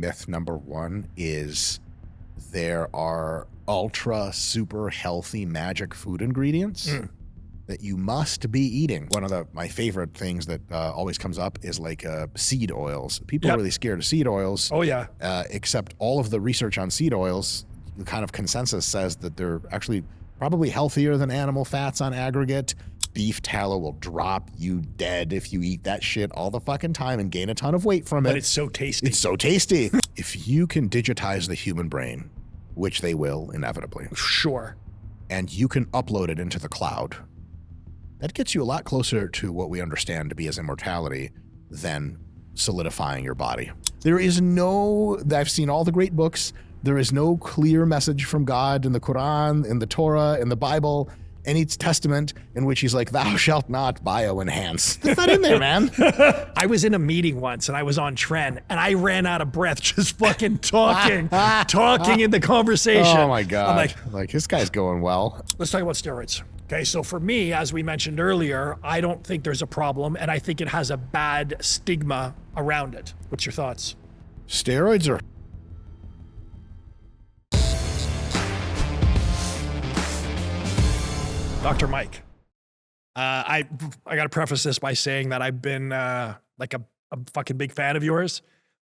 myth number one is there are ultra super healthy magic food ingredients that you must be eating. One of my favorite things that always comes up is like seed oils. People are really scared of seed oils. Oh yeah. Except all of the research on seed oils, the kind of consensus says that they're actually probably healthier than animal fats on aggregate. Beef tallow will drop you dead if you eat that shit all the fucking time and gain a ton of weight from it. But it's so tasty. It's so tasty. If you can digitize the human brain, which they will inevitably. Sure. And you can upload it into the cloud, that gets you a lot closer to what we understand to be as immortality than solidifying your body. There is no, I've seen all the great books, there is no clear message from God in the Quran, in the Torah, in the Bible, any testament in which he's like, thou shalt not bioenhance. That's not in there, man. I was in a meeting once and I was on trend and I ran out of breath just fucking talking in the conversation. Oh my God. I'm like this guy's going well. Let's talk about steroids. Okay, so for me, as we mentioned earlier, I don't think there's a problem and I think it has a bad stigma around it. What's your thoughts? Steroids are Dr. Mike, I got to preface this by saying that I've been like a fucking big fan of yours.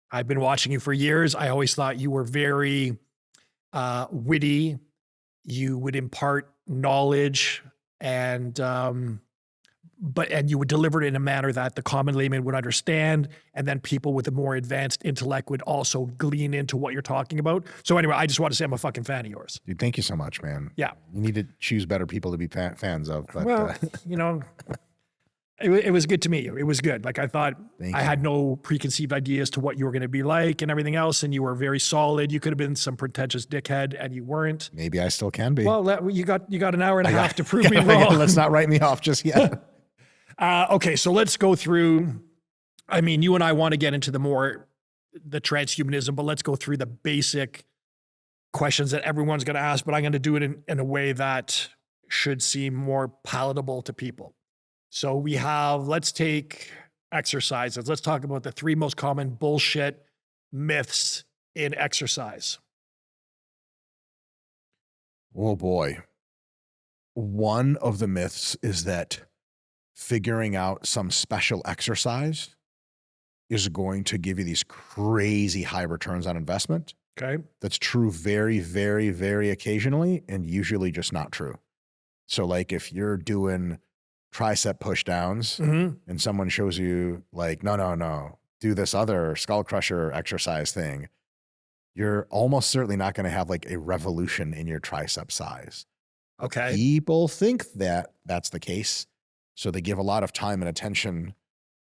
I've been watching you for years. I always thought you were very witty. You would impart knowledge and you would deliver it in a manner that the common layman would understand, and then people with a more advanced intellect would also glean into what you're talking about. So anyway, I just want to say I'm a fucking fan of yours. Dude, thank you so much, man. Yeah. You need to choose better people to be fans of. But, well, you know, it was good to meet you. It was good. Like I thought I had no preconceived ideas to what you were going to be like and everything else. And you were very solid. You could have been some pretentious dickhead and you weren't. Maybe I still can be. Well, you got an hour and a half to prove me wrong. Let's not write me off just yet. Okay, so let's go through, I mean, you and I want to get into the transhumanism, but let's go through the basic questions that everyone's going to ask, but I'm going to do it in a way that should seem more palatable to people. So we have, let's take exercises. Let's talk about the 3 most common bullshit myths in exercise. Oh boy. One of the myths is that figuring out some special exercise is going to give you these crazy high returns on investment. Okay. That's true very, very, very occasionally and usually just not true. So like if you're doing tricep push downs and someone shows you like, no, do this other skull crusher exercise thing, you're almost certainly not going to have like a revolution in your tricep size. Okay. People think that that's the case. So they give a lot of time and attention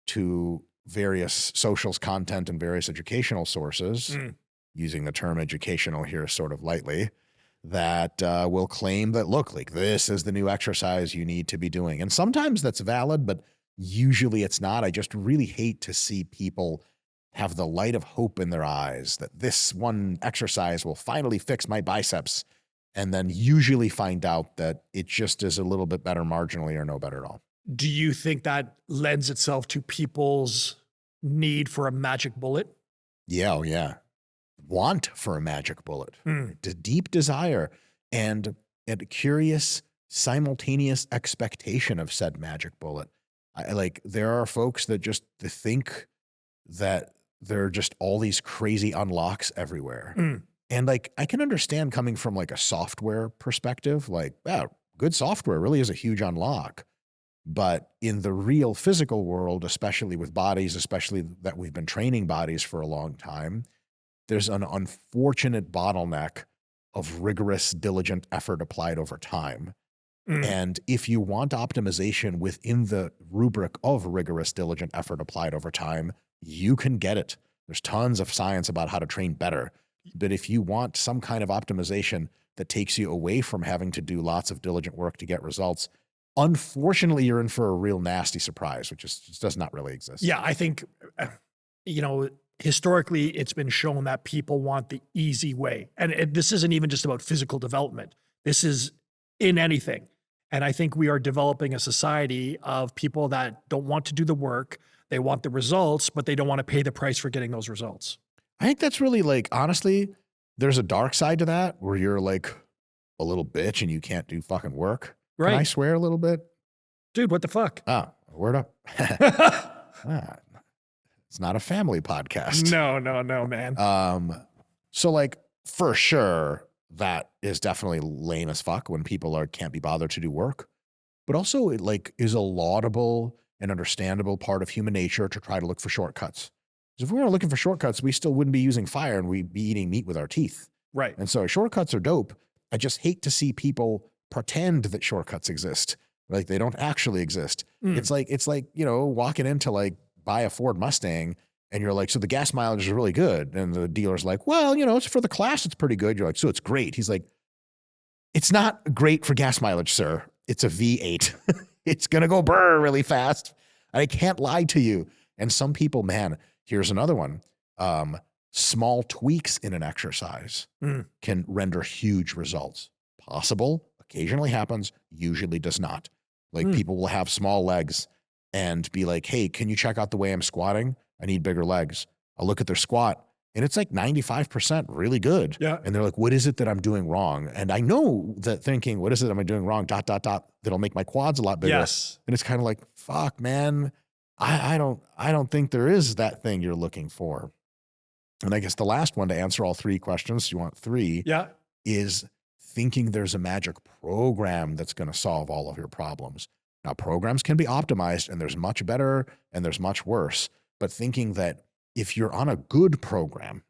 to various socials content and various educational sources, using the term educational here sort of lightly, that will claim that, look, like this is the new exercise you need to be doing. And sometimes that's valid, but usually it's not. I just really hate to see people have the light of hope in their eyes that this one exercise will finally fix my biceps, and then usually find out that it just is a little bit better marginally or no better at all. Do you think that lends itself to people's need for a magic bullet? Yeah, oh yeah. Want for a magic bullet. The deep desire and a curious simultaneous expectation of said magic bullet. There are folks that just think that there are just all these crazy unlocks everywhere. And like, I can understand coming from like a software perspective, like, wow, good software really is a huge unlock. But in the real physical world, especially with bodies, especially that we've been training bodies for a long time, there's an unfortunate bottleneck of rigorous, diligent effort applied over time. And if you want optimization within the rubric of rigorous, diligent effort applied over time, you can get it. There's tons of science about how to train better. But if you want some kind of optimization that takes you away from having to do lots of diligent work to get results, unfortunately, you're in for a real nasty surprise, which just does not really exist. Yeah, I think, historically, it's been shown that people want the easy way. And this isn't even just about physical development. This is in anything. And I think we are developing a society of people that don't want to do the work. They want the results, but they don't want to pay the price for getting those results. I think that's really like, honestly, there's a dark side to that where you're like a little bitch and you can't do fucking work. Right. Can I swear a little bit? Dude, what the fuck? Oh, word up. It's not a family podcast. No, man. So like for sure, that is definitely lame as fuck when people can't be bothered to do work. But also it like is a laudable and understandable part of human nature to try to look for shortcuts. Because if we were looking for shortcuts, we still wouldn't be using fire and we'd be eating meat with our teeth. Right. And so shortcuts are dope. I just hate to see people pretend that shortcuts exist. Like they don't actually exist. It's like, you know, walking in to like buy a Ford Mustang and you're like, so the gas mileage is really good. And the dealer's like, well, you know, it's for the class. It's pretty good. You're like, so it's great. He's like, it's not great for gas mileage, sir. It's a V8. It's going to go brr really fast. I can't lie to you. And some people, man, here's another one. Small tweaks in an exercise can render huge results. Possible, occasionally happens, usually does not. Like people will have small legs and be like, hey, can you check out the way I'm squatting? I need bigger legs. I'll look at their squat and it's like 95% really good. Yeah. And they're like, what is it that I'm doing wrong? And I know that thinking, what is it am I doing wrong? ... That'll make my quads a lot bigger. Yes. And it's kind of like, fuck, man. I don't think there is that thing you're looking for. And I guess the last one to answer all three questions, you want three, is thinking there's a magic program that's going to solve all of your problems. Now, programs can be optimized and there's much better and there's much worse, but thinking that if you're on a good program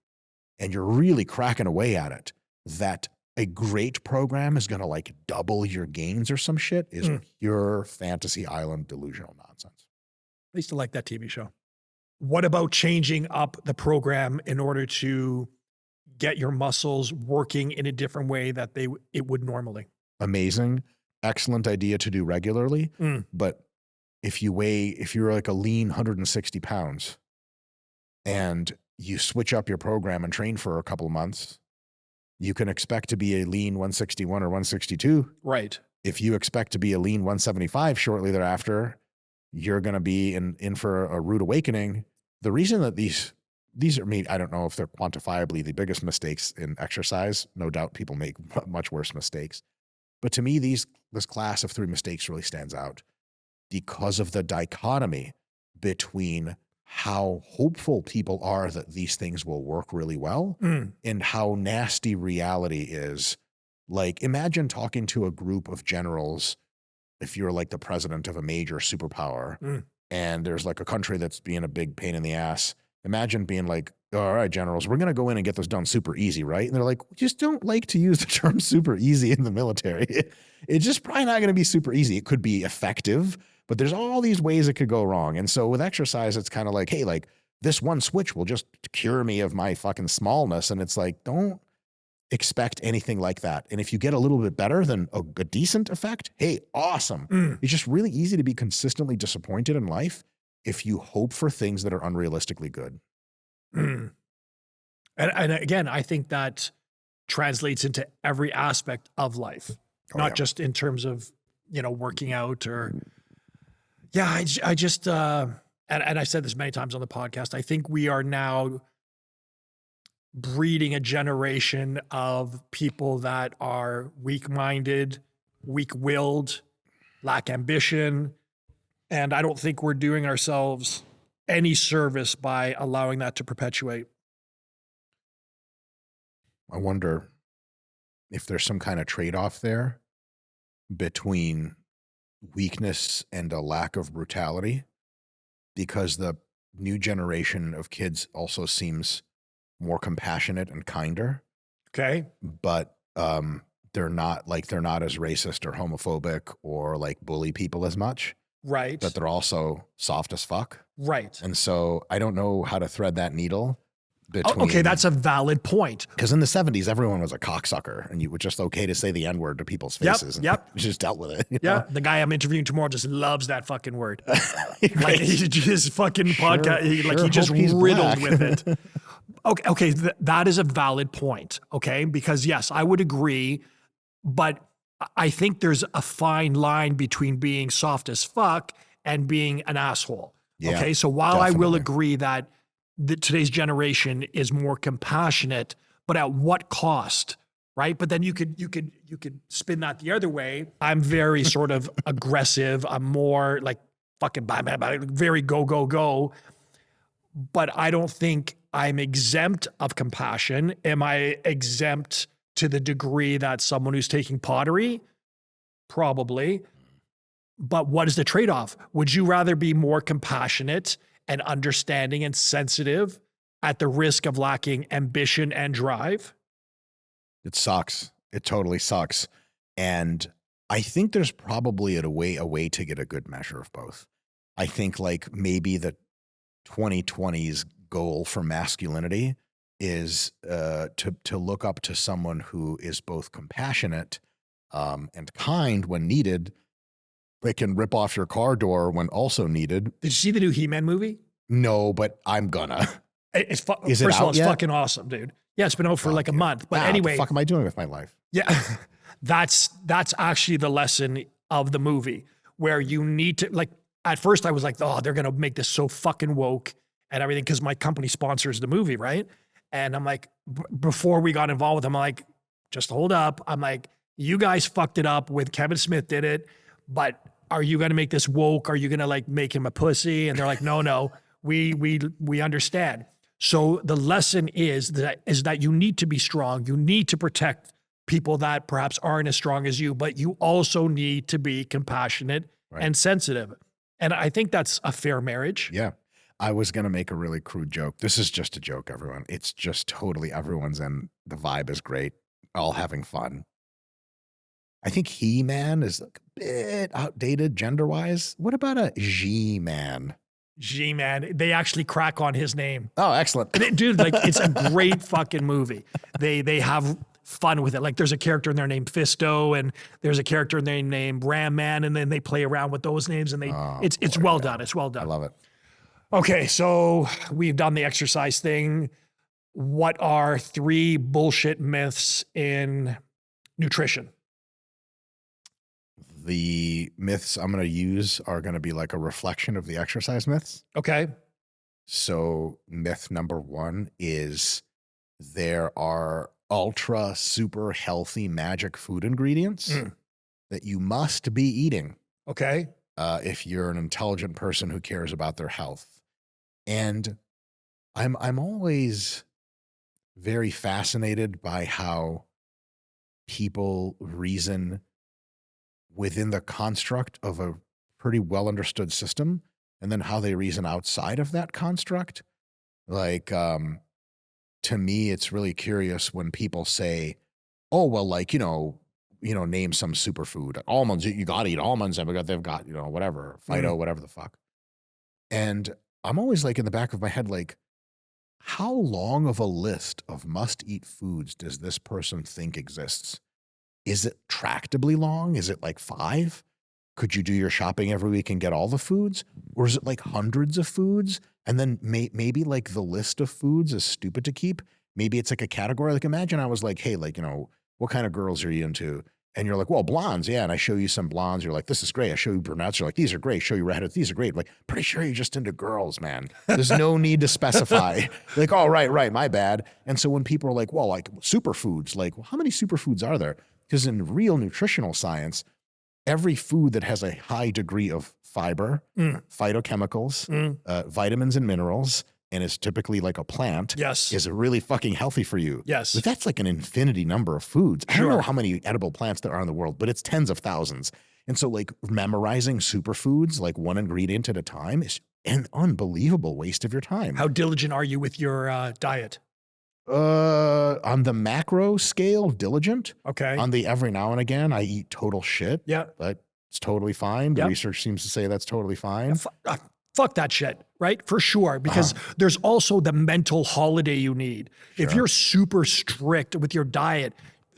and you're really cracking away at it, that a great program is going to like double your gains or some shit is pure fantasy island delusional nonsense. I used to like that TV show. What about changing up the program in order to get your muscles working in a different way that it would normally? Amazing. Excellent idea to do regularly. But if you're like a lean 160 pounds and you switch up your program and train for a couple of months, you can expect to be a lean 161 or 162. Right. If you expect to be a lean 175 shortly thereafter, you're going to be in for a rude awakening. The reason that these are, I don't know if they're quantifiably the biggest mistakes in exercise. No doubt people make much worse mistakes. But to me, this class of three mistakes really stands out because of the dichotomy between how hopeful people are that these things will work really well and how nasty reality is. Like, imagine talking to a group of generals if you're like the president of a major superpower and there's like a country that's being a big pain in the ass. Imagine being like, all right, generals, we're going to go in and get this done super easy, right? And they're like, we just don't like to use the term super easy in the military. It's just probably not going to be super easy. It could be effective, but there's all these ways it could go wrong. And so with exercise, it's kind of like, hey, like this one switch will just cure me of my fucking smallness. And it's like, don't expect anything like that. And if you get a little bit better than a decent effect, hey, awesome. It's just really easy to be consistently disappointed in life if you hope for things that are unrealistically good. And again, I think that translates into every aspect of life, not just in terms of, you know, working out or, I just, and I said this many times on the podcast, I think we are now breeding a generation of people that are weak-minded, weak-willed, lack ambition. And I don't think we're doing ourselves any service by allowing that to perpetuate. I wonder if there's some kind of trade-off there between weakness and a lack of brutality, because the new generation of kids also seems more compassionate and kinder. Okay. But they're not as racist or homophobic or like bully people as much. Right. But they're also soft as fuck. Right. And so I don't know how to thread that needle between. Okay, that's a valid point. Because in the 70s, everyone was a cocksucker and you were just okay to say the N-word to people's faces. Yep. You just dealt with it. You Yeah. know? The guy I'm interviewing tomorrow just loves that fucking word. Like he just fucking podcast, he just riddled with it. Okay, that is a valid point, okay? Because yes, I would agree, but I think there's a fine line between being soft as fuck and being an asshole. Yeah, okay, so while I will agree that today's generation is more compassionate, but at what cost? Right. But then you could spin that the other way. I'm very sort of aggressive. I'm more like fucking blah, blah, blah, very go. But I don't think I'm exempt of compassion. Am I exempt to the degree that someone who's taking pottery? Probably. But what is the trade-off? Would you rather be more compassionate and understanding and sensitive at the risk of lacking ambition and drive? It sucks. It totally sucks. And I think there's probably a way to get a good measure of both. I think like maybe the 2020's goal for masculinity is to look up to someone who is both compassionate and kind when needed. They can rip off your car door when also needed. Did you see the new He-Man movie? No, but I'm gonna. It's Is it first of all, out it's yet? fucking awesome, dude. Yeah, it's been out for like a month. But Wow, anyway, what the fuck am I doing with my life? yeah, that's actually the lesson of the movie, where you need to, like, at first I was like, oh, they're gonna make this so fucking woke and everything because my company sponsors the movie, right? And I'm like, before we got involved with them, I'm like, just hold up. I'm like, you guys fucked it up with Kevin Smith did it, but are you gonna make this woke? Are you gonna like make him a pussy? And they're like, no, we understand. So the lesson is that you need to be strong. You need to protect people that perhaps aren't as strong as you, but you also need to be compassionate and sensitive. And I think that's a fair marriage. Yeah. I was going to make a really crude joke. This is just a joke, everyone. It's just totally everyone's in. The vibe is great. All having fun. I think He-Man is like a bit outdated gender-wise. What about a G-Man? G-Man, they actually crack on his name. Oh, excellent. Dude, like it's a great fucking movie. They have fun with it. Like there's a character in there named Fisto and there's a character in there named Ram Man, and then they play around with those names and it's well done. It's well done. I love it. Okay, so we've done the exercise thing. What are 3 bullshit myths in nutrition? The myths I'm going to use are going to be like a reflection of the exercise myths. Okay. So myth number 1 is there are ultra super healthy magic food ingredients that you must be eating. Okay. If you're an intelligent person who cares about their health. And I'm always very fascinated by how people reason within the construct of a pretty well understood system, and then how they reason outside of that construct. Like, to me, it's really curious when people say, oh, well, like, name some superfood. Almonds, you got to eat almonds, and they've got, whatever, phyto, whatever the fuck. And I'm always like in the back of my head, like, how long of a list of must-eat foods does this person think exists? Is it tractably long? Is it like 5? Could you do your shopping every week and get all the foods? Or is it like hundreds of foods? And then maybe like the list of foods is stupid to keep. Maybe it's like a category. Like imagine I was like, hey, like, what kind of girls are you into? And you're like, well, blondes. Yeah. And I show you some blondes. You're like, this is great. I show you brunettes. You're like, these are great. Show you redheads. These are great. Like, pretty sure you're just into girls, man. There's no need to specify. Like, oh, right. My bad. And so when people are like, well, like superfoods, like, well, how many superfoods are there? Because in real nutritional science, every food that has a high degree of fiber, phytochemicals, vitamins and minerals, and is typically like a plant, is really fucking healthy for you. Yes. But that's like an infinity number of foods. I don't know how many edible plants there are in the world, but it's tens of thousands. And so like memorizing superfoods, like one ingredient at a time, is an unbelievable waste of your time. How diligent are you with your diet? On the macro scale, diligent. Okay. On the every now and again, I eat total shit. Yeah. But it's totally fine. The research seems to say that's totally fine. Fuck that shit, right? For sure. Because there's also the mental holiday you need. If you're super strict with your diet,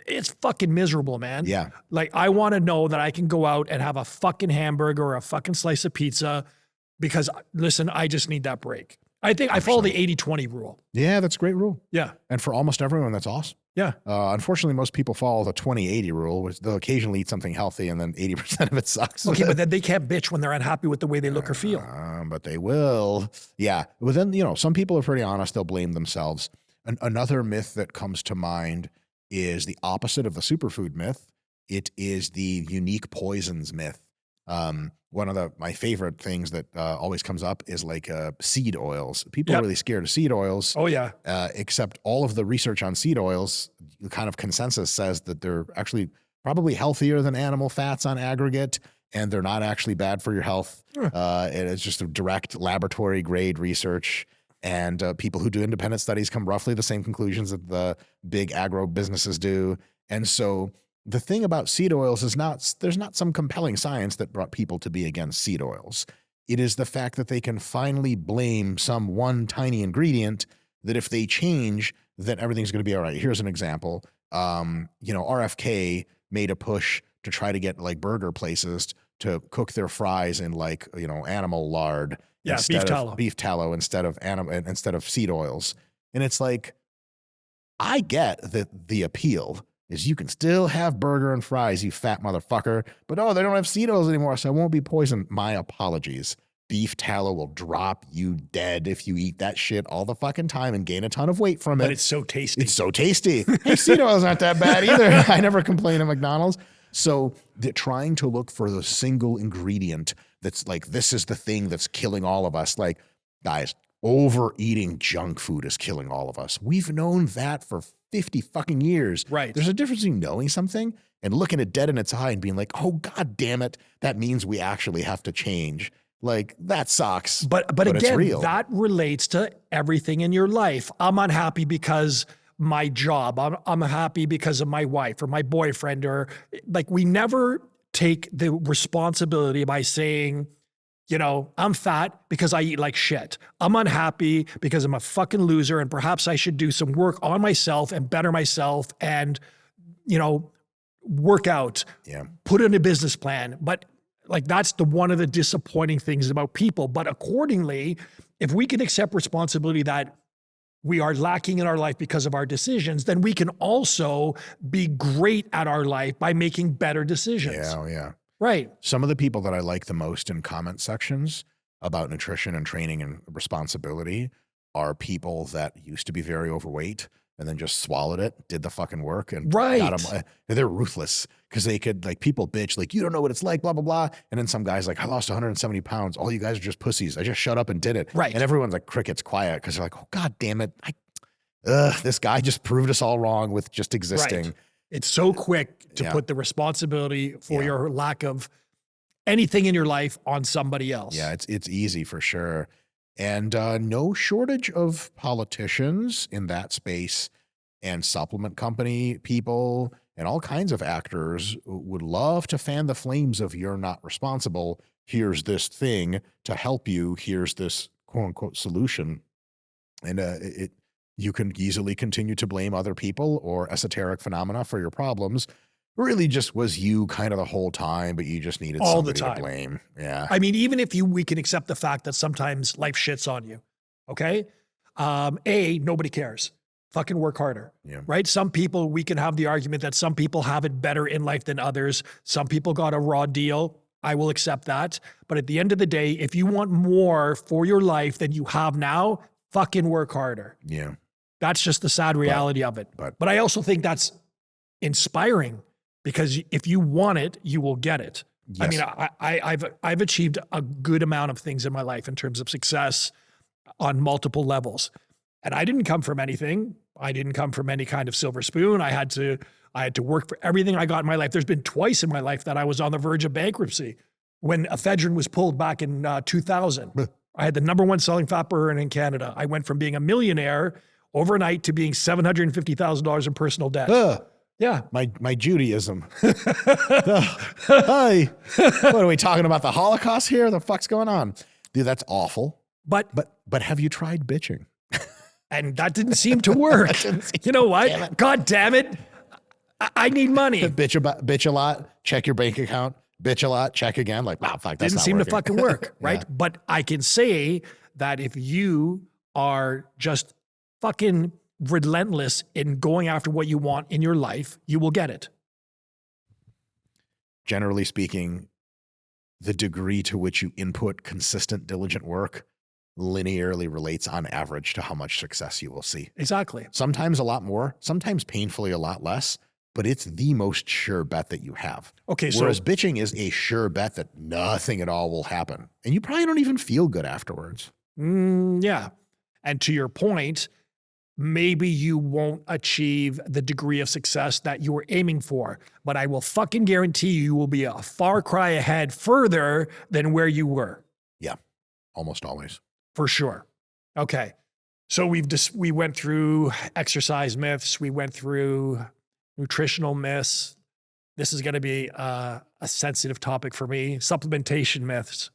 it's fucking miserable, man. Yeah. Like I want to know that I can go out and have a fucking hamburger or a fucking slice of pizza because listen, I just need that break. I think I follow the 80-20 rule. Yeah, that's a great rule. Yeah. And for almost everyone, that's awesome. Yeah. Unfortunately, most people follow the 20-80 rule, which they'll occasionally eat something healthy and then 80% of it sucks. Okay, but then they can't bitch when they're unhappy with the way they look or feel. But they will. Yeah. Well, then, some people are pretty honest. They'll blame themselves. Another myth that comes to mind is the opposite of the superfood myth. It is the unique poisons myth. One of my favorite things that always comes up is like seed oils. People are really scared of seed oils. Oh, yeah. Except all of the research on seed oils, the kind of consensus says that they're actually probably healthier than animal fats on aggregate, and they're not actually bad for your health. It's just a direct laboratory grade research. And people who do independent studies come roughly the same conclusions that the big agro businesses do. And so the thing about seed oils is there's not some compelling science that brought people to be against seed oils. It is the fact that they can finally blame some one tiny ingredient that if they change, then everything's going to be all right. Here's an example. RFK made a push to try to get like burger places to cook their fries in like, animal lard. Yeah, beef tallow instead of seed oils. And it's like, I get that the appeal is you can still have burger and fries, you fat motherfucker, but they don't have seed oils anymore, so I won't be poisoned. My apologies. Beef tallow will drop you dead if you eat that shit all the fucking time and gain a ton of weight from it. But it's so tasty. It's so tasty. Hey, seed oils aren't that bad either. I never complain at McDonald's. So trying to look for the single ingredient that's like, this is the thing that's killing all of us. Like, guys, overeating junk food is killing all of us. We've known that for 50 fucking years. Right. There's a difference between knowing something and looking it dead in its eye and being like, oh, God damn it. That means we actually have to change. Like, that sucks. But it's again, real. that relates to everything in your life. I'm unhappy because my job. I'm happy because of my wife or my boyfriend, or like, we never take the responsibility by saying, I'm fat because I eat like shit. I'm unhappy because I'm a fucking loser and perhaps I should do some work on myself and better myself and, work out, put in a business plan. But like, that's one of the disappointing things about people. But accordingly, if we can accept responsibility that we are lacking in our life because of our decisions, then we can also be great at our life by making better decisions. Yeah. Right. Some of the people that I like the most in comment sections about nutrition and training and responsibility are people that used to be very overweight and then just swallowed it, did the fucking work, and got them. They're ruthless because they could, like, people bitch, like, you don't know what it's like, blah, blah, blah. And then some guy's like, I lost 170 pounds. All you guys are just pussies. I just shut up and did it. Right. And everyone's like crickets quiet because they're like, oh, God damn it. This guy just proved us all wrong with just existing. Right. It's so quick to put the responsibility for your lack of anything in your life on somebody else. Yeah, it's easy for sure. And no shortage of politicians in that space and supplement company people and all kinds of actors would love to fan the flames of you're not responsible. Here's this thing to help you. Here's this quote unquote solution. And you can easily continue to blame other people or esoteric phenomena for your problems. Really just was you kind of the whole time, but you just needed all the somebody time to blame. Yeah. I mean, even if we can accept the fact that sometimes life shits on you. Okay. Nobody cares. Fucking work harder. Yeah. Right. Some people, we can have the argument that some people have it better in life than others. Some people got a raw deal. I will accept that. But at the end of the day, if you want more for your life than you have now, fucking work harder. Yeah. That's just the sad reality of it. But I also think that's inspiring, because if you want it, you will get it. Yes. I mean, I've achieved a good amount of things in my life in terms of success on multiple levels. And I didn't come from anything. I didn't come from any kind of silver spoon. I had to work for everything I got in my life. There's been twice in my life that I was on the verge of bankruptcy. When ephedrine was pulled back in 2000, I had the #1 selling fat burner in Canada. I went from being a millionaire overnight to being $750,000 in personal debt. Yeah. My Judaism. Hi. What are we talking about? The Holocaust here? The fuck's going on? Dude, that's awful. But have you tried bitching? And that didn't seem to work. You know what? God damn it. I need money. Bitch a lot, check your bank account, bitch a lot, check again. Like, wow, fuck, that's didn't not seem working. to fucking work, right? Yeah. But I can say that if you are just fucking relentless in going after what you want in your life, you will get it. Generally speaking, the degree to which you input consistent, diligent work linearly relates on average to how much success you will see. Exactly. Sometimes a lot more, sometimes painfully a lot less, but it's the most sure bet that you have. Okay, Whereas so bitching is a sure bet that nothing at all will happen. And you probably don't even feel good afterwards. yeah. And to your point, maybe you won't achieve the degree of success that you were aiming for, but I will fucking guarantee you will be a far cry ahead further than where you were. Yeah, almost always. For sure. Okay. So we went through exercise myths. We went through nutritional myths. This is going to be a sensitive topic for me. Supplementation myths.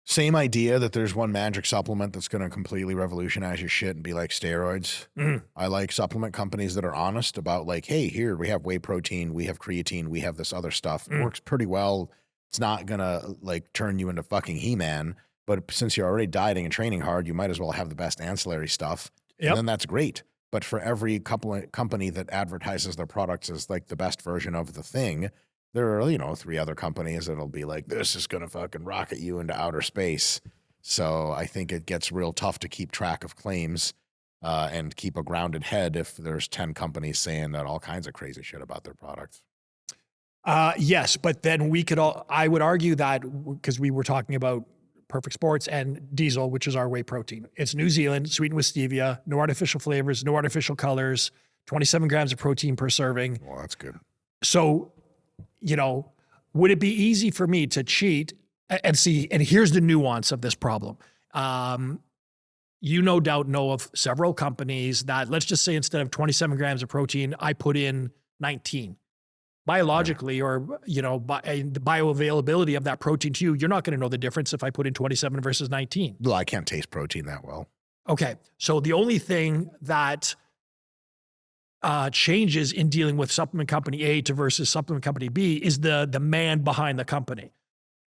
Same idea that there's one magic supplement that's going to completely revolutionize your shit and be like steroids. I like supplement companies that are honest about like, hey, here we have whey protein, we have creatine, we have this other stuff. It works pretty well. It's not going to like turn you into fucking He-Man, but since you're already dieting and training hard, you might as well have the best ancillary stuff. Yep. And then that's great. But for every company that advertises their products as like the best version of the thing, there are, you know, 3 other companies that'll be like, this is going to fucking rocket you into outer space. So I think it gets real tough to keep track of claims and keep a grounded head if there's 10 companies saying that all kinds of crazy shit about their products. Yes, but then I would argue that because we were talking about Perfect Sports and Diesel, which is our whey protein. It's New Zealand, sweetened with stevia, no artificial flavors, no artificial colors, 27 grams of protein per serving. Well, that's good. So, you know, would it be easy for me to cheat and see, and here's the nuance of this problem. You no doubt know of several companies that, let's just say instead of 27 grams of protein, I put in 19. Biologically, or, you know, the bioavailability of that protein to you, you're not going to know the difference if I put in 27 versus 19. Well, I can't taste protein that well. Okay. So the only thing that changes in dealing with supplement company A to versus supplement company B is the man behind the company.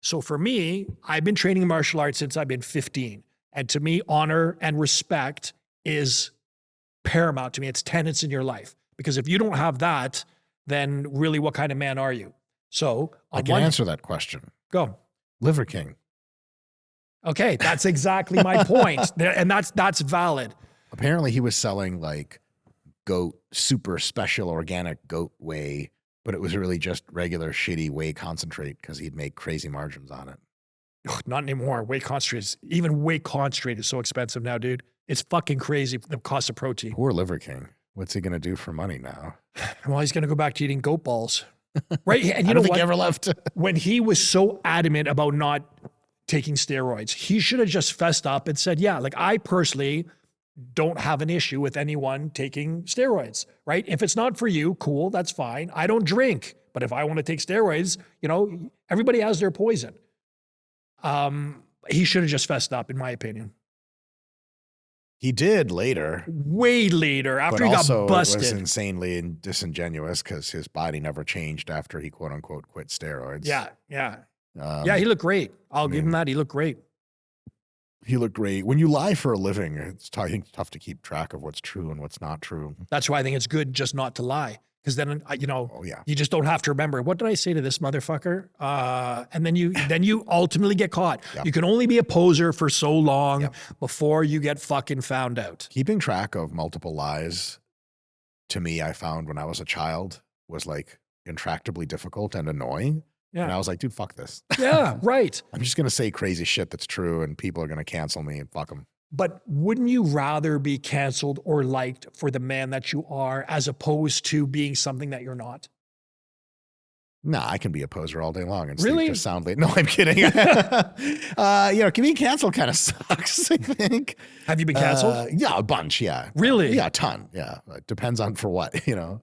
So for me, I've been training martial arts since I've been 15. And to me, honor and respect is paramount to me. It's tenets in your life. Because if you don't have that, then really what kind of man are you? So I can answer that question. Go. Liver King. Okay, that's exactly my point. And that's valid. Apparently he was selling like goat, super special organic goat whey, but it was really just regular shitty whey concentrate because he'd make crazy margins on it. Ugh, not anymore. Whey concentrate even whey concentrate is so expensive now, dude. It's fucking crazy, the cost of protein. Poor Liver King. What's he going to do for money now? Well, he's going to go back to eating goat balls. Right? And you I know don't think what? he ever left. When he was so adamant about not taking steroids, he should have just fessed up and said, yeah, like I personally don't have an issue with anyone taking steroids, right? If it's not for you, cool, that's fine. I don't drink, but if I want to take steroids, you know, everybody has their poison. He should have just fessed up, in my opinion. He did later. Way later, after but he also got busted. It was insanely disingenuous because his body never changed after he quote unquote quit steroids. Yeah. Yeah, he looked great. I'll give him that. He looked great. He looked great. When you lie for a living, it's tough to keep track of what's true and what's not true. That's why I think it's good just not to lie. Because then, you know, Oh, yeah. you just don't have to remember, what did I say to this motherfucker? And then you ultimately get caught. Yep. You can only be a poser for so long Yep. before you get fucking found out. Keeping track of multiple lies, to me, I found when I was a child was like intractably difficult and annoying. Yeah. And I was like, dude, fuck this. Yeah, right. I'm just going to say crazy shit that's true and people are going to cancel me and fuck them. But wouldn't you rather be canceled or liked for the man that you are as opposed to being something that you're not? Nah, I can be a poser all day long and Really? just sound late. No, I'm kidding. You know, being canceled kind of sucks, I think. Have you been canceled? Yeah, a bunch, yeah. Really? Yeah, a ton, yeah. It depends on for what, you know.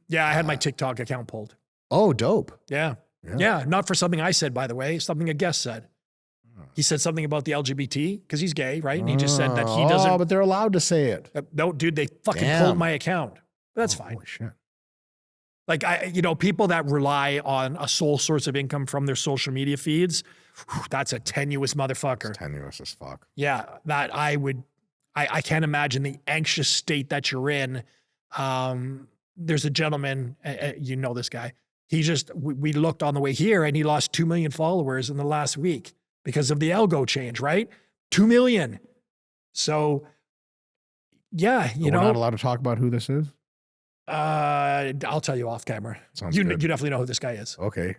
Yeah, I had my TikTok account pulled. Oh, dope. Yeah. Not for something I said, by the way, something a guest said. He said something about the LGBT because he's gay, right? And he just said that he doesn't. Oh, but they're allowed to say it. No, dude, they fucking Damn. pulled my account. That's fine. Holy shit. Like people that rely on a sole source of income from their social media feeds, that's a tenuous motherfucker. It's tenuous as fuck. Yeah, that I would I can't imagine the anxious state that you're in. There's a gentleman, you know this guy. We looked on the way here and he lost 2 million followers in the last week because of the algo change, right? 2 million. So yeah, We're not allowed to talk about who this is? I'll tell you off camera. Sounds You good. definitely know who this guy is. Okay.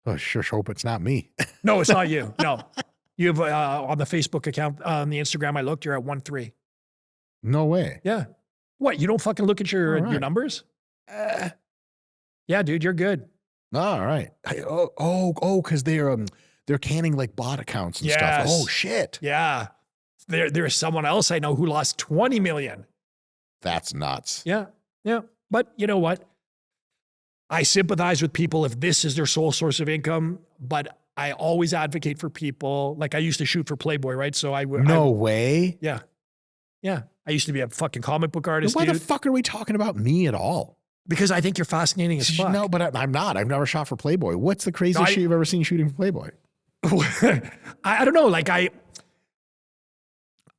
I sure hope it's not me. No, it's not you. No. You have on the Facebook account, on the Instagram I looked, you're at 1.3. No way. Yeah. What, you don't fucking look at your All right. numbers? Yeah, dude, you're good. All right. Because they're canning like bot accounts and stuff. Yes. Oh shit. Yeah. There's someone else I know who lost 20 million. That's nuts. Yeah. Yeah. But you know what? I sympathize with people if this is their sole source of income, but I always advocate for people. Like I used to shoot for Playboy, right? So No way. Yeah. Yeah. I used to be a fucking comic book artist. Why dude, the fuck are we talking about me at all? because I think you're fascinating as fuck. No, but I'm not. I've never shot for Playboy. What's the craziest No, shit you've ever seen shooting for Playboy? I don't know. Like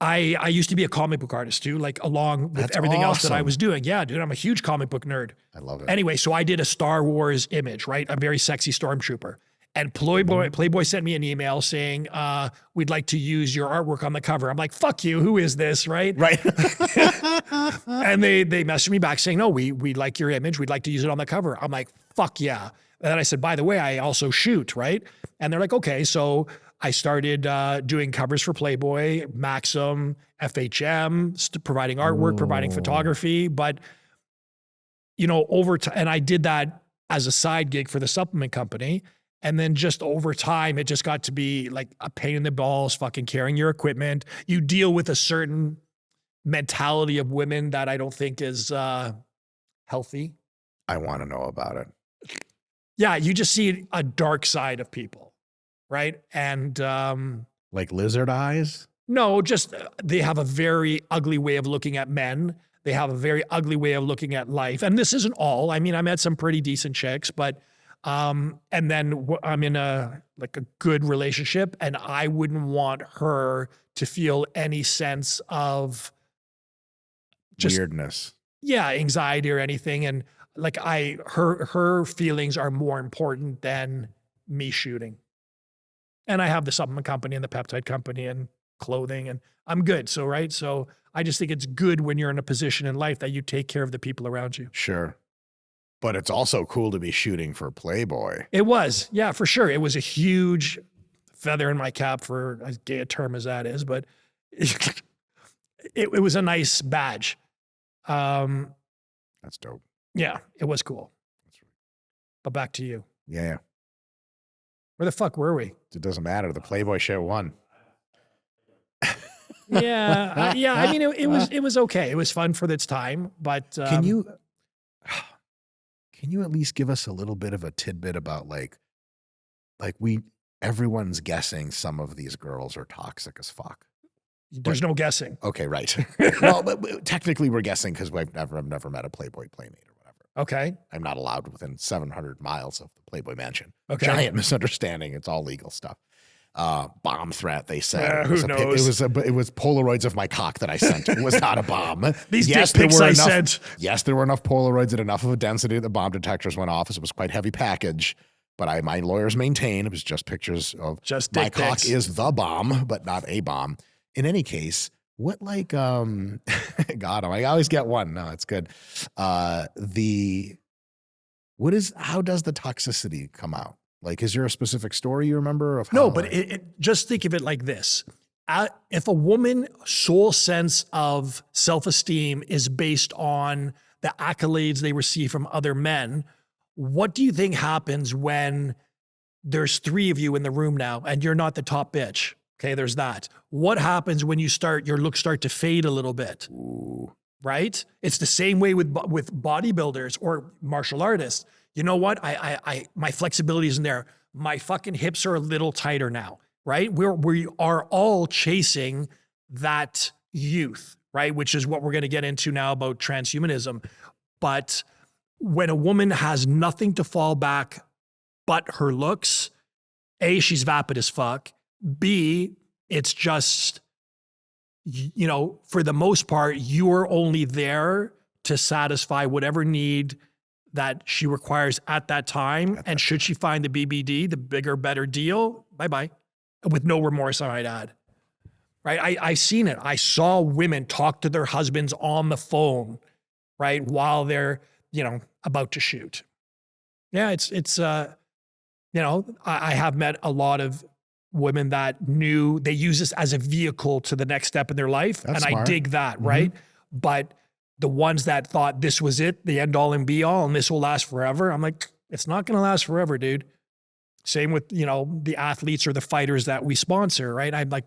I used to be a comic book artist too, like along with That's everything else that I awesome. was doing. Yeah, dude, I'm a huge comic book nerd. I love it. Anyway, so I did a Star Wars image, right? A very sexy stormtrooper. And Playboy sent me an email saying, we'd like to use your artwork on the cover. I'm like, fuck you, who is this, right? Right. And they messaged me back saying, no, we like your image. We'd like to use it on the cover. I'm like, fuck yeah. And then I said, by the way, I also shoot, right? And they're like, okay. So I started doing covers for Playboy, Maxim, FHM, providing artwork, providing photography. But, you know, over time, and I did that as a side gig for the supplement company. And then just over time, it just got to be like a pain in the balls, fucking carrying your equipment. You deal with a certain mentality of women that I don't think is healthy. I want to know about it. Yeah, you just see a dark side of people, right? And Like lizard eyes? no, just they have a very ugly way of looking at men. They have a very ugly way of looking at life. And this isn't all. I mean, I met some pretty decent chicks, but and then I'm in a good relationship, and I wouldn't want her to feel any sense of just Weirdness. anxiety or anything. And like her feelings are more important than me shooting. And I have the supplement company and the peptide company and clothing, and I'm good. So, right. So I just think it's good when you're in a position in life that you take care of the people around you. Sure. But it's also cool to be shooting for Playboy. It was, yeah, for sure. It was a huge feather in my cap, for as gay a term as that is, but it was a nice badge. That's dope. Yeah, it was cool. But back to you. Yeah. Where the fuck were we? It doesn't matter. The Playboy show won. Yeah, yeah. I mean, it was okay. It was fun for its time, but Can you at least give us a little bit of a tidbit about everyone's guessing some of these girls are toxic as fuck. There's no guessing. Okay, right. Well, but technically we're guessing because I've never met a Playboy playmate or whatever. Okay. I'm not allowed within 700 miles of the Playboy mansion. Okay. Giant misunderstanding. It's all legal stuff. Bomb threat, they said. Who knows? It was Polaroids of my cock that I sent. It was not a bomb. These dick pics I sent. Yes, there were enough Polaroids and enough of a density that the bomb detectors went off. It was quite heavy package. But my lawyers maintain it was just pictures of Just my dick cock pics. is the bomb, but not a bomb. In any case, what God, I always get one. No, it's good. How does the toxicity come out? Like, is there a specific story you remember of how? No, but just think of it like this. If a woman's sole sense of self-esteem is based on the accolades they receive from other men, what do you think happens when there's 3 of you in the room now and you're not the top bitch? Okay, there's that. What happens when your looks start to fade a little bit? Ooh. Right? It's the same way with bodybuilders or martial artists. You know what? My flexibility isn't there. My fucking hips are a little tighter now, right? We are all chasing that youth, right? Which is what we're going to get into now about transhumanism. But when a woman has nothing to fall back but her looks, A, she's vapid as fuck. B, it's just you know, for the most part, you are only there to satisfy whatever need that she requires at that time. And should she find the BBD, the bigger, better deal, bye-bye. With no remorse, I might add. Right? I seen it. I saw women talk to their husbands on the phone, right, while they're, you know, about to shoot. Yeah, it's you know, I have met a lot of women that knew they use this as a vehicle to the next step in their life. That's and smart. I dig that, right? But the ones that thought this was it, the end all and be all, and this will last forever, I'm like, it's not going to last forever, dude. Same with, you know, the athletes or the fighters that we sponsor, right? I'm like,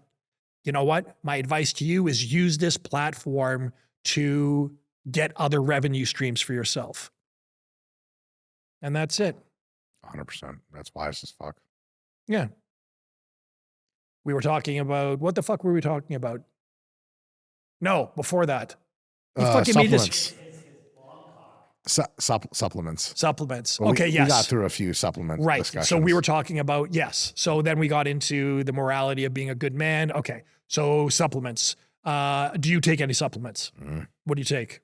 you know what? My advice to you is use this platform to get other revenue streams for yourself. And that's it. 100%. That's wise as fuck. Yeah. We were talking about, what the fuck were we talking about? No, before that. You fucking made this. Supplements. Supplements. Well, okay, we yes. got through a few supplement Right. discussions. So we were talking about, yes. So then we got into the morality of being a good man. Okay. So supplements. Do you take any supplements? What do you take?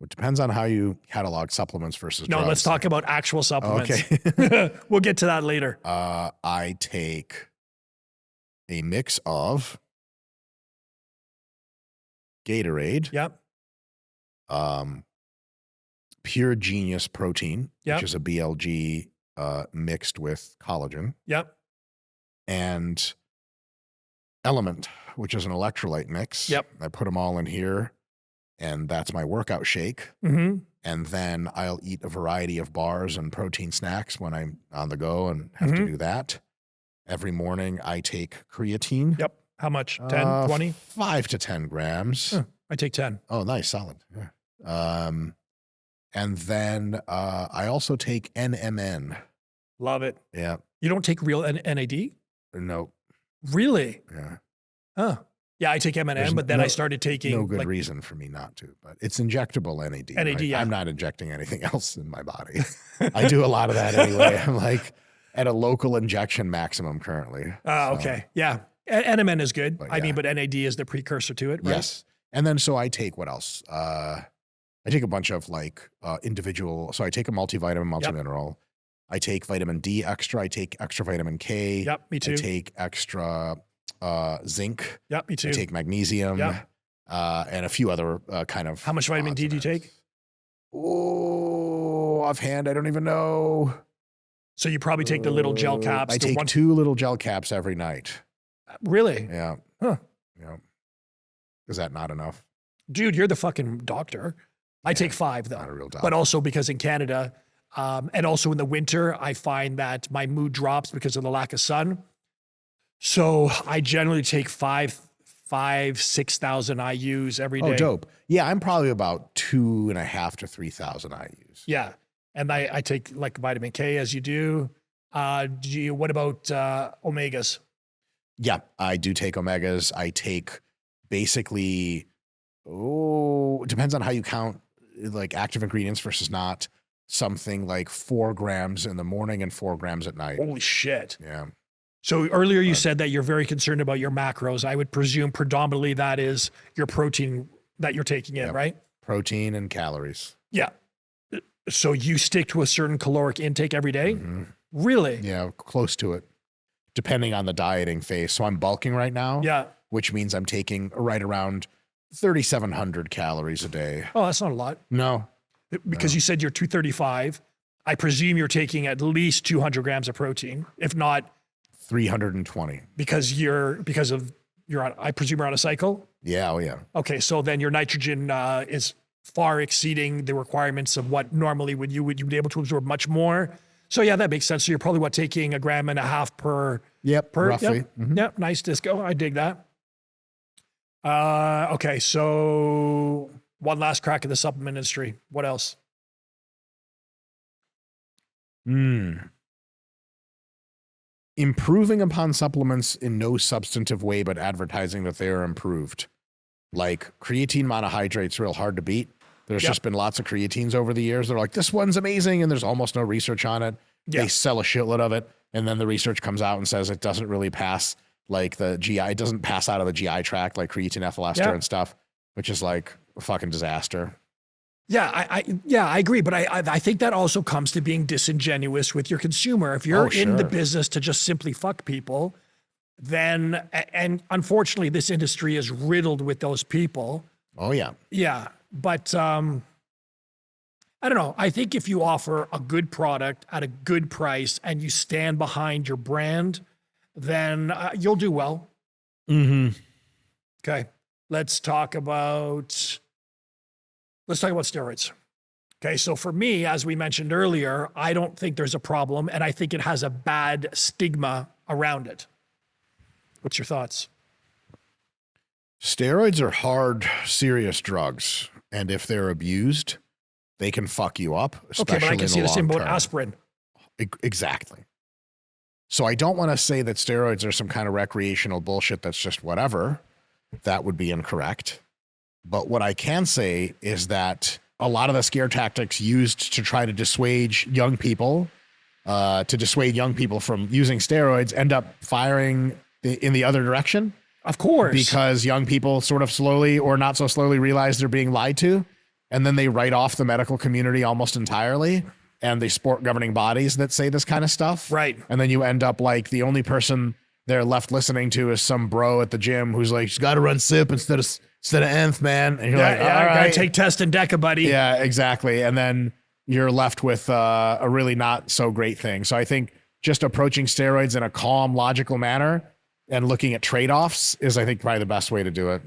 It depends on how you catalog supplements versus No, drugs. let's talk about actual supplements. Okay. We'll get to that later. I take a mix of Gatorade, Yep. Pure Genius protein, Yep. which is a BLG mixed with collagen, Yep. and Element, which is an electrolyte mix. Yep. I put them all in here, and that's my workout shake. Mm-hmm. And then I'll eat a variety of bars and protein snacks when I'm on the go and have to do that. Every morning I take creatine. Yep. How much? 10, 20? 5 to 10 grams. Huh. I take 10. Oh, nice. Solid. Yeah. And then I also take NMN. Love it. Yeah. You don't take real NAD? No. Really? Yeah. Huh. Yeah, I take M&M, There's but then no- I started taking No good like, reason for me not to, but it's injectable NAD. NAD, right? yeah. I'm not injecting anything else in my body. I do a lot of that anyway. I'm like at a local injection maximum currently. Oh, So, okay. Yeah. NMN is good. But I mean, yeah. but NAD is the precursor to it, right? Yes. And then so I take what else? I take a bunch of like individual. So I take a multivitamin, multimineral. I take vitamin D extra. I take extra vitamin K. Yep, me too. I take extra zinc. Yep, me too. I take magnesium. Yep. And a few other kind of. How much vitamin odds D and do you ends. take? Oh, offhand, I don't even know. So you probably take the little gel caps. I the take one, 2 little gel caps every night. Really? Yeah. Huh. Yeah. Is that not enough? Dude, you're the fucking doctor. I take 5 though. Not a real doctor. But also because in Canada, and also in the winter, I find that my mood drops because of the lack of sun. So I generally take 6,000 IUs every day. Oh, dope. Yeah, I'm probably about 2.5 to 3,000 IUs. Yeah. And I take like vitamin K as you do. What about omegas? Yeah, I do take omegas. I take basically, it depends on how you count like active ingredients versus not, something like 4 grams in the morning and 4 grams at night. Holy shit. Yeah. So earlier you said that you're very concerned about your macros. I would presume predominantly that is your protein that you're taking in, Yep. right? Protein and calories. Yeah. So you stick to a certain caloric intake every day? Mhm. Really? Yeah, close to it, depending on the dieting phase. So I'm bulking right now, Yeah. which means I'm taking right around 3,700 calories a day. Oh, that's not a lot. No, Because you said you're 235. I presume you're taking at least 200 grams of protein, if not 320. because I presume you're on a cycle. Yeah, oh yeah. Okay, so then your nitrogen is far exceeding the requirements of what normally you'd be able to absorb much more. So yeah, that makes sense. So you're probably taking 1.5 grams per. Yep, Per roughly. Yep, Mhm. yep, nice disco. I dig that. Okay, so one last crack at the supplement industry. What else? Improving upon supplements in no substantive way, but advertising that they are improved. Like creatine monohydrate's real hard to beat. There's Yep. just been lots of creatines over the years. They're like, this one's amazing, and there's almost no research on it. Yeah. They sell a shitload of it, and then the research comes out and says it doesn't really pass like the GI, it doesn't pass out of the GI tract like creatine ethyl ester and stuff, which is like a fucking disaster. Yeah, I agree. But I think that also comes to being disingenuous with your consumer. If you're in the business to just simply fuck people, then, and unfortunately this industry is riddled with those people. Oh yeah. Yeah. But I don't know. I think if you offer a good product at a good price and you stand behind your brand, then you'll do well. Mm-hmm. Okay. Let's talk about steroids. Okay. So for me, as we mentioned earlier, I don't think there's a problem, and I think it has a bad stigma around it. What's your thoughts? Steroids are hard, serious drugs. And if they're abused, they can fuck you up, especially okay, but I can see the same about aspirin. Exactly. So I don't want to say that steroids are some kind of recreational bullshit that's just whatever. That would be incorrect. But what I can say is that a lot of the scare tactics used to try to dissuade young people from using steroids end up firing in the other direction. Of course. Because young people sort of slowly or not so slowly realize they're being lied to. And then they write off the medical community almost entirely. And they support governing bodies that say this kind of stuff. Right. And then you end up like the only person they're left listening to is some bro at the gym who's like, you got to run SIP instead of nth, man. And you're like, all right. Gotta take test and DECA, buddy. Yeah, exactly. And then you're left with a really not so great thing. So I think just approaching steroids in a calm, logical manner and looking at trade-offs is, I think, probably the best way to do it.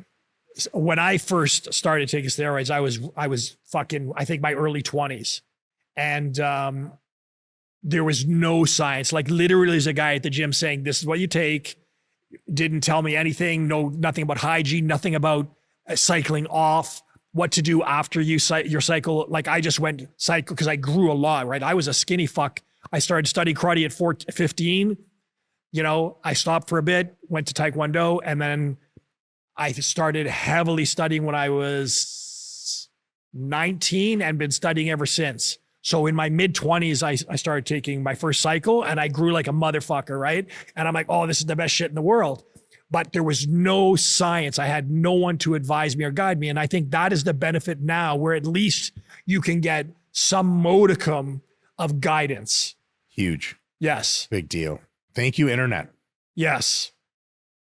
When I first started taking steroids, I was fucking, I think my early 20s. And there was no science. Like literally there's a guy at the gym saying, this is what you take. Didn't tell me anything. Nothing about hygiene, nothing about cycling off, what to do after your cycle. Like I just went cycle because I grew a lot, right? I was a skinny fuck. I started studying karate at 15. You know, I stopped for a bit, went to Taekwondo, and then I started heavily studying when I was 19 and been studying ever since. So in my mid 20s, I started taking my first cycle and I grew like a motherfucker, right? And I'm like, oh, this is the best shit in the world. But there was no science. I had no one to advise me or guide me. And I think that is the benefit now, where at least you can get some modicum of guidance. Huge. Yes. Big deal. Thank you, Internet. Yes.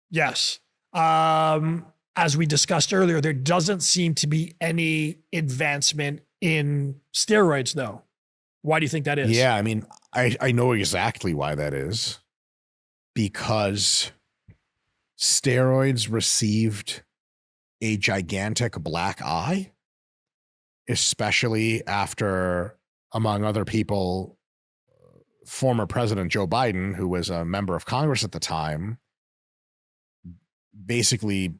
Yes. As we discussed earlier, there doesn't seem to be any advancement in steroids, though. Why do you think that is? Yeah, I mean, I know exactly why that is. Because steroids received a gigantic black eye, especially after, among other people, former President Joe Biden, who was a member of Congress at the time, basically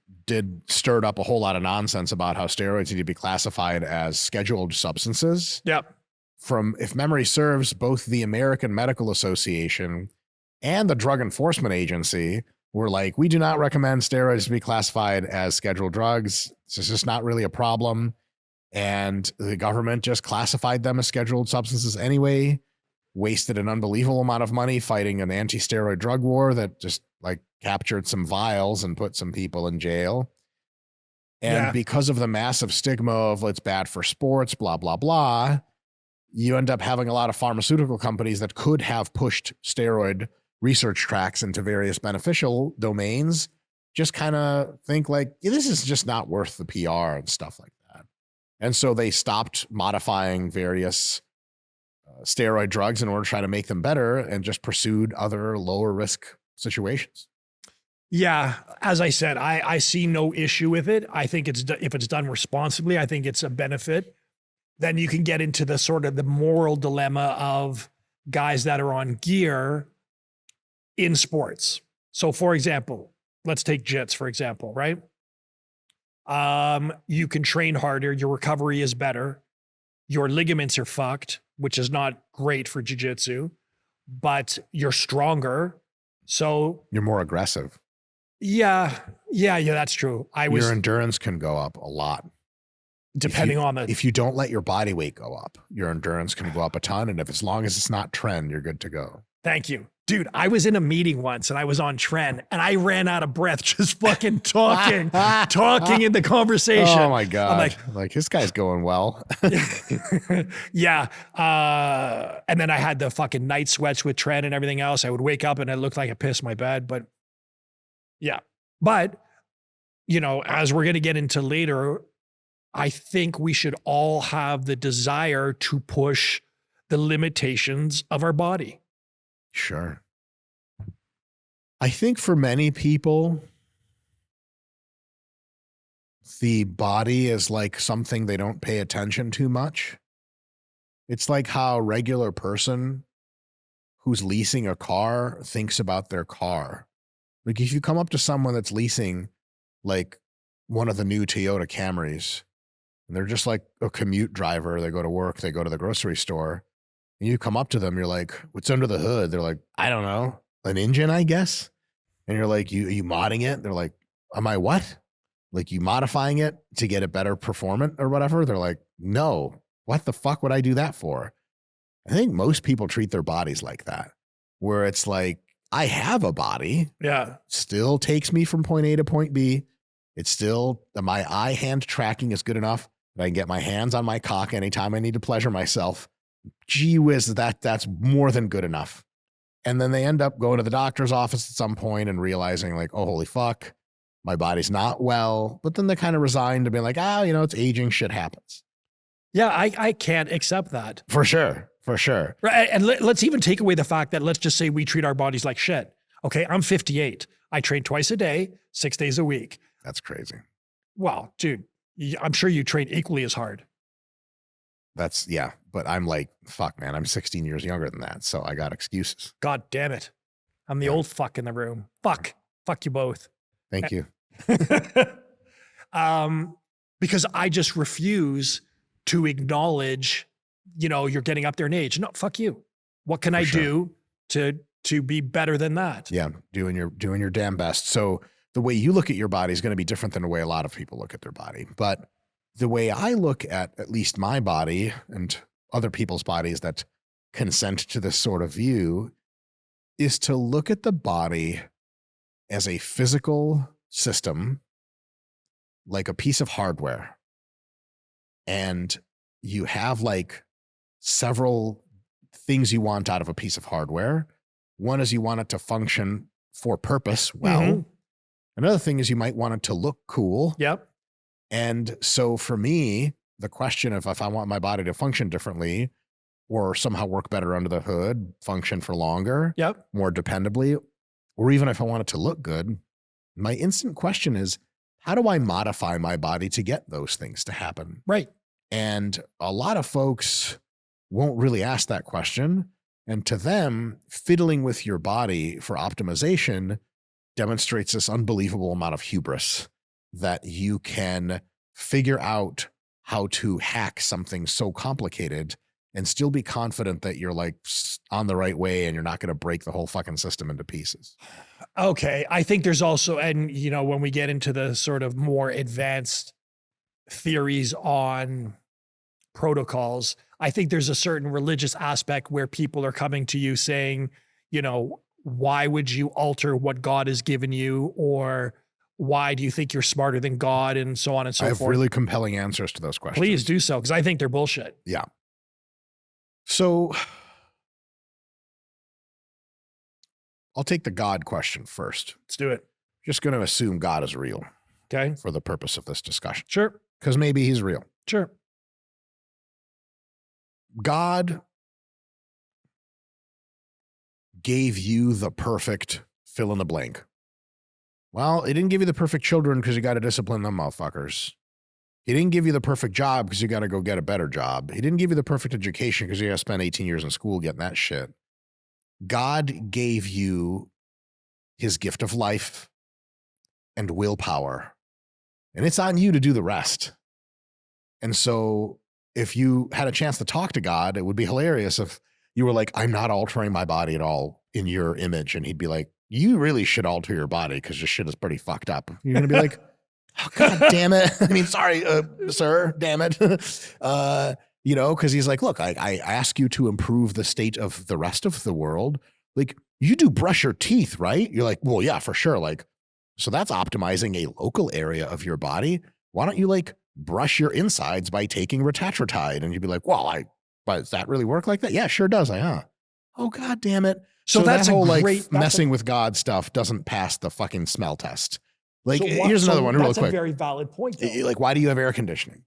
stirred up a whole lot of nonsense about how steroids need to be classified as scheduled substances. Yep. From, if memory serves, both the American Medical Association and the Drug Enforcement Agency were like, we do not recommend steroids to be classified as scheduled drugs. This is just not really a problem. And the government just classified them as scheduled substances anyway, wasted an unbelievable amount of money fighting an anti-steroid drug war that just like captured some vials and put some people in jail. And because of the massive stigma of it's bad for sports, blah, blah, blah, you end up having a lot of pharmaceutical companies that could have pushed steroid research tracks into various beneficial domains, just kind of think like, this is just not worth the PR and stuff like that. And so they stopped modifying various steroid drugs in order to try to make them better and just pursued other lower risk situations. Yeah, as I said, I see no issue with it. I think if it's done responsibly, I think it's a benefit. Then you can get into the sort of the moral dilemma of guys that are on gear in sports. So for example, let's take jits, for example, right? You can train harder. Your recovery is better. Your ligaments are fucked, which is not great for jiu-jitsu, but you're stronger. So you're more aggressive. Yeah, that's true. Your endurance can go up a lot. Depending on if you don't let your body weight go up, your endurance can go up a ton. And if as long as it's not trend, you're good to go. Thank you. Dude, I was in a meeting once and I was on Tren and I ran out of breath just fucking talking in the conversation. Oh my God. I'm like this guy's going well. yeah. And then I had the fucking night sweats with Tren and everything else. I would wake up and it looked like I pissed my bed, but yeah. But, you know, as we're going to get into later, I think we should all have the desire to push the limitations of our body. Sure. I think for many people, the body is like something they don't pay attention to much. It's like how a regular person who's leasing a car thinks about their car. Like if you come up to someone that's leasing like one of the new Toyota Camrys, and they're just like a commute driver, they go to work, they go to the grocery store, and you come up to them, you're like, what's under the hood? They're like, I don't know, an engine, I guess. And you're like, are you modding it? They're like, am I what? Like you modifying it to get it better performant or whatever? They're like, no, what the fuck would I do that for? I think most people treat their bodies like that, where it's like, I have a body. Yeah. Still takes me from point A to point B. It's still, my eye hand tracking is good enough that I can get my hands on my cock anytime I need to pleasure myself. Gee whiz, that's more than good enough. And then they end up going to the doctor's office at some point and realizing like, oh, holy fuck, my body's not well. But then they kind of resign to being like, it's aging, shit happens. Yeah, I can't accept that. For sure. For sure. Right. And let's even take away the fact that let's just say we treat our bodies like shit. Okay, I'm 58. I train twice a day, 6 days a week. That's crazy. Well, dude, I'm sure you train equally as hard. Yeah, but I'm like, fuck, man, I'm 16 years younger than that, so I got excuses. God damn it. I'm the old fuck in the room. Fuck. Fuck you both. Thank you. Because I just refuse to acknowledge, you're getting up there in age. No, fuck you. What can I do to be better than that? Yeah, doing your damn best. So the way you look at your body is going to be different than the way a lot of people look at their body. But the way I look at least my body and other people's bodies that consent to this sort of view is to look at the body as a physical system, like a piece of hardware. And you have like several things you want out of a piece of hardware. One is you want it to function for purpose well. Mm-hmm. Another thing is you might want it to look cool. Yep. And so for me, the question of if I want my body to function differently or somehow work better under the hood, function for longer, more dependably, or even if I want it to look good, my instant question is, how do I modify my body to get those things to happen? Right. And a lot of folks won't really ask that question. And to them, fiddling with your body for optimization demonstrates this unbelievable amount of hubris that you can figure out how to hack something so complicated and still be confident that you're like on the right way and you're not going to break the whole fucking system into pieces. Okay. I think there's also, and when we get into the sort of more advanced theories on protocols, I think there's a certain religious aspect where people are coming to you saying, why would you alter what God has given you? Or why do you think you're smarter than God? And so on and so forth. I have really compelling answers to those questions. Please do so, because I think they're bullshit. Yeah. So I'll take the God question first. Let's do it. Just going to assume God is real. Okay. For the purpose of this discussion. Sure. Because maybe he's real. Sure. God gave you the perfect fill in the blank. Well, he didn't give you the perfect children because you got to discipline them motherfuckers. He didn't give you the perfect job because you got to go get a better job. He didn't give you the perfect education because you got to spend 18 years in school getting that shit. God gave you his gift of life and willpower, and it's on you to do the rest. And so if you had a chance to talk to God, it would be hilarious if you were like, I'm not altering my body at all in your image. And he'd be like, you really should alter your body because your shit is pretty fucked up. You're going to be like, oh, God damn it. I mean, sorry, sir, damn it. Because he's like, look, I ask you to improve the state of the rest of the world. Like, you do brush your teeth, right? You're like, well, yeah, for sure. Like, so that's optimizing a local area of your body. Why don't you like brush your insides by taking retatrutide? And you'd be like, well, but does that really work like that? Yeah, sure does. Oh, God damn it. So that's that whole a great, like messing with God stuff doesn't pass the fucking smell test. Like, so here's another one real quick. That's a very valid point, though. Like, why do you have air conditioning?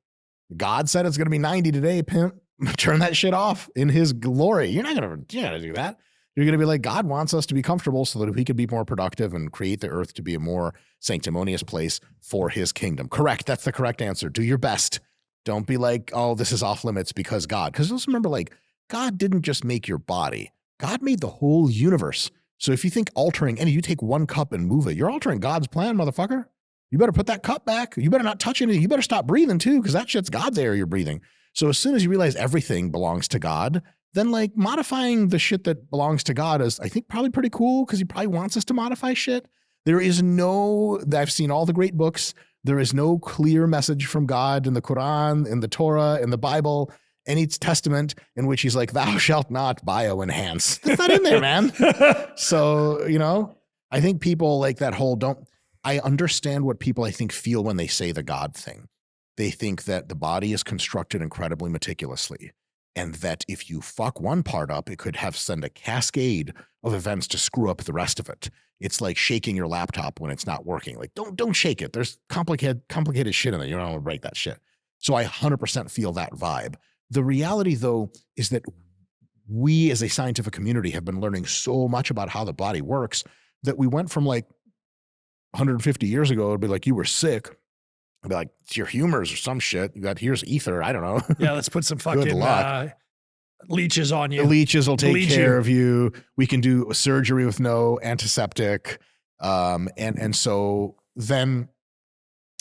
God said it's going to be 90 today, pimp. Turn that shit off in his glory. You're not going to do that. You're going to be like, God wants us to be comfortable so that we can be more productive and create the earth to be a more sanctimonious place for his kingdom. Correct. That's the correct answer. Do your best. Don't be like, oh, this is off limits because God. Because just remember, like, God didn't just make your body. God made the whole universe. So if you think altering any, you take one cup and move it, you're altering God's plan, motherfucker. You better put that cup back. You better not touch anything. You better stop breathing too, because that shit's God's air you're breathing. So as soon as you realize everything belongs to God, then like modifying the shit that belongs to God is, I think, probably pretty cool because he probably wants us to modify shit. I've seen all the great books. There is no clear message from God in the Quran, in the Torah, in the Bible, any testament in which he's like, thou shalt not bio-enhance. That's not in there, man. So, I think people like that whole I understand what people I think feel when they say the God thing. They think that the body is constructed incredibly meticulously, and that if you fuck one part up, it could send a cascade of events to screw up the rest of it. It's like shaking your laptop when it's not working. Like, don't shake it. There's complicated shit in there. You don't want to break that shit. So I 100% feel that vibe. The reality, though, is that we as a scientific community have been learning so much about how the body works that we went from like 150 years ago, it'd be like, you were sick. I'd be like, it's your humors or some shit. Here's ether. I don't know. Yeah, let's put some fucking leeches on you. The leeches will take care of you. We can do a surgery with no antiseptic. And so then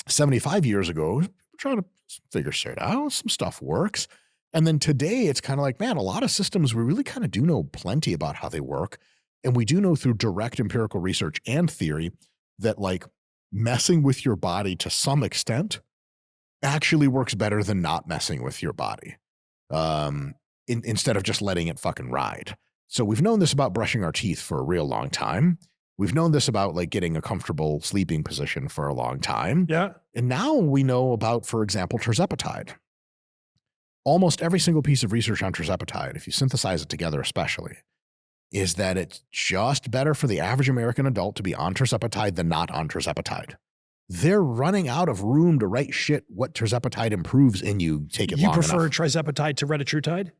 75 years ago, we're trying to figure shit out. Some stuff works. And then today it's kind of like, man, a lot of systems, we really kind of do know plenty about how they work. And we do know through direct empirical research and theory that like messing with your body to some extent actually works better than not messing with your body. Instead of just letting it fucking ride. So we've known this about brushing our teeth for a real long time. We've known this about like getting a comfortable sleeping position for a long time. Yeah. And now we know about, for example, tirzepatide. Almost every single piece of research on tirzepatide, if you synthesize it together especially, is that it's just better for the average American adult to be on tirzepatide than not on tirzepatide. They're running out of room to write shit what tirzepatide improves in you. Take it long enough. You prefer tirzepatide to retatrutide?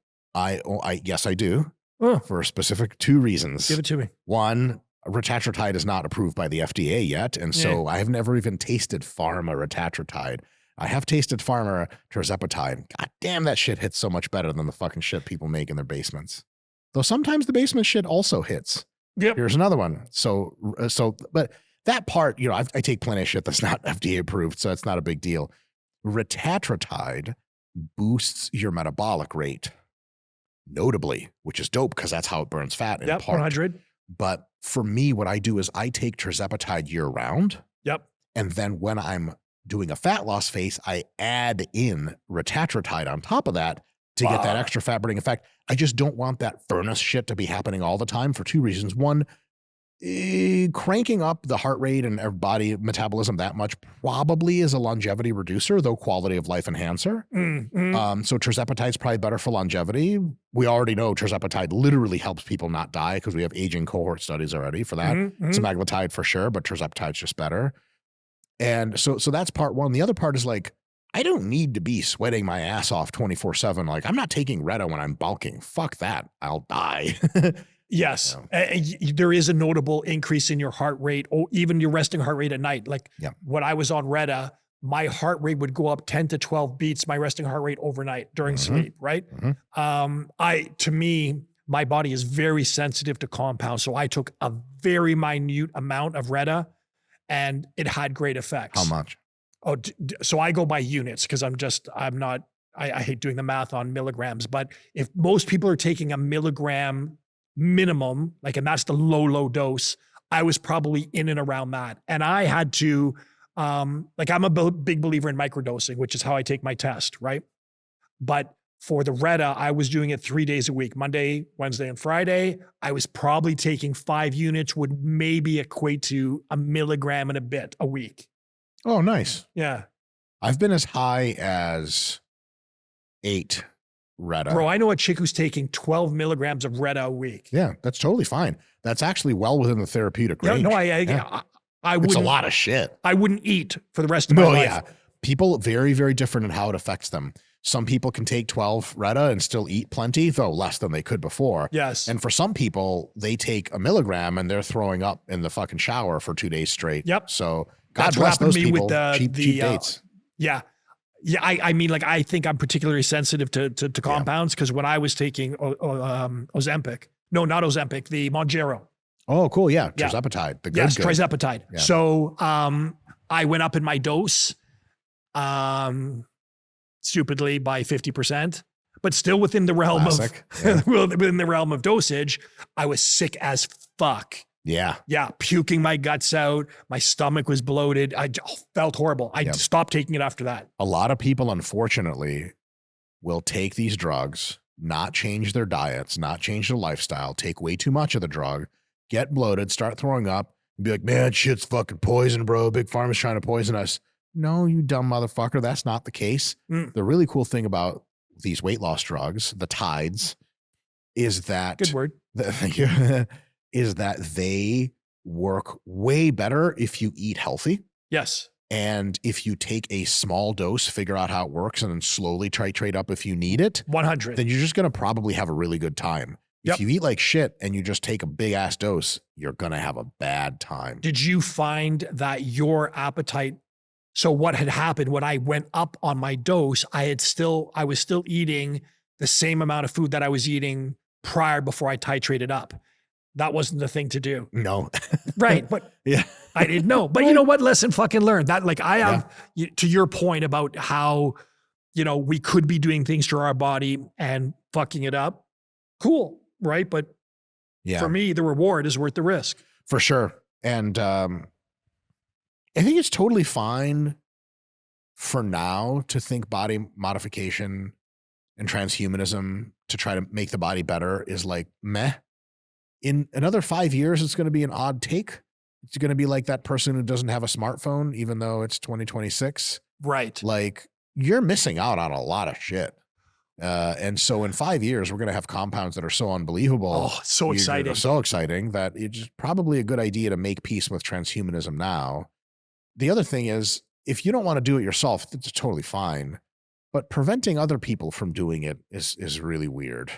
Yes, I do. For specific two reasons. Give it to me. One, retatrutide is not approved by the FDA yet, and so I have never even tasted pharma retatrutide. I have tasted pharma tirzepatide. God damn, that shit hits so much better than the fucking shit people make in their basements. Though sometimes the basement shit also hits. Yep. Here's another one. But that part, I take plenty of shit that's not FDA approved, so it's not a big deal. Retatrutide boosts your metabolic rate, notably, which is dope because that's how it burns fat in part. 100. But for me, what I do is I take tirzepatide year round. Yep. And then when I'm doing a fat loss phase, I add in retatrutide on top of that to get that extra fat burning effect. I just don't want that furnace shit to be happening all the time for two reasons. One, cranking up the heart rate and body metabolism that much probably is a longevity reducer, though quality of life enhancer. So tirzepatide is probably better for longevity. We already know tirzepatide literally helps people not die because we have aging cohort studies already for that. Semaglutide for sure, but tirzepatide is just better. And so that's part one. The other part is like, I don't need to be sweating my ass off 24/7. Like, I'm not taking Retta when I'm bulking. Fuck that. I'll die. Yes. There is a notable increase in your heart rate, or even your resting heart rate at night. Like when I was on Retta, my heart rate would go up 10 to 12 beats, my resting heart rate overnight during sleep, right? To me, my body is very sensitive to compounds. So I took a very minute amount of Retta and it had great effects. How much? Oh, so I go by units because I hate doing the math on milligrams, but if most people are taking a milligram minimum, and that's the low dose, I was probably in and around that. And I had to, I'm a big believer in microdosing, which is how I take my test, right? But For the Retta, I was doing it 3 days a week, Monday, Wednesday, and Friday. I was probably taking 5 units, would maybe equate to 1 milligram and a bit a week. Oh, nice. Yeah. I've been as high as 8 Retta. Bro, I know a chick who's taking 12 milligrams of Retta a week. Yeah, that's totally fine. That's actually well within the therapeutic range. No, Yeah. I wouldn't. It's a lot of shit. I wouldn't eat for the rest of my life. Yeah. People very, very different in how it affects them. Some people can take 12 Retta and still eat plenty, though less than they could before. Yes. And for some people, they take 1 milligram and they're throwing up in the fucking shower for 2 days straight. Yep. So God That's bless what happened those to me people. with Cheap dates. Yeah. Yeah. I mean, like, I think I'm particularly sensitive to compounds because when I was taking Ozempic, no, not Ozempic, the Mounjaro. Oh, cool. Yeah. Yeah. Tirzepatide. The good, Yes, good. Tirzepatide. Yeah. So I went up in my dose stupidly by 50%, but still within the realm Classic. of within the realm of dosage. I was sick as fuck. Yeah. Yeah, puking my guts out. My stomach was bloated. I felt horrible. I stopped taking it after that. A lot of people, unfortunately, will take these drugs, not change their diets, not change their lifestyle, take way too much of the drug, get bloated, start throwing up, and be like, man, shit's fucking poison, bro. Big Pharma's trying to poison us. No, you dumb motherfucker. That's not the case. The really cool thing about these weight loss drugs, the Tides, is that Good word. is that they work way better if you eat healthy. Yes. And if you take a small dose, figure out how it works, and then slowly titrate up if you need it, 100. then you're just going to probably have a really good time. Yep. If you eat like shit and you just take a big ass dose, you're going to have a bad time. Did you find that your appetite? So what had happened when I went up on my dose, I was still eating the same amount of food that I was eating prior before I titrated up. That wasn't the thing to do. No. Right. But Yeah. I didn't know. But you know what? Lesson fucking learned. That, like, I have, to your point about how, we could be doing things to our body and fucking it up. Cool. Right. But Yeah. for me, the reward is worth the risk. For sure. And I think it's totally fine for now to think body modification and transhumanism to try to make the body better is like meh. In another 5 years, it's going to be an odd take. It's going to be like that person who doesn't have a smartphone, even though it's 2026. Right. Like, you're missing out on a lot of shit. And so in 5 years, we're going to have compounds that are so unbelievable. Oh, so exciting. So exciting that it's probably a good idea to make peace with transhumanism now. The other thing is, if you don't want to do it yourself, it's totally fine. But preventing other people from doing it is really weird.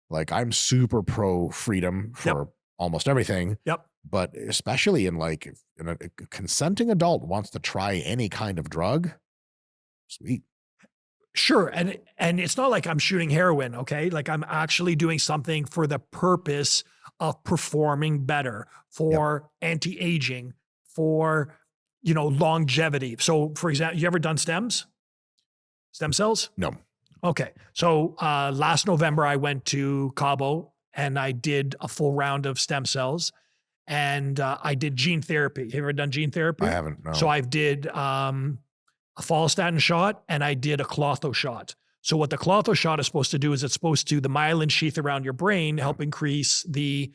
Like, I'm super pro freedom for almost everything. Yep. But especially in a consenting adult wants to try any kind of drug. Sweet. Sure. And it's not like I'm shooting heroin, okay? Like, I'm actually doing something for the purpose of performing better, for anti-aging, for, longevity. So, for example, you ever done stem cells? No. Okay. So last November, I went to Cabo and I did a full round of stem cells, and I did gene therapy. Have you ever done gene therapy? I haven't, no. So I did a follistatin shot and I did a clotho shot. So what the clotho shot is supposed to do is the myelin sheath around your brain help increase the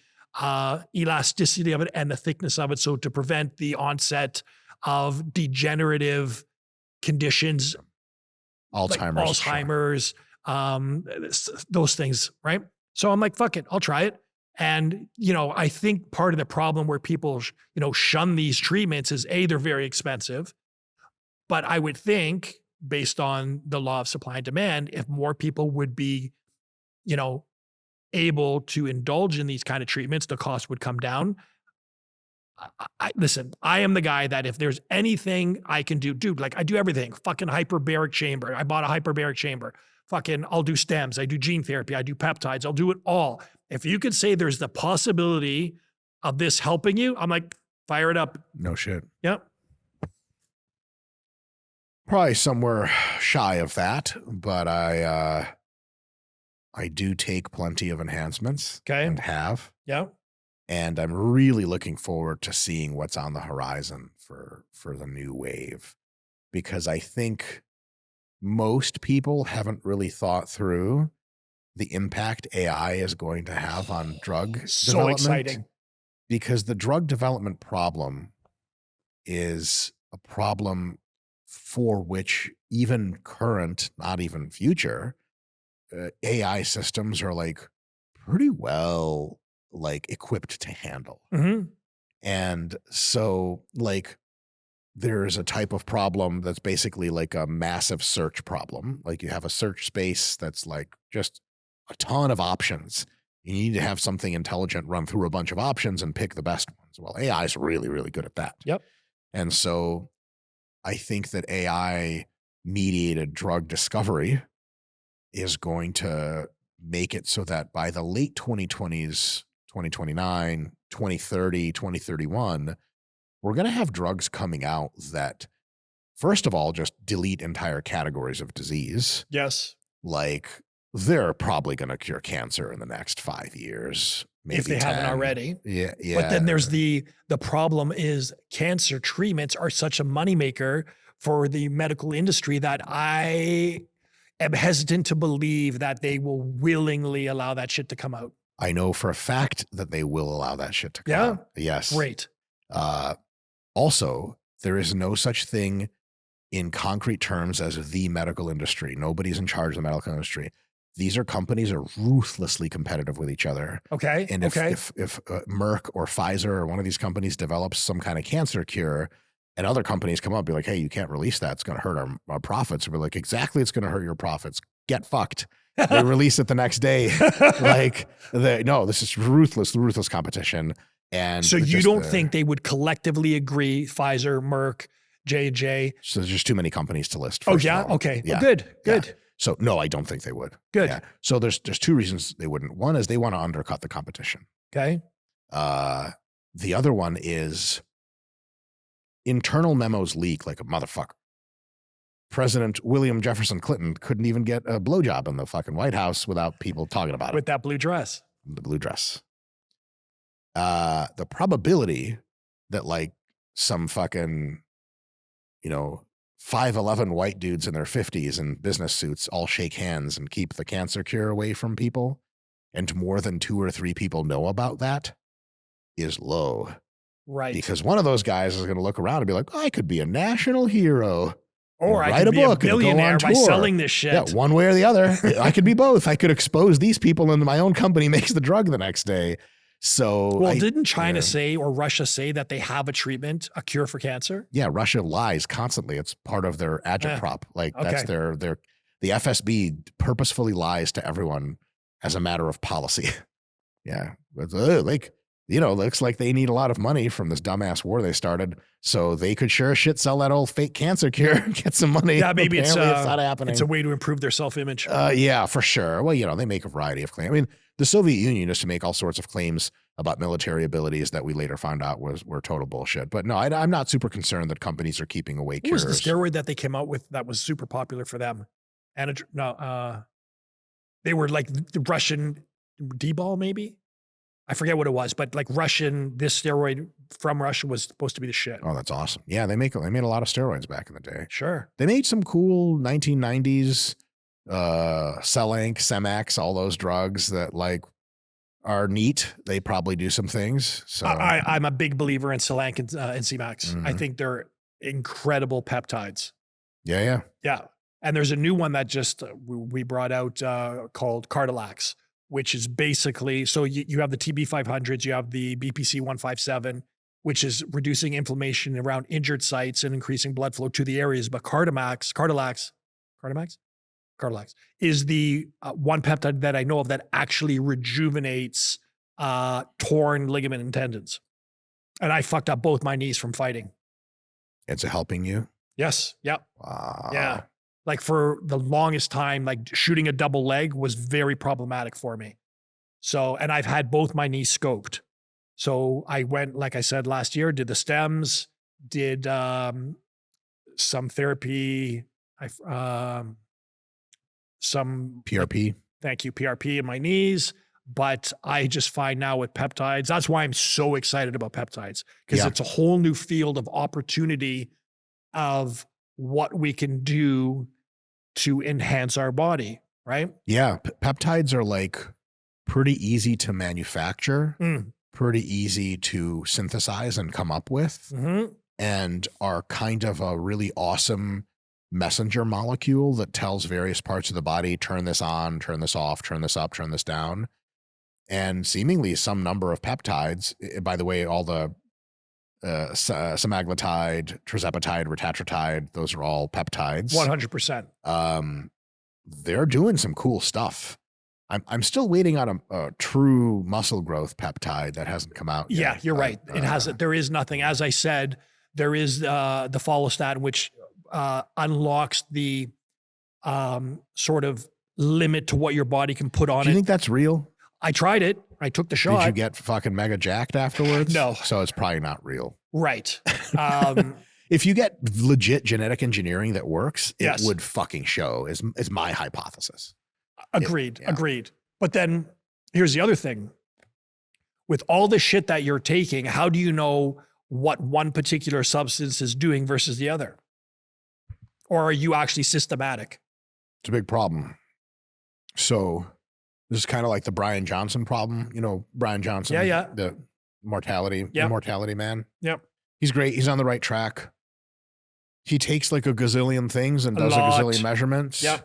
elasticity of it and the thickness of it. So to prevent the onset of degenerative conditions, Alzheimer's, those things, right? So I'm like, fuck it, I'll try it. And, I think part of the problem where people, shun these treatments is they're very expensive. But I would think, based on the law of supply and demand, if more people would be, able to indulge in these kind of treatments, the cost would come down. Listen, I am the guy that if there's anything I can do, dude, like I do everything. Fucking hyperbaric chamber. I bought a hyperbaric chamber. Fucking, I'll do stems. I do gene therapy. I do peptides. I'll do it all. If you could say there's the possibility of this helping you, I'm like, fire it up. No shit. Yep. Probably somewhere shy of that, but I do take plenty of enhancements. Okay. And have. Yeah. And I'm really looking forward to seeing what's on the horizon for the new wave, because I think most people haven't really thought through the impact AI is going to have on drug So development. exciting. Because the drug development problem is a problem for which even current, not even future, AI systems are like pretty well like equipped to handle. Mhm. And so like there's a type of problem that's basically like a massive search problem. Like you have a search space that's like just a ton of options. You need to have something intelligent run through a bunch of options and pick the best ones. Well, AI is really, really good at that. Yep. And so I think that AI mediated drug discovery is going to make it so that by the late 2020s, 2029, 2030, 2031, we're going to have drugs coming out that, first of all, just delete entire categories of disease. Yes. Like they're probably going to cure cancer in the next 5 years, maybe If they 10. haven't already. Yeah. But then there's the problem is cancer treatments are such a moneymaker for the medical industry that I am hesitant to believe that they will willingly allow that shit to come out. I know for a fact that they will allow that shit to come Yeah? out. Yes. Great. Also, there is no such thing in concrete terms as the medical industry. Nobody's in charge of the medical industry. These are companies are ruthlessly competitive with each other. Okay. And if Merck or Pfizer or one of these companies develops some kind of cancer cure and other companies come up and be like, hey, you can't release that. It's going to hurt our profits. And we're like, exactly. It's going to hurt your profits. Get fucked. They release it the next day. Like, no, this is ruthless competition. And so you don't think they would collectively agree, Pfizer, Merck, J&J? So there's just too many companies to list. Oh, yeah? Okay. Yeah. Well, good. Yeah. So no, I don't think they would. Good. Yeah. So there's two reasons they wouldn't. One is they want to undercut the competition. Okay. The other one is internal memos leak like a motherfucker. President William Jefferson Clinton couldn't even get a blowjob in the fucking White House without people talking about it. With that blue dress. The blue dress. The probability that like some fucking, 5'11" white dudes in their 50s in business suits all shake hands and keep the cancer cure away from people, and more than 2 or 3 people know about that is low. Right. Because one of those guys is going to look around and be like, I could be a national hero. Or I write could a be a book and go billionaire on by tour. selling this shit. Yeah, one way or the other. I could be both. I could expose these people and my own company makes the drug the next day. So well, didn't China say or Russia say that they have a treatment, a cure for cancer? Yeah, Russia lies constantly. It's part of their agitprop. That's their the FSB purposefully lies to everyone as a matter of policy. Yeah. But, looks like they need a lot of money from this dumbass war they started, so they could sure as shit sell that old fake cancer cure, get some money. Yeah, maybe it's not happening. It's a way to improve their self-image. Yeah, for sure. Well, they make a variety of claims. I mean, the Soviet Union used to make all sorts of claims about military abilities that we later found out were total bullshit. But no, I'm not super concerned that companies are keeping away cures. What was the steroid that they came out with that was super popular for them? They were like the Russian D-ball, maybe? I forget what it was, but like this steroid from Russia was supposed to be the shit. Oh, that's awesome. Yeah, they made a lot of steroids back in the day. Sure. They made some cool 1990s Celank, Semax, all those drugs that like are neat. They probably do some things. So I'm a big believer in Celank and C-Max. Mm-hmm. I think they're incredible peptides. Yeah. And there's a new one that just we brought out called Cardilax, which is basically, so you have the TB500s, you have the BPC 157, which is reducing inflammation around injured sites and increasing blood flow to the areas. But Cardilax is the one peptide that I know of that actually rejuvenates torn ligament and tendons. And I fucked up both my knees from fighting. It's helping you? Yes. Yep. Wow. Yeah. Like for the longest time, like shooting a double leg was very problematic for me. So, and I've had both my knees scoped. So I went, like I said, last year, did the stems, did some therapy, some PRP. Thank you, PRP in my knees. But I just find now with peptides, that's why I'm so excited about peptides, because it's a whole new field of opportunity of what we can do to enhance our body, right? Yeah. Peptides are like pretty easy to manufacture, pretty easy to synthesize and come up with, and are kind of a really awesome messenger molecule that tells various parts of the body, turn this on, turn this off, turn this up, turn this down. And seemingly some number of peptides, by the way, all the semaglutide, tirzepatide, retatrutide, those are all peptides. 100%. They're doing some cool stuff. I'm still waiting on a true muscle growth peptide that hasn't come out yet. Yeah, you're right. It hasn't. There is nothing. As I said, there is the follostatin, which unlocks the sort of limit to what your body can put on it. Do you think that's real? I tried it. I took the shot. Did you get fucking mega jacked afterwards? No. So it's probably not real. Right. If you get legit genetic engineering that works, Yes. it would fucking show, is my hypothesis. Agreed. Yeah. Agreed. But then here's the other thing. With all the shit that you're taking, how do you know what one particular substance is doing versus the other? Or are you actually systematic? It's a big problem. So this is kind of like the Brian Johnson problem. You know, Brian Johnson, Yeah. the immortality man. Yep. He's great. He's on the right track. He takes like a gazillion things and A does lot. a gazillion measurements. Yeah.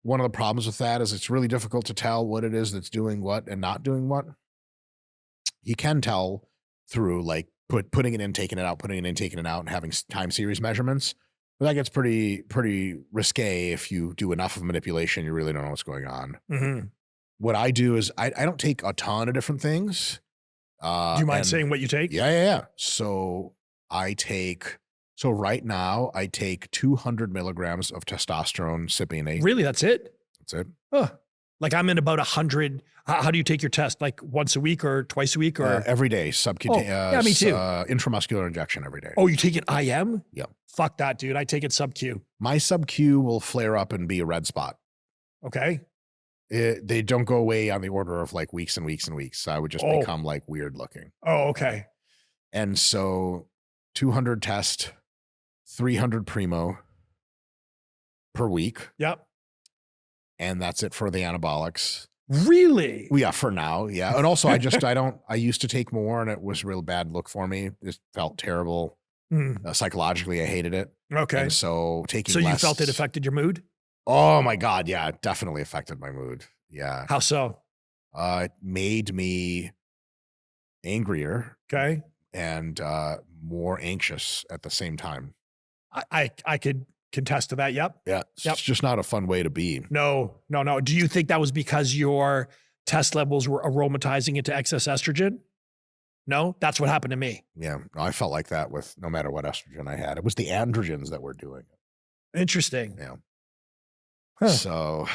One of the problems with that is it's really difficult to tell what it is that's doing what and not doing what. You can tell through like putting it in, taking it out, putting it in, taking it out, and having time series measurements. But that gets pretty risque if you do enough of manipulation. You really don't know what's going on. Mm-hmm. What I do is I don't take a ton of different things. Do you mind saying what you take? Yeah. So right now I take 200 milligrams of testosterone cypionate. Really? That's it? That's it. Oh, like I'm in about 100. How do you take your test? Like once a week or twice a week or? Every day, subcutaneous. me too. Intramuscular injection every day. Oh, you take it IM? Yep. Fuck that, dude. I take it sub-Q. My sub-Q will flare up and be a red spot. Okay. They don't go away on the order of like weeks and weeks and weeks. So I would just become like weird looking. Oh, okay. And so 200 test, 300 primo per week. Yep. And that's it for the anabolics. Really? Yeah, for now. Yeah. And also I used to take more and it was a real bad look for me. It felt terrible. Psychologically, I hated it. Okay. And so taking So you less, felt it affected your mood? Oh my God. Yeah. It definitely affected my mood. Yeah. How so? It made me angrier. Okay. And more anxious at the same time. I could contest to that. Yep. Yeah. It's just not a fun way to be. No. Do you think that was because your test levels were aromatizing into excess estrogen? No, that's what happened to me. Yeah. I felt like that with no matter what estrogen I had. It was the androgens that were doing it. Interesting. Yeah. Huh. So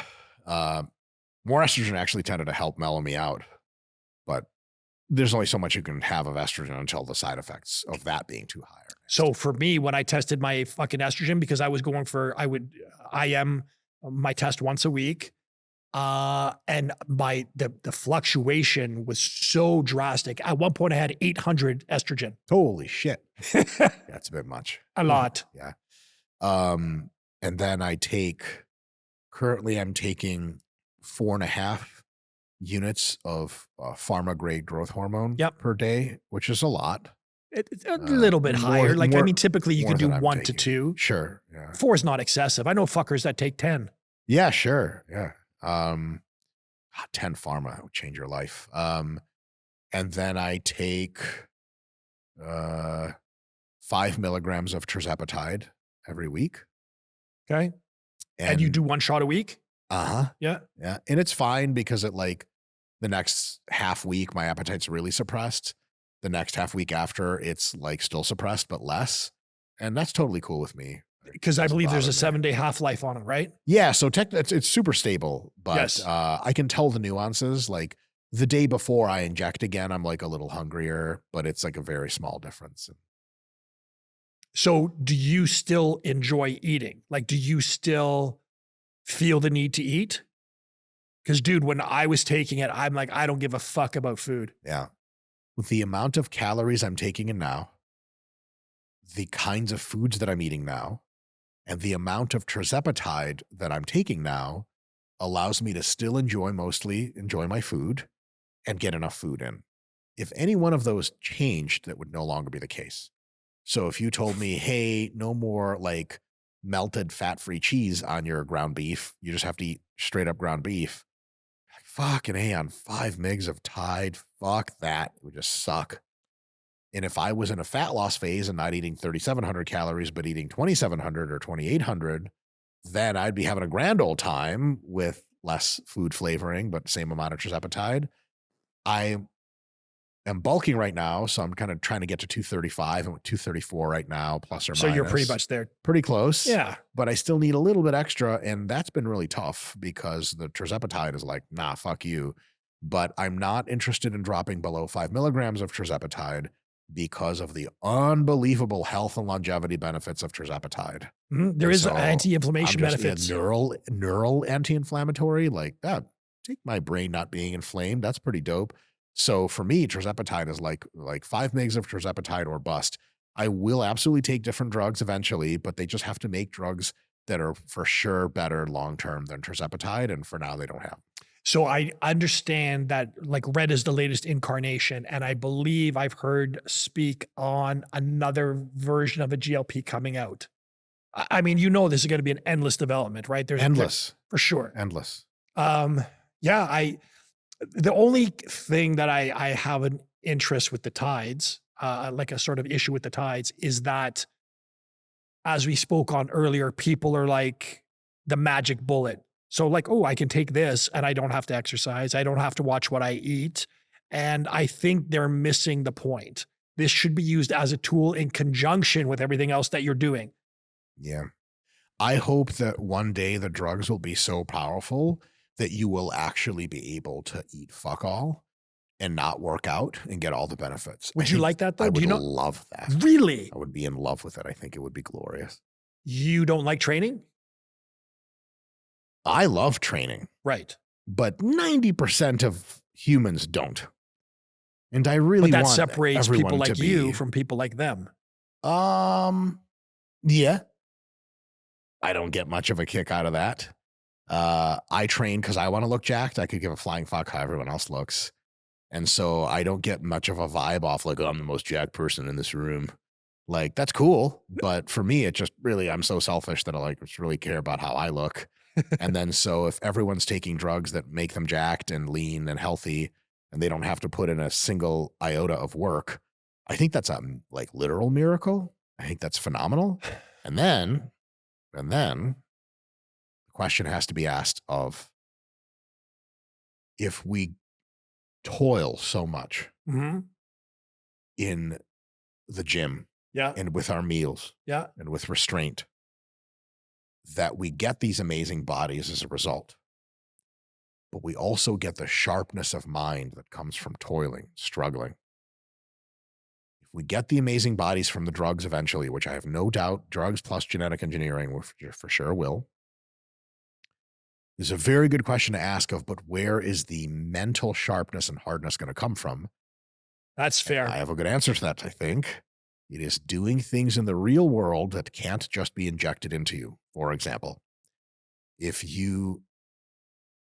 more estrogen actually tended to help mellow me out. But there's only so much you can have of estrogen until the side effects of that being too high. So for me, when I tested my fucking estrogen, because I was going for, I am my test once a week. And the fluctuation was so drastic. At one point I had 800 estrogen. Holy shit. That's a bit much. A lot. Yeah. And then currently I'm taking 4.5 units of pharma grade growth hormone per day, which is a lot. It's a little bit higher. Typically you can do 1 to 2. Sure. Yeah. 4 is not excessive. I know fuckers that take 10. Yeah, sure. Yeah. 10 pharma would change your life. And then I take 5 milligrams of tirzepatide every week. Okay. And you do 1 shot a week? Uh-huh. Yeah. Yeah. And it's fine because the next half week, my appetite's really suppressed. The next half week after, it's like still suppressed, but less. And that's totally cool with me. Because I believe there's a 7-day half-life on it, right? Yeah. So it's super stable, but Yes. I can tell the nuances. Like the day before I inject again, I'm like a little hungrier, but it's like a very small difference. So do you still enjoy eating? Like, do you still feel the need to eat? Because dude, when I was taking it, I'm like, I don't give a fuck about food. Yeah. With the amount of calories I'm taking in now, the kinds of foods that I'm eating now, And the amount of tirzepatide that I'm taking now allows me to still mostly enjoy my food and get enough food in. If any one of those changed, that would no longer be the case. So if you told me, hey, no more like melted fat-free cheese on your ground beef, you just have to eat straight up ground beef. Fucking A, on 5 mgs of Tide, fuck that. It would just suck. And if I was in a fat loss phase and not eating 3,700 calories, but eating 2,700 or 2,800, then I'd be having a grand old time with less food flavoring, but same amount of tirzepatide. I am bulking right now, so I'm kind of trying to get to 235. I'm at 234 right now, plus or minus. So you're pretty much there. Pretty close. Yeah. But I still need a little bit extra, and that's been really tough because the tirzepatide is like, nah, fuck you. But I'm not interested in dropping below 5 milligrams of tirzepatide because of the unbelievable health and longevity benefits of tirzepatide. There is anti-inflammation benefits. Neural anti-inflammatory, like that. Take my brain not being inflamed. That's pretty dope. So for me, tirzepatide is like 5 mgs of tirzepatide or bust. I will absolutely take different drugs eventually, but they just have to make drugs that are for sure better long-term than tirzepatide. And for now, they don't have. So I understand that like red is the latest incarnation. And I believe I've heard speak on another version of a GLP coming out. I mean, you know, this is going to be an endless development, right? There's endless for sure. Endless. Yeah. The only thing that I have an interest with the tides, like a sort of issue with the tides, is that as we spoke on earlier, people are like the magic bullet. So like, oh, I can take this and I don't have to exercise. I don't have to watch what I eat. And I think they're missing the point. This should be used as a tool in conjunction with everything else that you're doing. Yeah. I hope that one day the drugs will be so powerful that you will actually be able to eat fuck all and not work out and get all the benefits. Would you like that though? I would love that. Really? I would be in love with it. I think it would be glorious. You don't like training? I love training. Right. But 90% of humans don't. And I really want that separates everyone people like to you be, from people like them. Yeah. I don't get much of a kick out of that. I train because I want to look jacked. I could give a flying fuck how everyone else looks. And so I don't get much of a vibe off like, oh, I'm the most jacked person in this room. Like, that's cool. But for me, it just really, I'm so selfish that I like just really care about how I look. And then so if everyone's taking drugs that make them jacked and lean and healthy, and they don't have to put in a single iota of work, I think that's a like literal miracle. I think that's phenomenal. And then the question has to be asked of, if we toil so much in the gym and with our meals and with restraint, that we get these amazing bodies as a result, but we also get the sharpness of mind that comes from toiling, struggling. If we get the amazing bodies from the drugs eventually, which I have no doubt drugs plus genetic engineering for sure will, is a very good question to ask of, but where is the mental sharpness and hardness going to come from? That's fair. And I have a good answer to that, I think. It is doing things in the real world that can't just be injected into you. For example, if you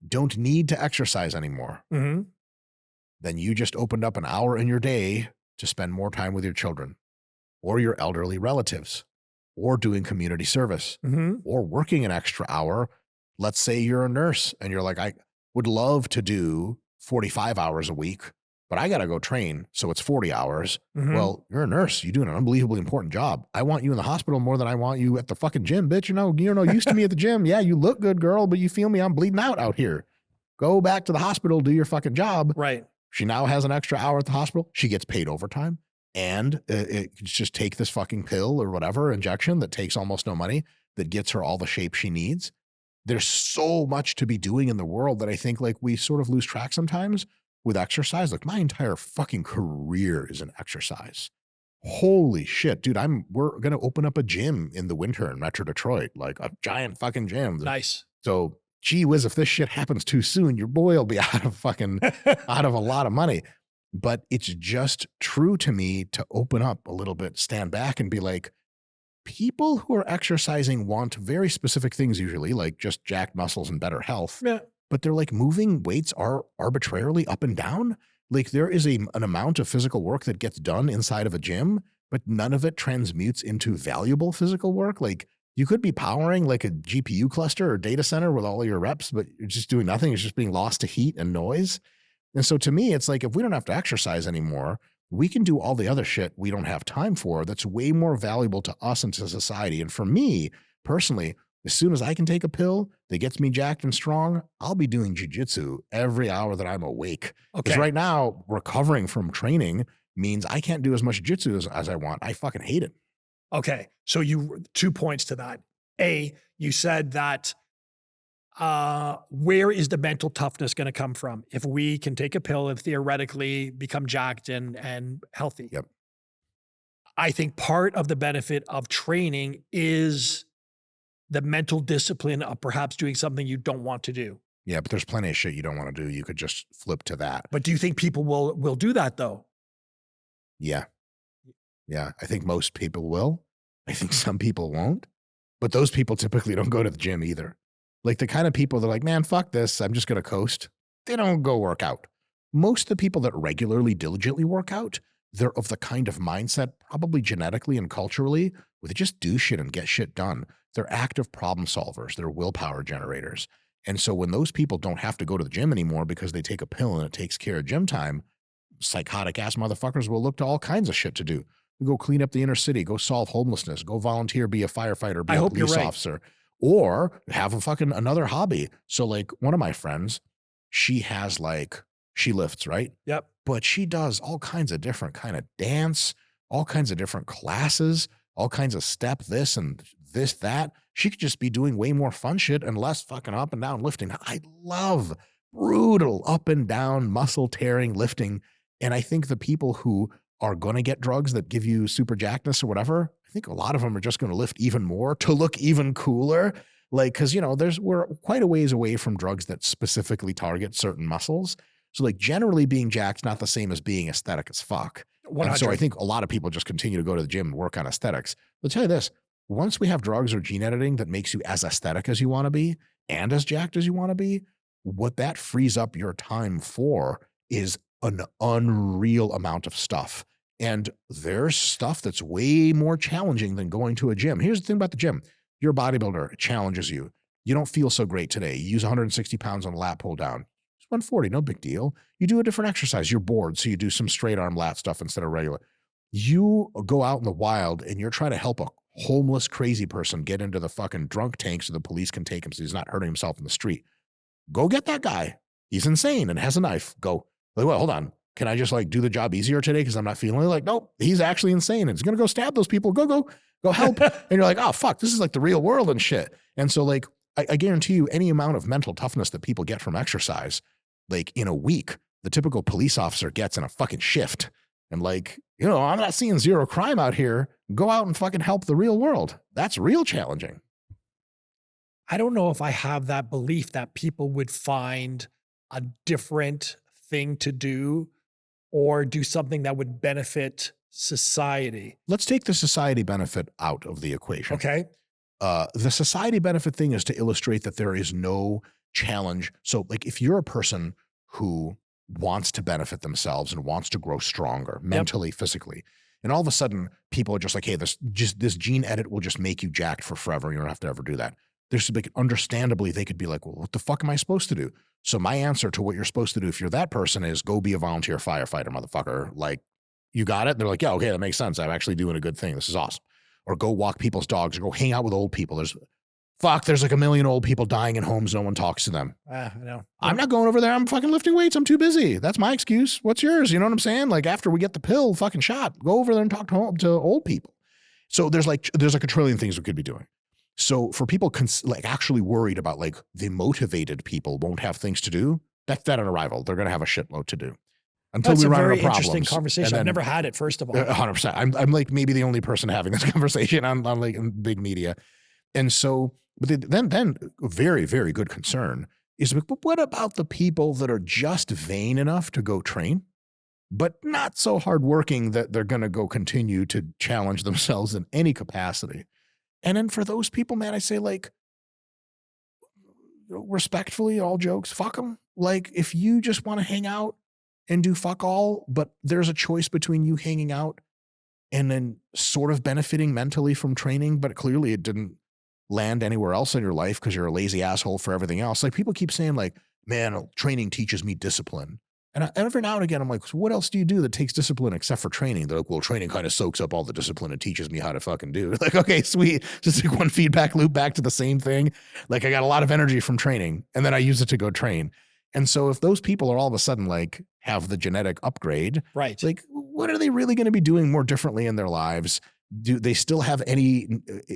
don't need to exercise anymore, then you just opened up an hour in your day to spend more time with your children or your elderly relatives or doing community service or working an extra hour. Let's say you're a nurse and you're like, I would love to do 45 hours a week, but I got to go train. So it's 40 hours. Well, you're a nurse. You're doing an unbelievably important job. I want you in the hospital more than I want you at the fucking gym, bitch. You're no use to me at the gym. Yeah, you look good, girl, but you feel me? I'm bleeding out here. Go back to the hospital, do your fucking job. Right. She now has an extra hour at the hospital. She gets paid overtime. And just take this fucking pill or whatever injection that takes almost no money, that gets her all the shape she needs. There's so much to be doing in the world that I think like we sort of lose track sometimes with exercise. Like my entire fucking career is an exercise. Holy shit, dude. We're going to open up a gym in the winter in Metro Detroit, like a giant fucking gym. Nice. So gee whiz, if this shit happens too soon, your boy will be out of a lot of money. But it's just true to me to open up a little bit, stand back and be like, people who are exercising want very specific things usually, like just jacked muscles and better health. Yeah. But they're like moving weights are arbitrarily up and down. Like there is an amount of physical work that gets done inside of a gym, but none of it transmutes into valuable physical work. Like you could be powering like a GPU cluster or data center with all your reps, but you're just doing nothing. It's just being lost to heat and noise. And so to me, it's like, if we don't have to exercise anymore, we can do all the other shit we don't have time for that's way more valuable to us and to society. And for me personally, as soon as I can take a pill that gets me jacked and strong, I'll be doing jujitsu every hour that I'm awake. Because right now, recovering from training means I can't do as much jiu-jitsu as I want. I fucking hate it. Okay. So 2 points to that. A, you said that where is the mental toughness going to come from if we can take a pill and theoretically become jacked and healthy? Yep. I think part of the benefit of training is the mental discipline of perhaps doing something you don't want to do. Yeah, but there's plenty of shit you don't want to do. You could just flip to that. But do you think people will do that though? Yeah. Yeah, I think most people will. I think some people won't. But those people typically don't go to the gym either. Like the kind of people that are like, man, fuck this, I'm just going to coast. They don't go work out. Most of the people that regularly, diligently work out, they're of the kind of mindset, probably genetically and culturally, where they just do shit and get shit done. They're active problem solvers. They're willpower generators. And so when those people don't have to go to the gym anymore because they take a pill and it takes care of gym time, psychotic ass motherfuckers will look to all kinds of shit to do. Go clean up the inner city, go solve homelessness, go volunteer, be a firefighter, be a police officer, or have a fucking another hobby. So like one of my friends, she lifts, right? Yep. But she does all kinds of different kind of dance, all kinds of different classes, all kinds of step this and this, that. She could just be doing way more fun shit and less fucking up and down lifting. I love brutal up and down muscle tearing lifting. And I think the people who are going to get drugs that give you super jackness or whatever, I think a lot of them are just going to lift even more to look even cooler. Like, cause we're quite a ways away from drugs that specifically target certain muscles. So like generally being jacked, not the same as being aesthetic as fuck. And so I think a lot of people just continue to go to the gym and work on aesthetics. I'll tell you this, once we have drugs or gene editing that makes you as aesthetic as you want to be and as jacked as you want to be, what that frees up your time for is an unreal amount of stuff. And there's stuff that's way more challenging than going to a gym. Here's the thing about the gym. You're a bodybuilder. It challenges you. You don't feel so great today. You use 160 pounds on a lat pull down. It's 140, no big deal. You do a different exercise. You're bored, so you do some straight arm lat stuff instead of regular. You go out in the wild and you're trying to help a homeless, crazy person get into the fucking drunk tank so the police can take him so he's not hurting himself in the street. Go get that guy. He's insane and has a knife. Go. Like, well, hold on. Can I just like do the job easier today because I'm not feeling it? Like, nope, he's actually insane and he's going to go stab those people. Go help. And you're like, oh, fuck, this is like the real world and shit. And so like, I guarantee you any amount of mental toughness that people get from exercise, like in a week, the typical police officer gets in a fucking shift. And like, I'm not seeing zero crime out here. Go out and fucking help the real world. That's real challenging. I don't know if I have that belief that people would find a different thing to do or do something that would benefit society. Let's take the society benefit out of the equation. Okay. The society benefit thing is to illustrate that there is no challenge. So like if you're a person who wants to benefit themselves and wants to grow stronger mentally, physically, and all of a sudden people are just like, hey, this gene edit will just make you jacked for forever. You don't have to ever do that. There's understandably, they could be like, well, what the fuck am I supposed to do? So my answer to what you're supposed to do if you're that person is go be a volunteer firefighter, motherfucker. Like, you got it? They're like, yeah, okay, that makes sense. I'm actually doing a good thing. This is awesome. Or go walk people's dogs or go hang out with old people. There's like 1 million old people dying in homes. No one talks to them. I know. I'm not going over there. I'm fucking lifting weights. I'm too busy. That's my excuse. What's yours? You know what I'm saying? Like after we get the pill fucking shot, go over there and talk to old people. So there's like a trillion things we could be doing. So for people like actually worried about like the motivated people won't have things to do, that's dead on arrival. They're going to have a shitload to do. Until we run out of problems. That's a very interesting conversation. I've never had it, first of all. 100%. I'm like maybe the only person having this conversation on like in big media. And so, but then very, very good concern is, but what about the people that are just vain enough to go train, but not so hardworking that they're going to go continue to challenge themselves in any capacity? And then for those people, man, I say like, respectfully, all jokes, fuck them. Like if you just want to hang out and do fuck all, but there's a choice between you hanging out and then sort of benefiting mentally from training, but clearly it didn't land anywhere else in your life because you're a lazy asshole for everything else. Like people keep saying like, man, training teaches me discipline. And every now and again, I'm like, so what else do you do that takes discipline except for training? They're like, well, training kind of soaks up all the discipline and teaches me how to fucking do. Like, okay, sweet. Just like one feedback loop back to the same thing. Like I got a lot of energy from training and then I use it to go train. And so if those people are all of a sudden like have the genetic upgrade, right? Like what are they really going to be doing more differently in their lives? Do they still have any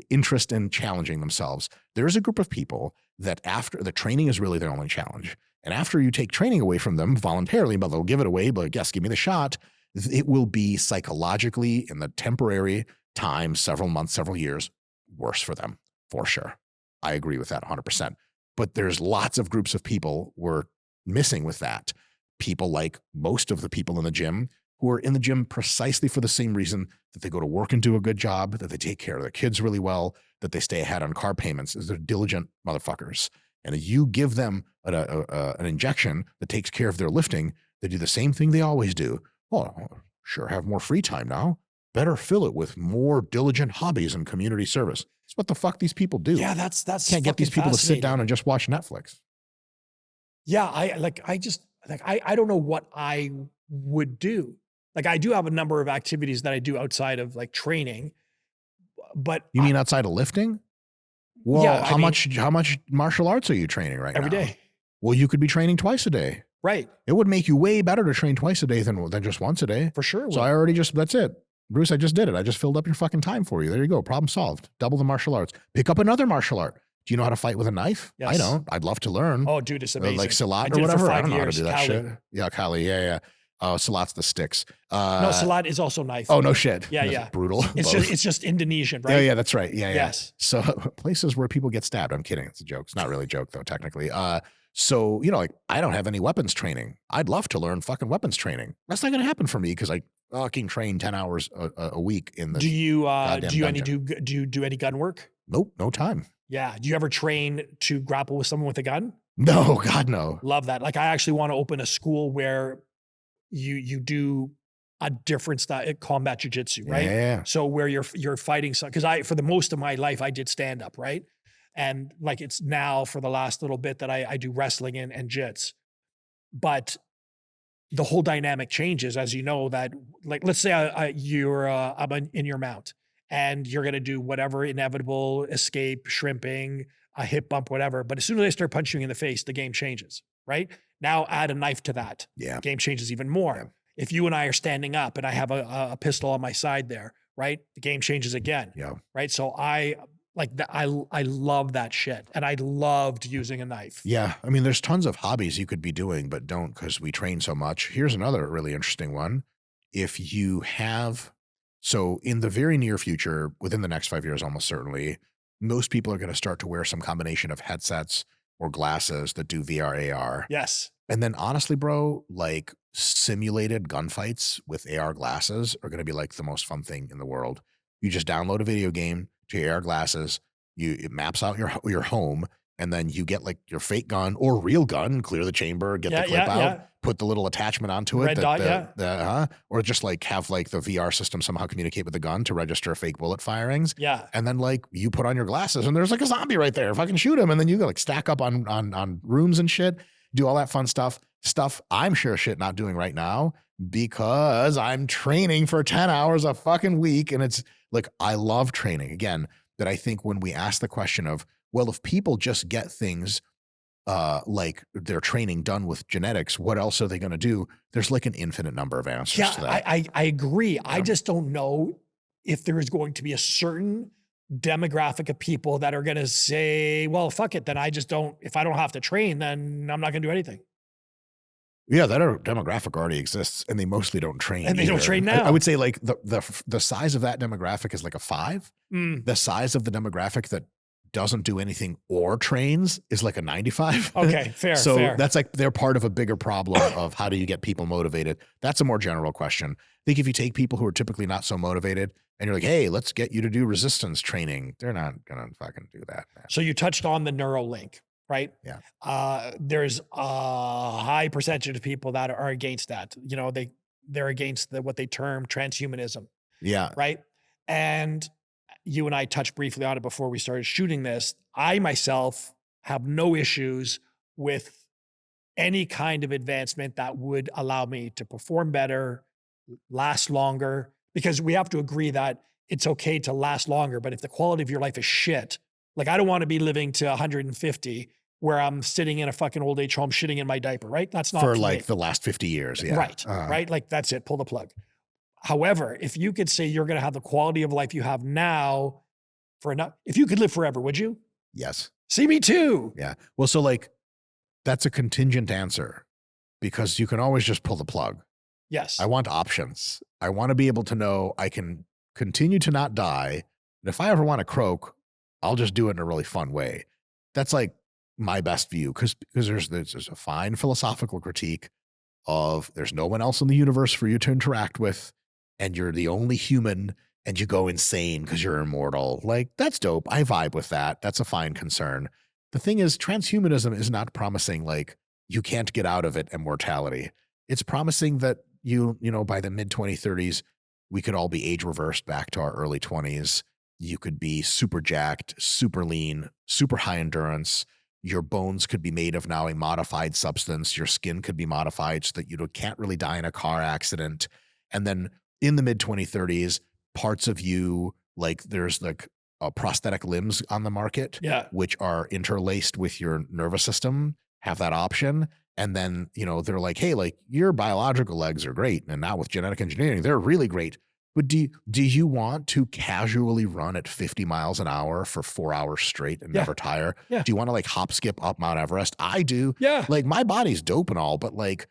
interest in challenging themselves? There's a group of people that after the training is really their only challenge. And after you take training away from them voluntarily, but they'll give it away, but yes, give me the shot. It will be psychologically in the temporary time, several months, several years, worse for them, for sure. I agree with that 100%. But there's lots of groups of people we're missing with that. People like most of the people in the gym who are in the gym precisely for the same reason that they go to work and do a good job, that they take care of their kids really well, that they stay ahead on car payments, is they're diligent motherfuckers. And you give them an injection that takes care of their lifting, they do the same thing they always do. Oh, sure, have more free time now. Better fill it with more diligent hobbies and community service. It's what the fuck these people do. Yeah, that's can't get these people to sit down and just watch Netflix. Yeah, I don't know what I would do. Like I do have a number of activities that I do outside of like training, but you mean outside of lifting? Well, yeah, how much martial arts are you training right every now? Every day. Well, you could be training twice a day. Right. It would make you way better to train twice a day than just once a day. For sure. So I already that's it. Bruce, I just did it. I just filled up your fucking time for you. There you go. Problem solved. Double the martial arts. Pick up another martial art. Do you know how to fight with a knife? Yes. I don't. I'd love to learn. Oh, dude, it's amazing. Like Silat or whatever. I don't know years. how to do that Kali. shit. Yeah, Kali. Yeah. Oh, Silat's the sticks. No, Silat is also knife. Oh, no shit. Yeah, That's yeah. brutal. It's just Indonesian, right? Yeah, that's right. Yeah. Yes. So places where people get stabbed. I'm kidding. It's a joke. It's not really a joke though, technically. So, like I don't have any weapons training. I'd love to learn fucking weapons training. That's not going to happen for me because I fucking train 10 hours a week in the Do you dungeon. do you do any gun work? Nope, no time. Yeah. Do you ever train to grapple with someone with a gun? No, God, no. Love that. Like I actually want to open a school where you do a different style, combat jujitsu, right? Yeah. So where you're fighting, because for the most of my life I did stand up, right? And like it's now for the last little bit that I do wrestling and jits, but the whole dynamic changes as you know that like let's say I'm in your mount and you're gonna do whatever inevitable escape, shrimping, a hip bump, whatever. But as soon as I start punching you in the face, the game changes, right? Now add a knife to that. Yeah. Game changes even more. Yeah. If you and I are standing up and I have a pistol on my side there, right? The game changes again. Yeah. Right. So I love that shit. And I loved using a knife. Yeah. I mean, there's tons of hobbies you could be doing, but don't because we train so much. Here's another really interesting one. If you have, so in the very near future, within the next 5 years, almost certainly, most people are going to start to wear some combination of headsets or glasses that do VR, AR. Yes. And then honestly, bro, like simulated gunfights with AR glasses are going to be like the most fun thing in the world. You just download a video game to your AR glasses. It maps out your home, and then you get like your fake gun or real gun, clear the chamber, get the clip out, put the little attachment onto it. Red dot, or just like have like the VR system somehow communicate with the gun to register fake bullet firings. Yeah. And then like you put on your glasses and there's like a zombie right there. Fucking shoot him. And then you go like stack up on rooms and shit, do all that fun stuff I'm sure shit not doing right now because I'm training for 10 hours a fucking week. And it's like, I love training again, that I think when we ask the question of, well, if people just get things like their training done with genetics, what else are they going to do? There's like an infinite number of answers to that. I agree. Yeah. I just don't know if there is going to be a certain demographic of people that are going to say, well, fuck it. Then if I don't have to train, then I'm not going to do anything. Yeah, that demographic already exists, and they mostly don't train. And they don't train now. I would say like the size of that demographic is like a 5. The size of the demographic that doesn't do anything or trains is like a 95. Okay, fair. So fair. that's like they're part of a bigger problem of how do you get people motivated. That's a more general question. I think if you take people who are typically not so motivated and you're like, hey, let's get you to do resistance training, they're not gonna fucking do that, man. So you touched on the Neuralink, right? Yeah. There's a high percentage of people that are against that. You know, they're against what they term transhumanism, Yeah. right? And you and I touched briefly on it before we started shooting this. I myself have no issues with any kind of advancement that would allow me to perform better, last longer, because we have to agree that it's okay to last longer. But if the quality of your life is shit, like I don't want to be living to 150 where I'm sitting in a fucking old age home shitting in my diaper, right? That's not for like the last 50 years. Yeah. Right. Right. Like that's it. Pull the plug. However, if you could say you're going to have the quality of life you have now for enough, if you could live forever, would you? Yes. See, me too. Yeah. Well, so like that's a contingent answer because you can always just pull the plug. Yes. I want options. I want to be able to know I can continue to not die. And if I ever want to croak, I'll just do it in a really fun way. That's like my best view because there's a fine philosophical critique of there's no one else in the universe for you to interact with and you're the only human and you go insane because you're immortal. Like that's dope. I vibe with that. That's a fine concern. The thing is transhumanism is not promising like you can't get out of it immortality. It's promising that you know, by the mid 2030s, we could all be age reversed back to our early 20s. You could be super jacked, super lean, super high endurance. Your bones could be made of now a modified substance. Your skin could be modified so that you can't really die in a car accident. And then in the mid 2030s, parts of you, like there's like prosthetic limbs on the market, which are interlaced with your nervous system, have that option. And then, you know, they're like, hey, like your biological legs are great. And now with genetic engineering, they're really great. But do you want to casually run at 50 miles an hour for 4 hours straight and never tire? Yeah. Do you want to like hop skip up Mount Everest? I do. Yeah. Like my body's dope and all, but like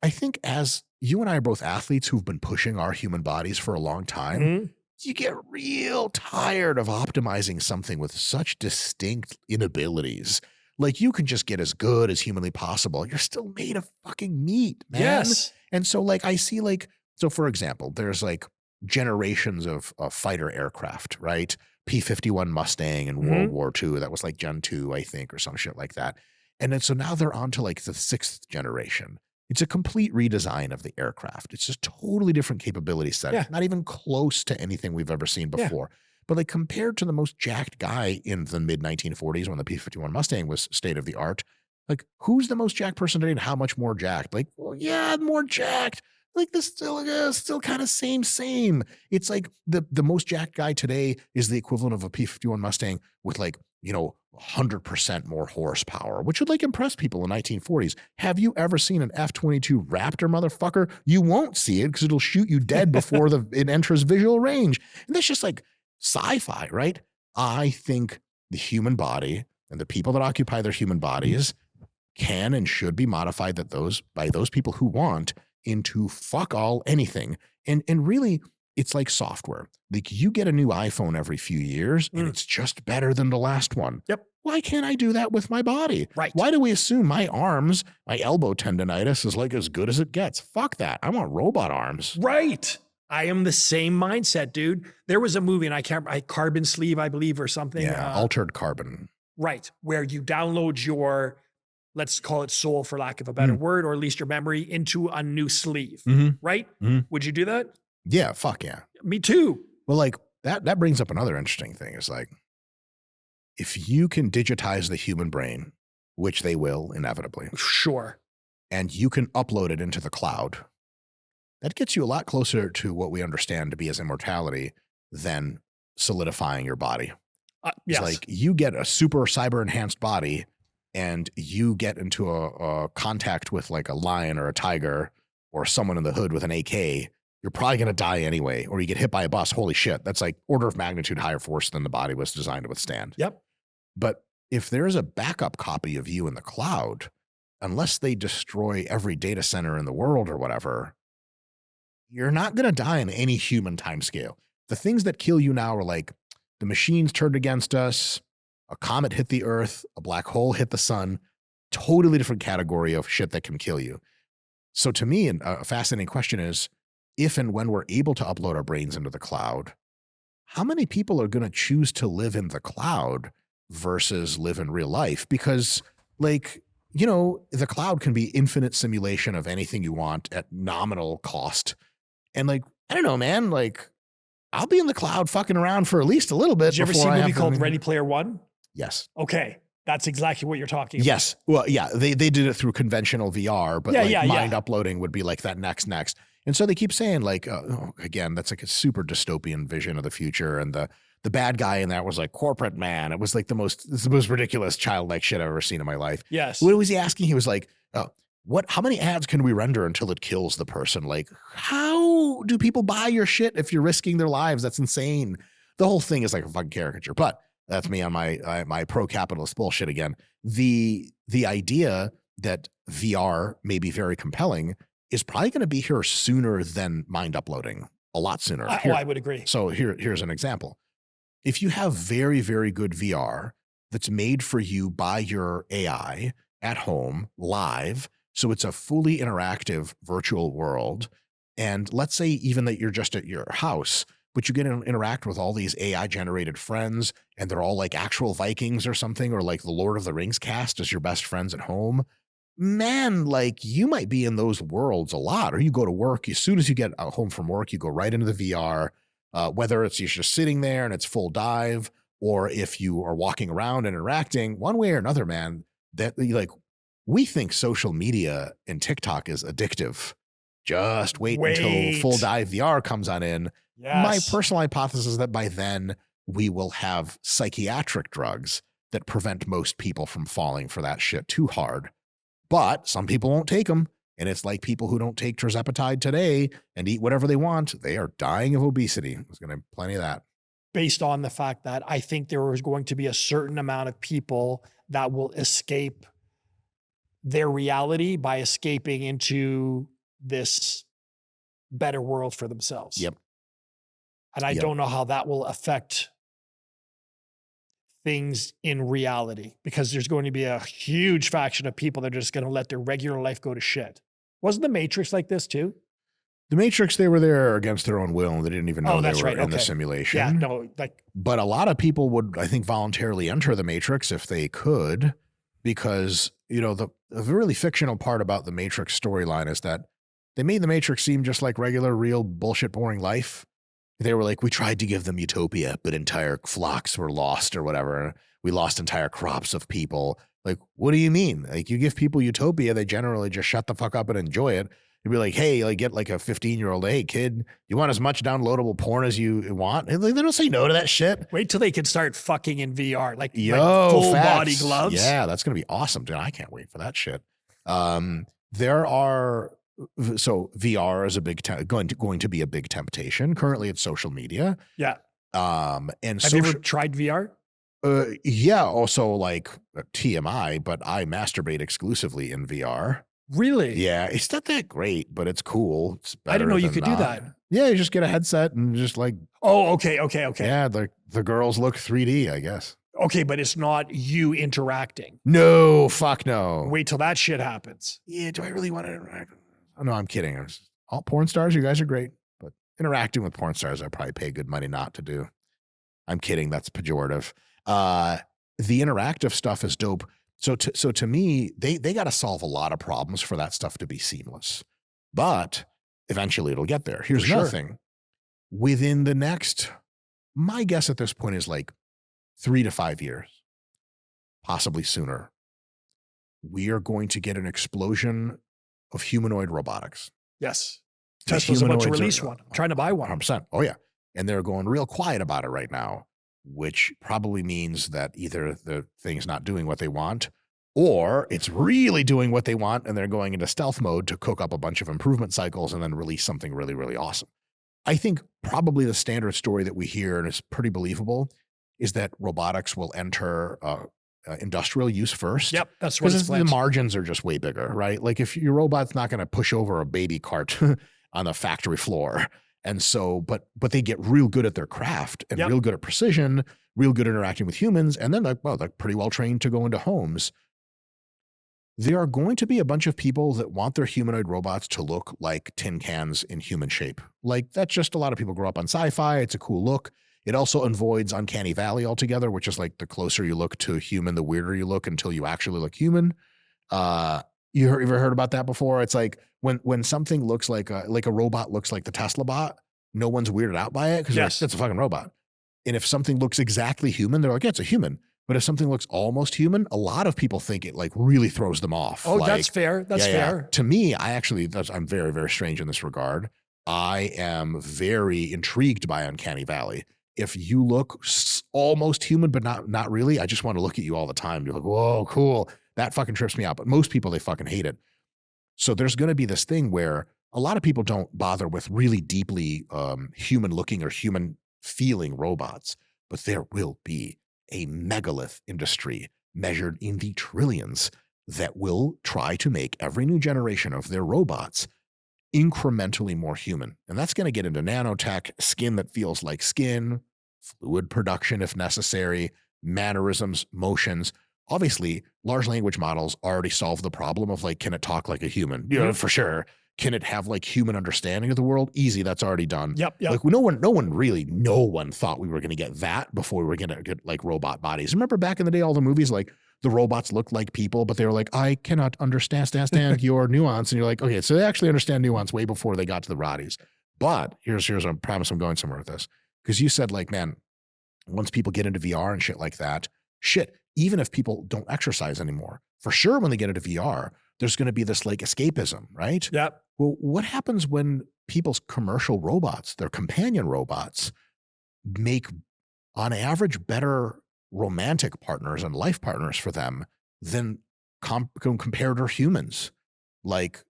I think as you and I are both athletes who've been pushing our human bodies for a long time, you get real tired of optimizing something with such distinct inabilities. Like you can just get as good as humanly possible. You're still made of fucking meat, man. Yes. And so like I see like, so for example, there's like generations of fighter aircraft, right? P-51 Mustang in World War II. That was like Gen 2, I think, or some shit like that. And then so now they're on to like the 6th generation. It's a complete redesign of the aircraft. It's just totally different capability set. Not even close to anything we've ever seen before. But like compared to the most jacked guy in the mid 1940s when the P-51 Mustang was state of the art, like who's the most jacked person today and how much more jacked? Like, well, yeah, more jacked. Like this still kind of same. It's like the most jacked guy today is the equivalent of a P-51 Mustang with like, you know, 100% more horsepower, which would like impress people in the 1940s. Have you ever seen an F-22 Raptor, motherfucker? You won't see it because it'll shoot you dead before it enters visual range. And that's just like sci-fi, right? I think the human body and the people that occupy their human bodies can and should be modified by those people who want into fuck all anything. And really, it's like software. Like you get a new iPhone every few years and it's just better than the last one. Yep. Why can't I do that with my body? Right. Why do we assume my arms, my elbow tendonitis is like as good as it gets? Fuck that. I want robot arms. Right. I am the same mindset, dude. There was a movie and Carbon Sleeve, I believe, or something. Yeah, Altered Carbon. Right. Where you download your, let's call it soul for lack of a better word, or at least your memory into a new sleeve. Right. Would you do that? Yeah. Fuck yeah. Me too. Well, like that brings up another interesting thing is like, if you can digitize the human brain, which they will inevitably. Sure. And you can upload it into the cloud, that gets you a lot closer to what we understand to be as immortality than solidifying your body. Yes. It's like you get a super cyber enhanced body and you get into a contact with like a lion or a tiger or someone in the hood with an AK, you're probably going to die anyway, or you get hit by a bus. Holy shit. That's like order of magnitude higher force than the body was designed to withstand. Yep. But if there is a backup copy of you in the cloud, unless they destroy every data center in the world or whatever, you're not going to die in any human time scale. The things that kill you now are like the machines turned against us, a comet hit the Earth, a black hole hit the sun, totally different category of shit that can kill you. So to me, a fascinating question is, if and when we're able to upload our brains into the cloud, how many people are going to choose to live in the cloud versus live in real life? Because like, you know, the cloud can be infinite simulation of anything you want at nominal cost. And like, I don't know, man, like I'll be in the cloud fucking around for at least a little bit. Did you ever see a movie called Ready Player One? Yes. Okay. That's exactly what you're talking about. Yes. Well, yeah, they did it through conventional VR, but mind uploading would be like that next. And so they keep saying like, again, that's like a super dystopian vision of the future. And the bad guy in that was like corporate man. It was like the most ridiculous childlike shit I've ever seen in my life. Yes. What was he asking? He was like, how many ads can we render until it kills the person? Like, how do people buy your shit if you're risking their lives? That's insane. The whole thing is like a fucking caricature, but that's me on my pro-capitalist bullshit again. The idea that VR may be very compelling is probably going to be here sooner than mind uploading, a lot sooner. I would agree. So here's an example. If you have very, very good VR that's made for you by your AI at home, live, so it's a fully interactive virtual world, and let's say even that you're just at your house, but you get to interact with all these AI-generated friends, and they're all like actual Vikings or something, or like the Lord of the Rings cast as your best friends at home. Man, like you might be in those worlds a lot. Or you go to work, as soon as you get home from work, you go right into the VR, whether it's you're just sitting there and it's full dive, or if you are walking around and interacting, one way or another, man, that like we think social media and TikTok is addictive. Just wait until full dive VR comes on in. Yes. My personal hypothesis is that by then we will have psychiatric drugs that prevent most people from falling for that shit too hard. But some people won't take them. And it's like people who don't take tirzepatide today and eat whatever they want. They are dying of obesity. There's going to be plenty of that. Based on the fact that I think there is going to be a certain amount of people that will escape their reality by escaping into this better world for themselves. Yep. And I don't know how that will affect things in reality, because there's going to be a huge faction of people that are just going to let their regular life go to shit. Wasn't the Matrix like this too? The Matrix, they were there against their own will. And they didn't even know they were in the simulation. Yeah, no, but a lot of people would, I think, voluntarily enter the Matrix if they could, because, you know, the really fictional part about the Matrix storyline is that they made the Matrix seem just like regular, real bullshit, boring life. They were like, we tried to give them utopia, but entire flocks were lost or whatever. We lost entire crops of people. Like, what do you mean? Like, you give people utopia, they generally just shut the fuck up and enjoy it. You'd be like, hey, like get like a 15-year-old, hey kid, you want as much downloadable porn as you want? And like, they don't say no to that shit. Wait till they can start fucking in VR, like full body gloves. Yeah, that's going to be awesome, dude. I can't wait for that shit. So VR is going to be a big temptation. Currently, it's social media. Yeah. And have you ever tried VR? Yeah. Also, like TMI, but I masturbate exclusively in VR. Really? Yeah. It's not that great, but it's cool. It's better. I didn't know you could do that. Yeah, you just get a headset and just like. Oh, okay. Yeah, the girls look 3D, I guess. Okay, but it's not you interacting. No, fuck no. Wait till that shit happens. Yeah. Do I really want to interact? Oh, no, I'm kidding. All porn stars, you guys are great, but interacting with porn stars, I probably pay good money not to do. I'm kidding. That's pejorative. The interactive stuff is dope. So to me, they got to solve a lot of problems for that stuff to be seamless, but eventually it'll get there. Here's another thing. Within the next, my guess at this point is like 3 to 5 years, possibly sooner, we are going to get an explosion of humanoid robotics. Yes. Tesla's about to release one. I'm trying to buy one. 100%. Oh, yeah. And they're going real quiet about it right now, which probably means that either the thing's not doing what they want, or it's really doing what they want, and they're going into stealth mode to cook up a bunch of improvement cycles and then release something really, really awesome. I think probably the standard story that we hear, and it's pretty believable, is that robotics will enter industrial use first. Yep, that's what it's the margins are just way bigger, right? Like if your robot's not going to push over a baby cart on the factory floor, And so, but they get real good at their craft and Yep. real good at precision, real good at interacting with humans. And then they're pretty well trained to go into homes. There are going to be a bunch of people that want their humanoid robots to look like tin cans in human shape. Like, that's just a lot of people grow up on sci-fi. It's a cool look. It also avoids Uncanny Valley altogether, which is like the closer you look to a human, the weirder you look until you actually look human. You ever heard about that before? It's like when something looks like a robot looks like the Tesla bot, no one's weirded out by it because Yes. that's a fucking robot. And if something looks exactly human, they're like, yeah, it's a human. But if something looks almost human, a lot of people think it like really throws them off. Oh, like, that's fair. That's fair. To me, I'm very, very strange in this regard. I am very intrigued by Uncanny Valley. If you look almost human, but not really, I just want to look at you all the time. You're like, whoa, cool. That fucking trips me out. But most people, they fucking hate it. So there's going to be this thing where a lot of people don't bother with really deeply human looking or human feeling robots, but there will be a megalith industry measured in the trillions that will try to make every new generation of their robots incrementally more human. And that's going to get into nanotech, skin that feels like skin, fluid production if necessary, mannerisms, motions. Obviously, large language models already solve the problem of like, can it talk like a human? You know, for sure. Can it have like human understanding of the world? Easy, that's already done. Yep. Like no one thought we were going to get that before we were going to get like robot bodies. Remember back in the day, all the movies, like the robots looked like people, but they were like, I cannot understand your nuance. And you're like, okay, so they actually understand nuance way before they got to the bodies. But here's I promise I'm going somewhere with this. Because you said like, man, once people get into VR and shit like that, even if people don't exercise anymore, for sure when they get into VR, there's going to be this like escapism, right? Yep. Well, what happens when people's commercial robots, their companion robots, make on average better romantic partners and life partners for them than compared to humans? Like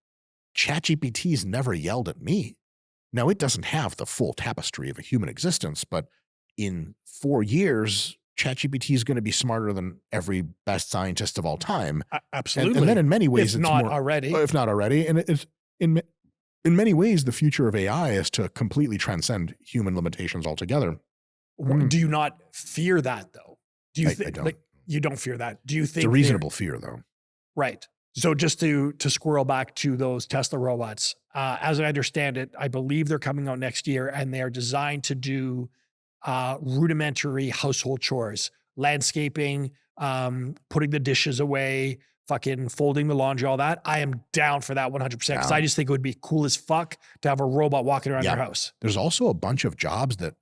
ChatGPT's never yelled at me. Now, it doesn't have the full tapestry of a human existence, but in 4 years, ChatGPT is going to be smarter than every best scientist of all time. Absolutely. And then in many ways, if not already. And it's in many ways, the future of AI is to completely transcend human limitations altogether. Do you not fear that though? Do you I think don't. like you don't fear that? Do you think It's a reasonable fear though? Right. So just to squirrel back to those Tesla robots, as I understand it, I believe they're coming out next year and they're designed to do rudimentary household chores, landscaping, putting the dishes away, fucking folding the laundry, all that. I am down for that 100% because I just think it would be cool as fuck to have a robot walking around your house. There's also a bunch of jobs that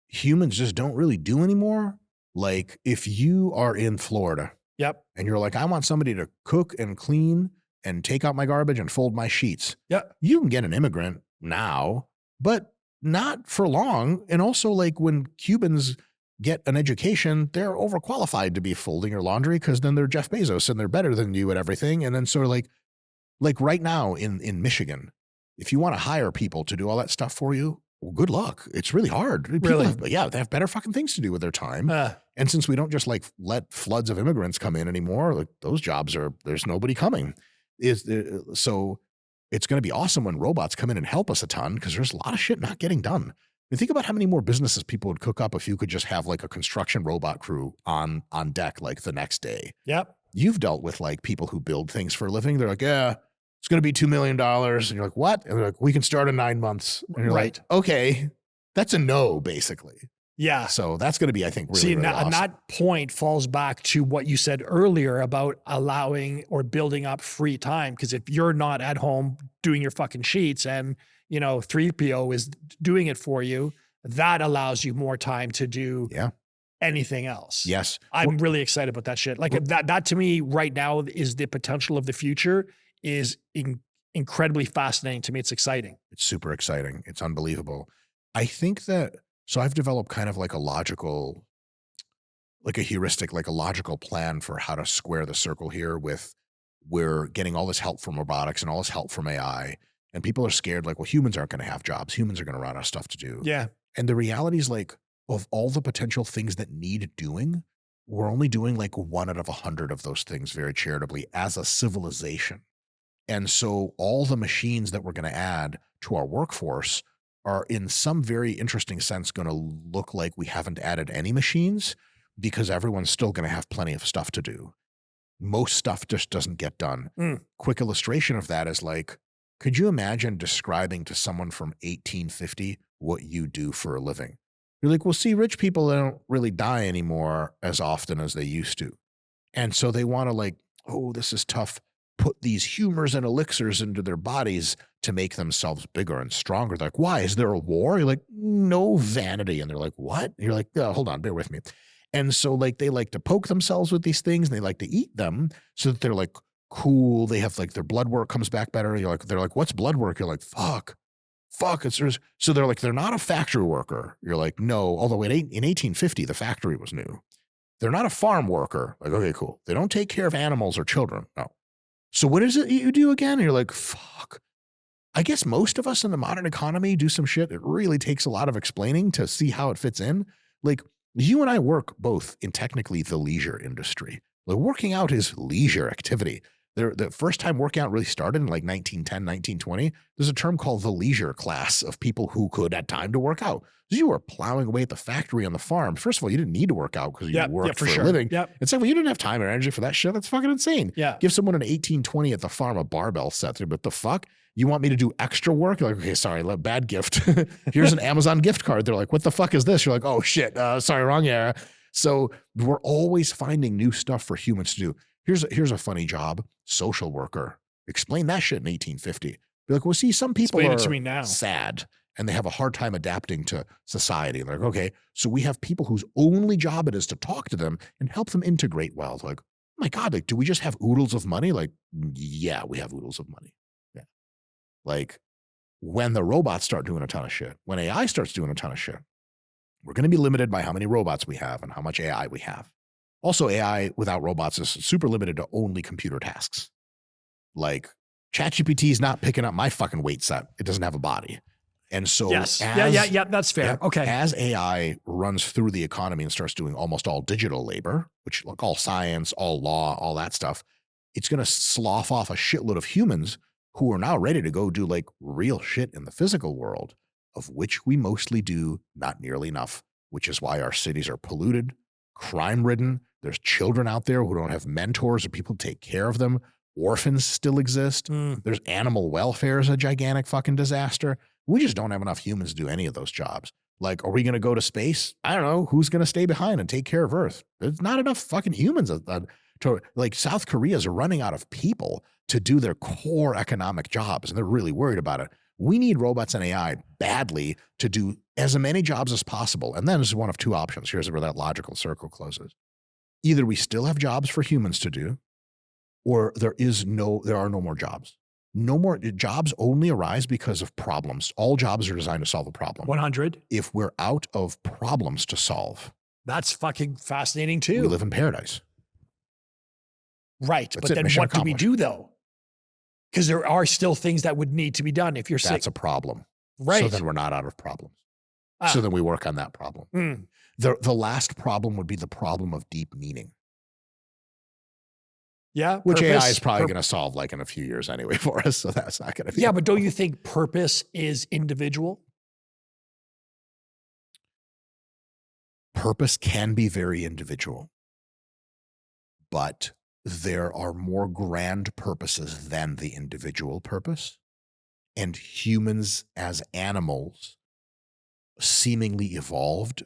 humans just don't really do anymore. Like if you are in Florida and you're like, I want somebody to cook and clean and take out my garbage and fold my sheets. You can get an immigrant now, but not for long. And also like when Cubans get an education, they're overqualified to be folding your laundry because then they're Jeff Bezos and they're better than you at everything. And then sort of like right now in Michigan, if you want to hire people to do all that stuff for you, well, good luck. It's really hard. Really? They have better fucking things to do with their time. And since we don't just like let floods of immigrants come in anymore, like those jobs there's nobody coming. So it's going to be awesome when robots come in and help us a ton because there's a lot of shit not getting done. And think about how many more businesses people would cook up if you could just have like a construction robot crew on deck like the next day. You've dealt with like people who build things for a living. They're like, yeah, it's going to be $2 million. And you're like, what? And they're like, we can start in 9 months. And you're like, okay, that's a no, basically. So that's going to be, I think, really, really awesome. And that point falls back to what you said earlier about allowing or building up free time. Because if you're not at home doing your fucking sheets and, 3PO is doing it for you, that allows you more time to do anything else. Yes. I'm really excited about that shit. Like that to me right now is the potential of the future is incredibly fascinating to me. It's exciting. It's super exciting. It's unbelievable. I think that, so I've developed kind of like a logical, like a heuristic, like a logical plan for how to square the circle here with we're getting all this help from robotics and all this help from AI. And people are scared like, well, humans aren't going to have jobs. Humans are going to run out of stuff to do. And the reality is like, of all the potential things that need doing, we're only doing like 1 out of 100 of those things very charitably as a civilization. And so all the machines that we're going to add to our workforce are in some very interesting sense going to look like we haven't added any machines because everyone's still going to have plenty of stuff to do. Most stuff just doesn't get done. Quick illustration of that is like, could you imagine describing to someone from 1850 what you do for a living? You're like, well, see, rich people don't really die anymore as often as they used to. And so they want to like, oh, this is tough. Put these humors and elixirs into their bodies to make themselves bigger and stronger. They're like, why? Is there a war? You're like, no, vanity. And they're like, what? And you're like, oh, hold on, bear with me. And so like they like to poke themselves with these things and they like to eat them so that they're like cool. They have like their blood work comes back better. They're like, what's blood work? You're like, fuck. So they're like, they're not a factory worker. You're like, no, although in 1850, the factory was new. They're not a farm worker. Like, okay, cool. They don't take care of animals or children. No. So what is it you do again? And you're like, fuck. I guess most of us in the modern economy do some shit. It really takes a lot of explaining to see how it fits in. Like you and I work both in technically the leisure industry. Like working out is leisure activity. The first time working out really started in like 1910, 1920, there's a term called the leisure class of people who could had time to work out. So you were plowing away at the factory on the farm. First of all, you didn't need to work out because you worked for a living. And secondly, you didn't have time or energy for that shit. That's fucking insane. Give someone an 1820 at the farm a barbell set. But the fuck? You want me to do extra work? You're like, okay, sorry, bad gift. Here's an Amazon gift card. They're like, what the fuck is this? You're like, oh shit, sorry, wrong era. So we're always finding new stuff for humans to do. Here's a funny job, social worker. Explain that shit in 1850. Be like, well, see, some people Explain it to me now. Sad and they have a hard time adapting to society. And they're like, okay, so we have people whose only job it is to talk to them and help them integrate well. Like, oh my God, like, do we just have oodles of money? Like, yeah, we have oodles of money. Yeah. Like when the robots start doing a ton of shit, when AI starts doing a ton of shit, we're going to be limited by how many robots we have and how much AI we have. Also, AI without robots is super limited to only computer tasks. Like ChatGPT is not picking up my fucking weight set. It doesn't have a body. And so yes. That's fair. Okay. As AI runs through the economy and starts doing almost all digital labor, which like all science, all law, all that stuff, it's going to slough off a shitload of humans who are now ready to go do like real shit in the physical world, of which we mostly do not nearly enough, which is why our cities are polluted, crime-ridden. There's children out there who don't have mentors or people to take care of them. Orphans still exist. There's animal welfare is a gigantic fucking disaster. We just don't have enough humans to do any of those jobs. Like, are we going to go to space? I don't know. Who's going to stay behind and take care of Earth? There's not enough fucking humans. Like South Korea's running out of people to do their core economic jobs, and they're really worried about it. We need robots and AI badly to do as many jobs as possible. And then there's one of two options. Here's where that logical circle closes. Either we still have jobs for humans to do, or there are no more jobs. No more jobs only arise because of problems. All jobs are designed to solve a problem. 100. If we're out of problems to solve, that's fucking fascinating too. We live in paradise. Right. But then what do we do though? Because there are still things that would need to be done if you're sick. That's a problem. Right. So then we're not out of problems. So then we work on that problem. The last problem would be the problem of deep meaning. Yeah. Which AI is probably going to solve like in a few years anyway for us. So that's not going to be. Yeah, but don't you think purpose is individual? Purpose can be very individual, but there are more grand purposes than the individual purpose. And humans as animals seemingly evolved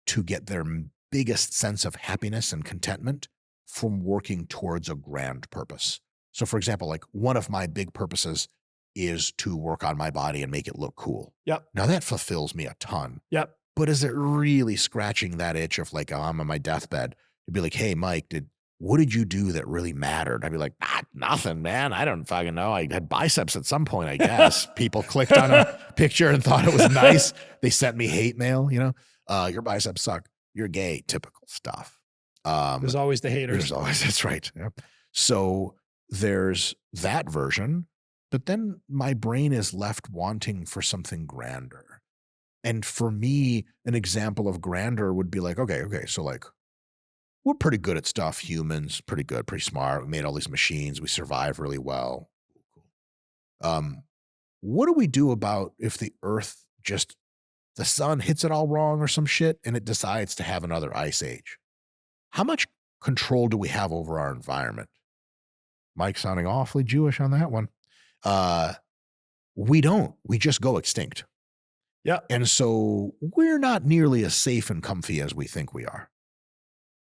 to get their biggest sense of happiness and contentment from working towards a grand purpose. So for example, like one of my big purposes is to work on my body and make it look cool. Yep. Now that fulfills me a ton. Yep. But is it really scratching that itch of like, oh, I'm on my deathbed to be like, hey, Mike, what did you do that really mattered? I'd be like, nothing, man. I don't fucking know. I had biceps at some point, I guess. People clicked on a picture and thought it was nice. They sent me hate mail, your biceps suck. You're gay, typical stuff. There's always the haters. That's right. Yep. So there's that version, but then my brain is left wanting for something grander. And for me, an example of grander would be like, okay. So like, we're pretty good at stuff. Humans, pretty good, pretty smart. We made all these machines. We survive really well. What do we do about if the Earth just the sun hits it all wrong or some shit and it decides to have another ice age. How much control do we have over our environment? Mike sounding awfully Jewish on that one. We don't. We just go extinct. Yeah. And so we're not nearly as safe and comfy as we think we are.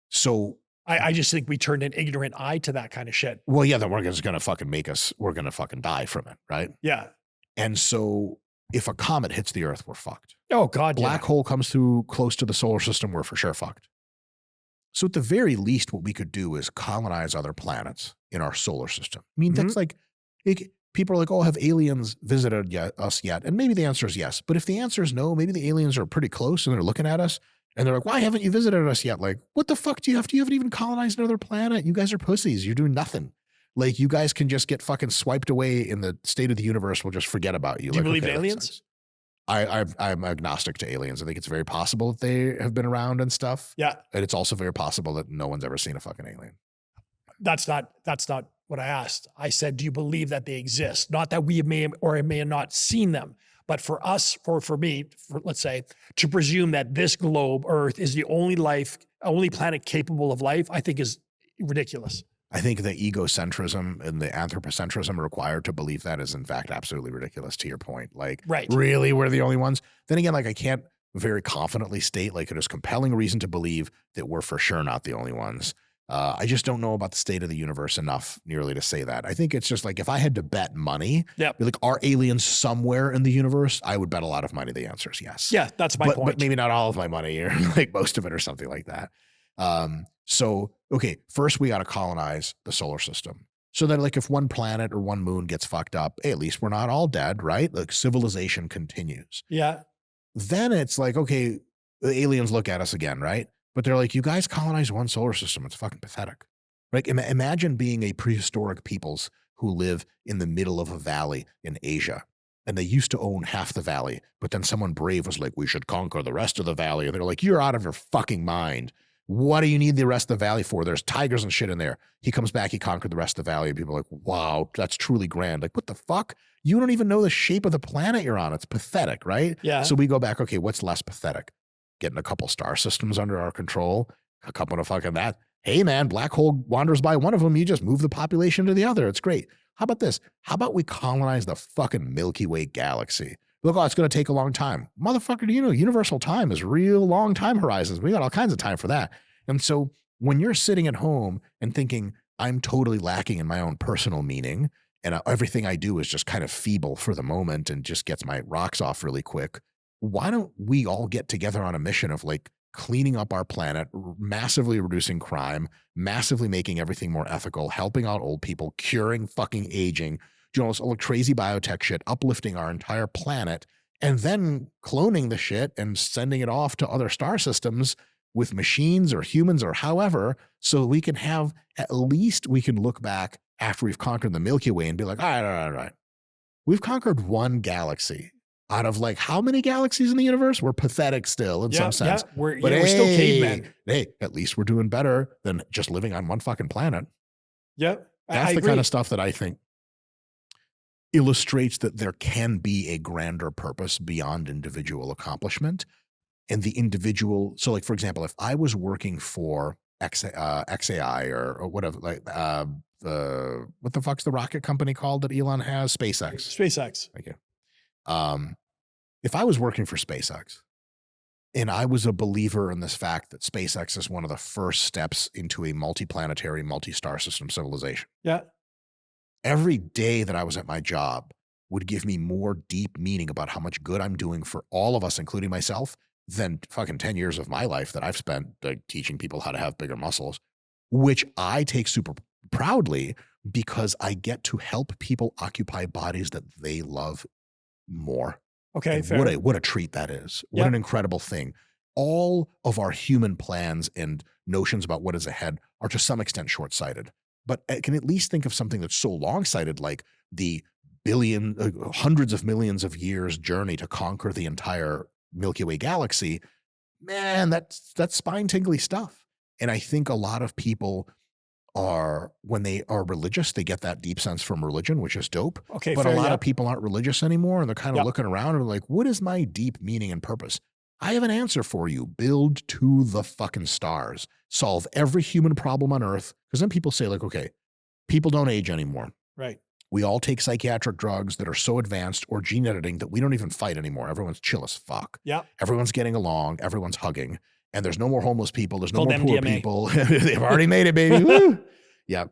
So I just think we turned an ignorant eye to that kind of shit. well, yeah, then we're just going to fucking we're going to fucking die from it, right? Yeah. And so if a comet hits the Earth, we're fucked. Oh, God. Black hole comes through close to the solar system, we're for sure fucked. So at the very least, what we could do is colonize other planets in our solar system. I mean, that's like, people are like, oh, have aliens visited us yet? And maybe the answer is yes. But if the answer is no, maybe the aliens are pretty close and they're looking at us and they're like, why haven't you visited us yet? Like, what the fuck do you have to? You haven't even colonized another planet. You guys are pussies. You're doing nothing. Like, you guys can just get fucking swiped away in the state of the universe. We'll just forget about you. Do you believe okay, in aliens? I'm agnostic to aliens. I think it's very possible that they have been around and stuff. Yeah. And it's also very possible that no one's ever seen a fucking alien. That's not what I asked. I said, do you believe that they exist? Not that we may or may have not seen them, but for us, for me, let's say, to presume that this globe, Earth, is the only planet capable of life, I think is ridiculous. I think the egocentrism and the anthropocentrism required to believe that is in fact absolutely ridiculous, to your point. Like, right. Really, we're the only ones? Then again, like, I can't very confidently state like there's compelling reason to believe that we're for sure not the only ones. I just don't know about the state of the universe enough nearly to say that. I think it's just like, if I had to bet money, be like, are aliens somewhere in the universe? I would bet a lot of money. The answer is yes. Yeah, that's my point. But maybe not all of my money, or like most of it or something like that. So, okay, first we got to colonize the solar system. So that like if one planet or one moon gets fucked up, hey, at least we're not all dead, right? Like civilization continues. Yeah. Then it's like, okay, the aliens look at us again, right? But they're like, you guys colonize one solar system. It's fucking pathetic. Like, imagine being a prehistoric peoples who live in the middle of a valley in Asia. And they used to own half the valley. But then someone brave was like, we should conquer the rest of the valley. And they're like, you're out of your fucking mind. What do you need the rest of the valley for? There's tigers and shit in there. He comes back, he conquered the rest of the valley. And people are like, wow, that's truly grand. Like, what the fuck? You don't even know the shape of the planet you're on. It's pathetic, right? Yeah. So we go back, okay, what's less pathetic? Getting a couple star systems under our control, a couple of fucking that. Hey man, black hole wanders by one of them. You just move the population to the other. It's great. How about this? How about we colonize the fucking Milky Way galaxy? Look, oh, it's going to take a long time. Motherfucker, do you know universal time is real long time horizons. We got all kinds of time for that. And so when you're sitting at home and thinking, I'm totally lacking in my own personal meaning and everything I do is just kind of feeble for the moment and just gets my rocks off really quick, why don't we all get together on a mission of like cleaning up our planet, massively reducing crime, massively making everything more ethical, helping out old people, curing fucking aging, you know, all crazy biotech shit, uplifting our entire planet, and then cloning the shit and sending it off to other star systems with machines or humans or however, so we can have, at least we can look back after we've conquered the Milky Way and be like, all right. We've conquered one galaxy. Out of like how many galaxies in the universe? We're pathetic still in some sense. Yeah, we're still cavemen. Hey, at least we're doing better than just living on one fucking planet. Yeah. That's the kind of stuff that I think illustrates that there can be a grander purpose beyond individual accomplishment. And the individual, so like, for example, if I was working for XAI or whatever, like what the fuck's the rocket company called that Elon has? SpaceX. Thank you. If I was working for SpaceX and I was a believer in this fact that SpaceX is one of the first steps into a multiplanetary, multi-star system civilization. Yeah. Every day that I was at my job would give me more deep meaning about how much good I'm doing for all of us, including myself, than fucking 10 years of my life that I've spent like teaching people how to have bigger muscles, which I take super proudly because I get to help people occupy bodies that they love more. Okay, fair. What a treat that is. What an incredible thing. All of our human plans and notions about what is ahead are to some extent short-sighted. But I can at least think of something that's so long-sighted, like the hundreds of millions of years journey to conquer the entire Milky Way galaxy. Man, that's spine-tingly stuff. And I think a lot of people are, when they are religious, they get that deep sense from religion, which is dope. Okay, But fair, a lot yeah. of people aren't religious anymore, and they're kind of Yep. looking around and like, what is my deep meaning and purpose? I have an answer for you. Build to the fucking stars. Solve every human problem on earth. Because then people say like, okay, people don't age anymore. Right. We all take psychiatric drugs that are so advanced, or gene editing, that we don't even fight anymore. Everyone's chill as fuck. Yeah. Everyone's getting along. Everyone's hugging. And there's no more homeless people. There's no Called more poor MDMA. people. They've already made it, baby. Woo! Yeah.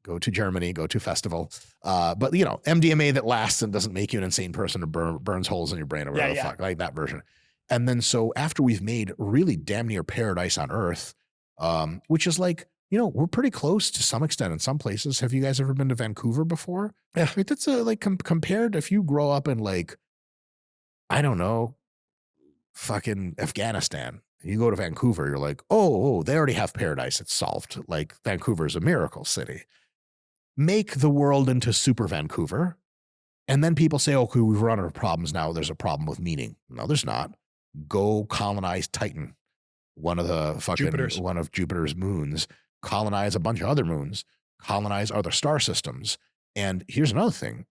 Go to Germany, go to festival. But MDMA that lasts and doesn't make you an insane person or burns holes in your brain or whatever the fuck, like that version. And then so after we've made really damn near paradise on earth, which is like, we're pretty close to some extent in some places. Have you guys ever been to Vancouver before? Yeah. Right, that's compared, if you grow up in like, I don't know, fucking Afghanistan, you go to Vancouver, you're like, oh, they already have paradise. It's solved. Like Vancouver's a miracle city. Make the world into super Vancouver. And then people say, okay, we've run out of problems now. There's a problem with meaning. No, there's not. Go colonize Titan, one of Jupiter's moons. Colonize a bunch of other moons. Colonize other star systems. And here's another thing.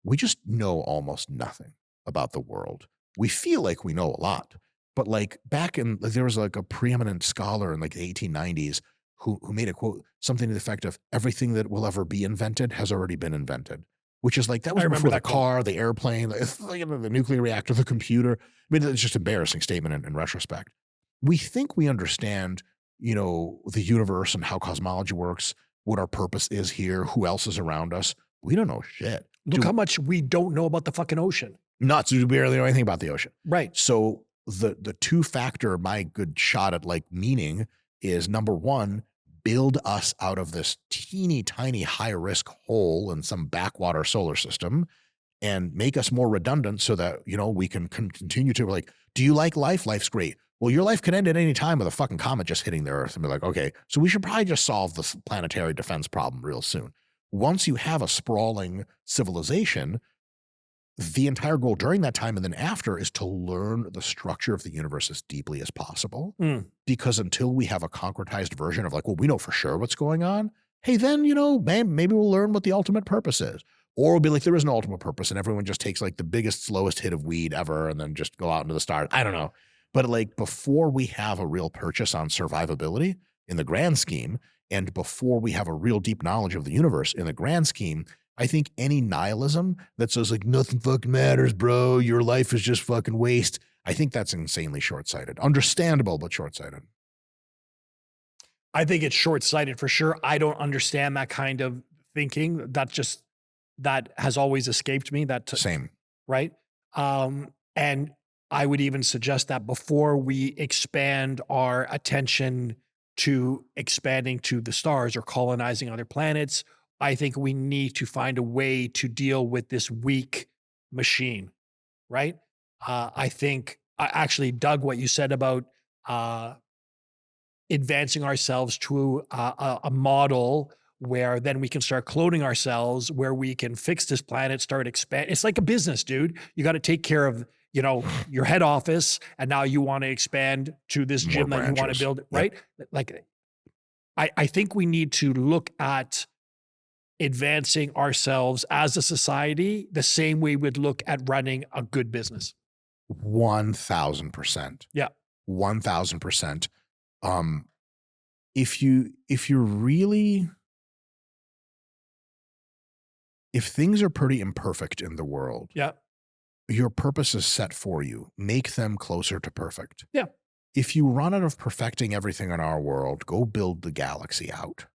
We just know almost nothing about the world. We feel like we know a lot. But like there was like a preeminent scholar in like the 1890s who made a quote, something to the effect of, everything that will ever be invented has already been invented. Which is like, that was before the car, the airplane, the nuclear reactor, the computer. I mean, it's just an embarrassing statement in retrospect. We think we understand, the universe and how cosmology works, what our purpose is here, who else is around us. We don't know shit. Look how much we don't know about the fucking ocean. Not to barely know anything about the ocean. Right. So the two-factor, my good shot at like meaning is, number one, build us out of this teeny tiny high-risk hole in some backwater solar system and make us more redundant so that, we can continue to like, do you like life? Life's great. Well, your life could end at any time with a fucking comet just hitting the earth, and be like, okay, so we should probably just solve the planetary defense problem real soon. Once you have a sprawling civilization, the entire goal during that time and then after is to learn the structure of the universe as deeply as possible. Because until we have a concretized version of like, well, we know for sure what's going on, hey, then, maybe we'll learn what the ultimate purpose is. Or we'll be like, there is no ultimate purpose, and everyone just takes like the biggest, slowest hit of weed ever and then just go out into the stars. I don't know. But like, before we have a real purchase on survivability in the grand scheme, and before we have a real deep knowledge of the universe in the grand scheme, I think any nihilism that says like, nothing fucking matters, bro, your life is just fucking waste, I think that's insanely short-sighted. Understandable, but short-sighted. I think it's short-sighted for sure. I don't understand that kind of thinking. That has always escaped me. Same. Right? And I would even suggest that before we expand our attention to expanding to the stars or colonizing other planets, I think we need to find a way to deal with this weak machine, right? I think, actually, Doug, what you said about advancing ourselves to a model where then we can start cloning ourselves, where we can fix this planet, start expand. It's like a business, dude. You got to take care of, your head office, and now you want to expand to this gym that you want to build, right? Yep. Like, I think we need to look at advancing ourselves as a society the same way we'd look at running a good business. 1,000%. Yeah. 1,000%. If things are pretty imperfect in the world, yeah, your purpose is set for you. Make them closer to perfect. Yeah. If you run out of perfecting everything in our world, go build the galaxy out.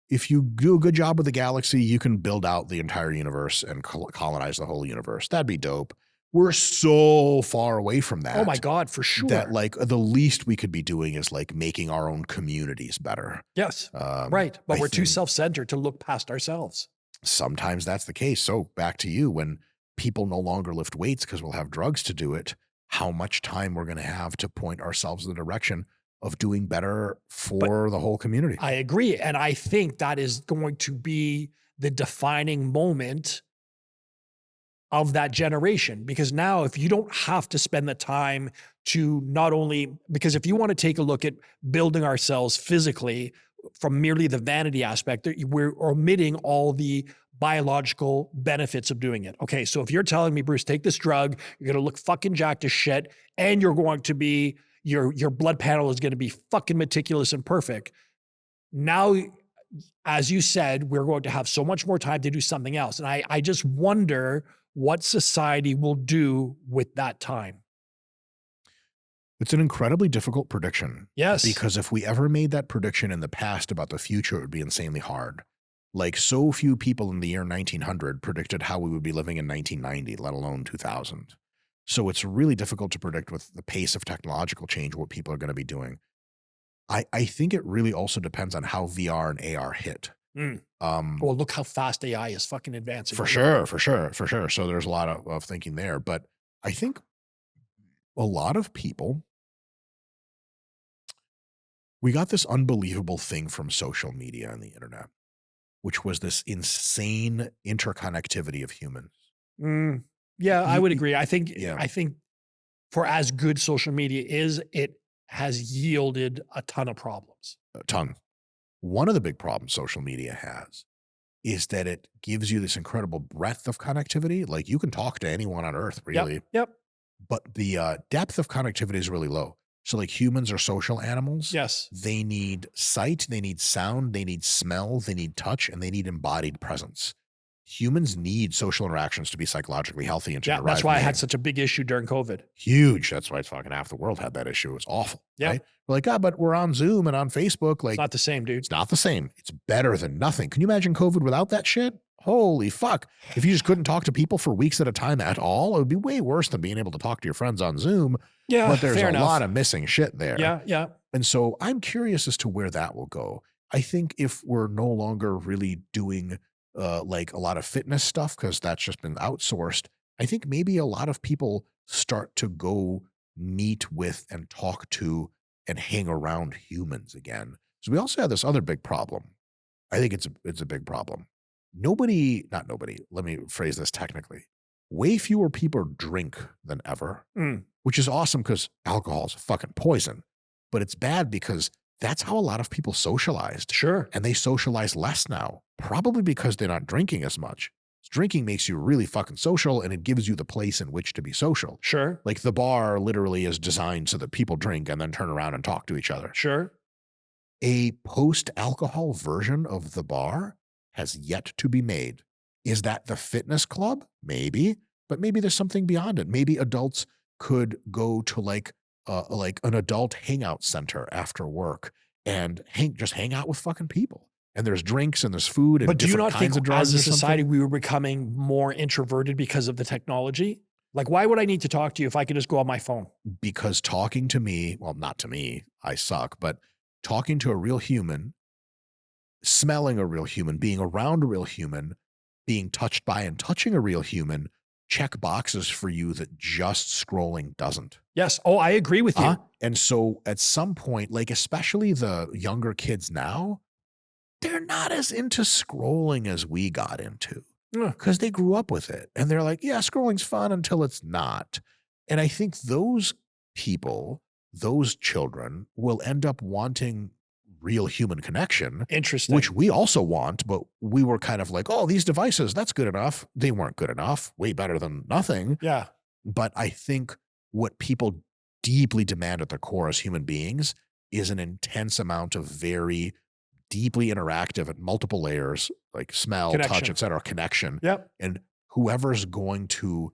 If you do a good job with the galaxy, you can build out the entire universe and colonize the whole universe. That'd be dope. We're so far away from that. Oh my God, for sure. That like the least we could be doing is like making our own communities better. Yes, right. But we're too self-centered to look past ourselves. Sometimes that's the case. So back to you, when people no longer lift weights because we'll have drugs to do it, how much time we're going to have to point ourselves in the direction of doing better for the whole community. I agree. And I think that is going to be the defining moment of that generation, because now if you don't have to spend the time to not only, because if you want to take a look at building ourselves physically, from merely the vanity aspect, we're omitting all the biological benefits of doing it. Okay, so if you're telling me, Bruce, take this drug, you're going to look fucking jacked as shit, and you're going to be, your blood panel is going to be fucking meticulous and perfect. Now, as you said, we're going to have so much more time to do something else. And I just wonder what society will do with that time. It's an incredibly difficult prediction. Yes. Because if we ever made that prediction in the past about the future, it would be insanely hard. Like, so few people in the year 1900 predicted how we would be living in 1990, let alone 2000. So it's really difficult to predict with the pace of technological change what people are going to be doing. I think it really also depends on how VR and AR hit. Well, look how fast AI is fucking advancing. For sure. So there's a lot of thinking there. But I think a lot of people, we got this unbelievable thing from social media and the internet, which was this insane interconnectivity of humans. Yeah, I would agree. I think Yeah. I think for as good social media is, it has yielded a ton of problems. A ton. One of the big problems social media has is that it gives you this incredible breadth of connectivity. Like, you can talk to anyone on earth, really. Yep. But the depth of connectivity is really low. So, like, humans are social animals. Yes. They need sight, they need sound, they need smell, they need touch, and they need embodied presence. Humans need social interactions to be psychologically healthy and to derive That's why I meaning. had such a big issue during COVID. Huge. That's why it's fucking half the world had that issue. It was awful. Yeah. Right? We're like, but we're on Zoom and on Facebook. Like, It's not the same, dude. it's not the same. It's better than nothing. Can you imagine COVID without that shit? Holy fuck. If you just couldn't talk to people for weeks at a time at all, it would be way worse than being able to talk to your friends on Zoom. Yeah, But there's fair a enough. lot of missing shit there. Yeah. And so I'm curious as to where that will go. I think if we're no longer really doing like a lot of fitness stuff, because that's just been outsourced, I think maybe a lot of people start to go meet with and talk to and hang around humans again. So we also have this other big problem. I think it's a big problem. Not nobody, let me phrase this technically. Way fewer people drink than ever, which is awesome because alcohol is fucking poison. But it's bad because that's how a lot of people socialized. Sure. And they socialize less now, probably because they're not drinking as much. Drinking makes you really fucking social, and it gives you the place in which to be social. Sure. Like, the bar literally is designed so that people drink and then turn around and talk to each other. Sure. A post-alcohol version of the bar has yet to be made. Is that the fitness club? Maybe, but maybe there's something beyond it. Maybe adults could go to like an adult hangout center after work and just hang out with fucking people. And there's drinks and there's food and But do you different not kinds think of drugs as a or something. society we were becoming more introverted because of the technology? Like, why would I need to talk to you if I could just go on my phone? Because talking to me, well, not to me, I suck, but talking to a real human, smelling a real human, being around a real human, being touched by and touching a real human, check boxes for you that just scrolling doesn't. Yes. Oh, I agree with you. And so at some point, like, especially the younger kids now, they're not as into scrolling as we got into because they grew up with it. And they're like, yeah, scrolling's fun until it's not. And I think those people, those children will end up wanting real human connection. Interesting. Which we also want, but we were kind of like, oh, these devices, that's good enough. They weren't good enough. Way better than nothing. Yeah. But I think what people deeply demand at their core as human beings is an intense amount of very deeply interactive at multiple layers, like smell, touch, Connection. et cetera, connection. Yep. And whoever's going to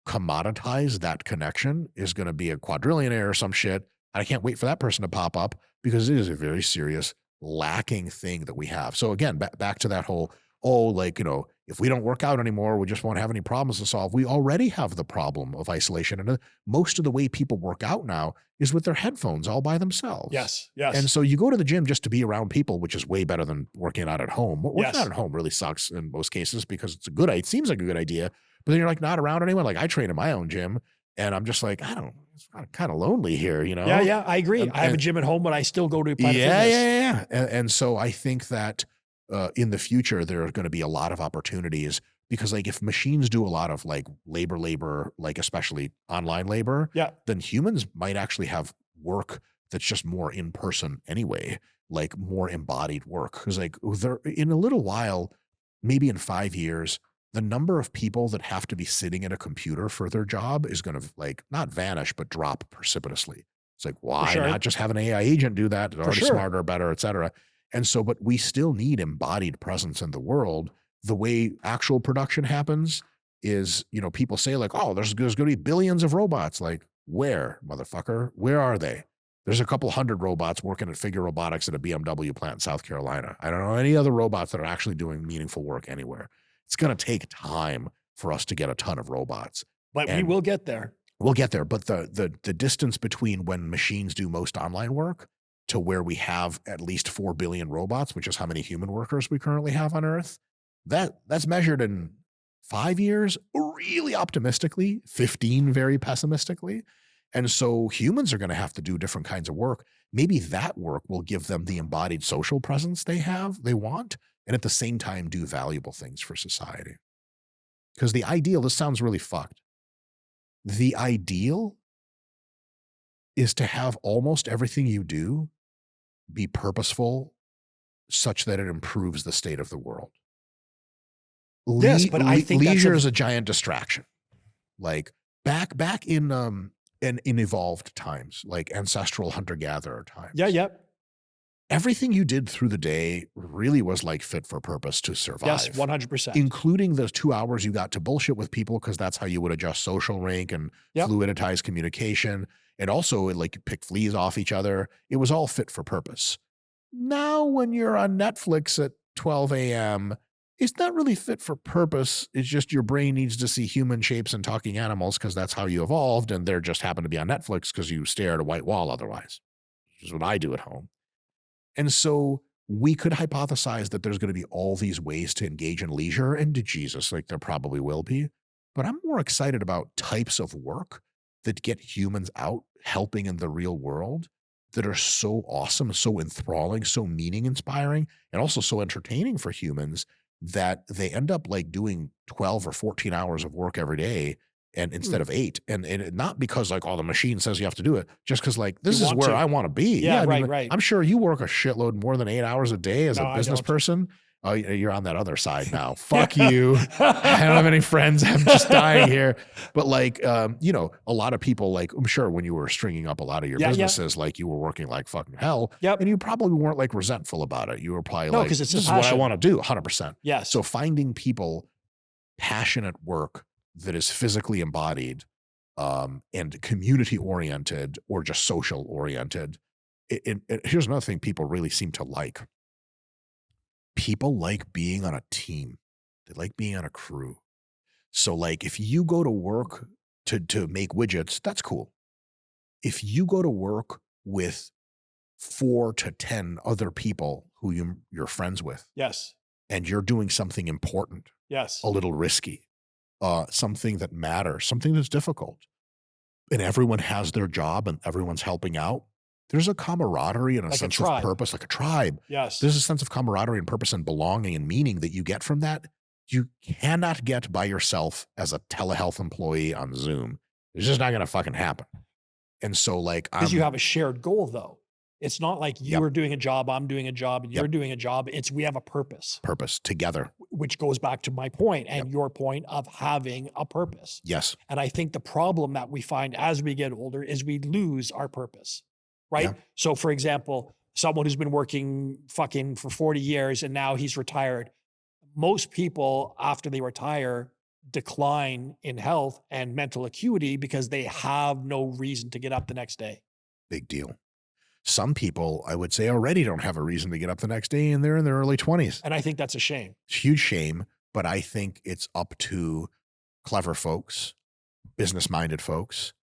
commoditize that connection is going to be a quadrillionaire or some shit. I can't wait for that person to pop up because it is a very serious lacking thing that we have. So again, back to that whole, if we don't work out anymore, we just won't have any problems to solve. We already have the problem of isolation. And most of the way people work out now is with their headphones all by themselves. Yes. And so you go to the gym just to be around people, which is way better than working out at home. Working out at home really sucks in most cases because it seems like a good idea, but then you're like not around anyone. Like, I train in my own gym and I'm just like, it's kind of lonely here, you know? Yeah, I agree. I have a gym at home, but I still go to Planet Fitness. And so I think that in the future, there are going to be a lot of opportunities because, like, if machines do a lot of like labor, like especially online labor, then humans might actually have work that's just more in person anyway. like more embodied work. Because like in a little while, maybe in 5 years, the number of people that have to be sitting at a computer for their job is going to like not vanish, but drop precipitously. It's like, why not just have an AI agent do that? It's already smarter, better, et cetera. And so, but we still need embodied presence in the world. The way actual production happens is, you know, people say like, oh, there's going to be billions of robots. Like, where, motherfucker? Where are they? There's a couple hundred robots working at Figure Robotics at a BMW plant in South Carolina. I don't know any other robots that are actually doing meaningful work anywhere. It's going to take time for us to get a ton of robots. But we will get there. We'll get there. But the distance between when machines do most online work to where we have at least 4 billion robots, which is how many human workers we currently have on Earth, that's measured in 5 years, really optimistically, 15 very pessimistically. And so humans are going to have to do different kinds of work. Maybe that work will give them the embodied social presence they want, and at the same time do valuable things for society. Because the ideal, this sounds really fucked. The ideal is to have almost everything you do be purposeful such that it improves the state of the world. Yes, but I think leisure is a giant distraction. Like back in evolved times, like ancestral hunter-gatherer times. Yeah. Everything you did through the day really was like fit for purpose to survive. Yes, 100%. Including those 2 hours you got to bullshit with people because that's how you would adjust social rank and fluidize communication. And also like pick fleas off each other. It was all fit for purpose. Now when you're on Netflix at 12 a.m., it's not really fit for purpose. It's just your brain needs to see human shapes and talking animals because that's how you evolved, and they're just happen to be on Netflix because you stare at a white wall otherwise, which is what I do at home. And so we could hypothesize that there's going to be all these ways to engage in leisure, and to Jesus, like there probably will be. But I'm more excited about types of work that get humans out helping in the real world that are so awesome, so enthralling, so meaning inspiring, and also so entertaining for humans that they end up like doing 12 or 14 hours of work every day and instead of 8. And not because like, oh, the machine says you have to do it, just because like, this is where I want to be. Yeah, right. I'm sure you work a shitload more than 8 hours a day as a business person. Oh, you're on that other side now. Fuck you. I don't have any friends. I'm just dying here. But like, you know, a lot of people, like, I'm sure when you were stringing up a lot of your businesses, like you were working like fucking hell. Yep. And you probably weren't like resentful about it. You were probably like, this is what I want to do 100%. Yes. So finding people passionate work that is physically embodied and community oriented or just social oriented. Here's another thing people really seem to like. People like being on a team. They like being on a crew. So like if you go to work to make widgets, that's cool. If you go to work with 4 to 10 other people who you're friends with. Yes. And you're doing something important. Yes. A little risky. Something that matters, something that's difficult. And everyone has their job and everyone's helping out. There's a camaraderie and a sense of purpose, like a tribe. Yes. There's a sense of camaraderie and purpose and belonging and meaning that you get from that. You cannot get by yourself as a telehealth employee on Zoom. It's just not going to fucking happen. And so like, because you have a shared goal though. It's not like you are doing a job, I'm doing a job, and you're doing a job. It's we have a purpose. Purpose together. Which goes back to my point and your point of having a purpose. Yes. And I think the problem that we find as we get older is we lose our purpose. Right? Yeah. So for example, someone who's been working fucking for 40 years and now he's retired. Most people after they retire decline in health and mental acuity because they have no reason to get up the next day. Big deal. Some people, I would say, already don't have a reason to get up the next day and they're in their early 20s. And I think that's a shame. It's a huge shame, but I think it's up to clever folks, business-minded folks,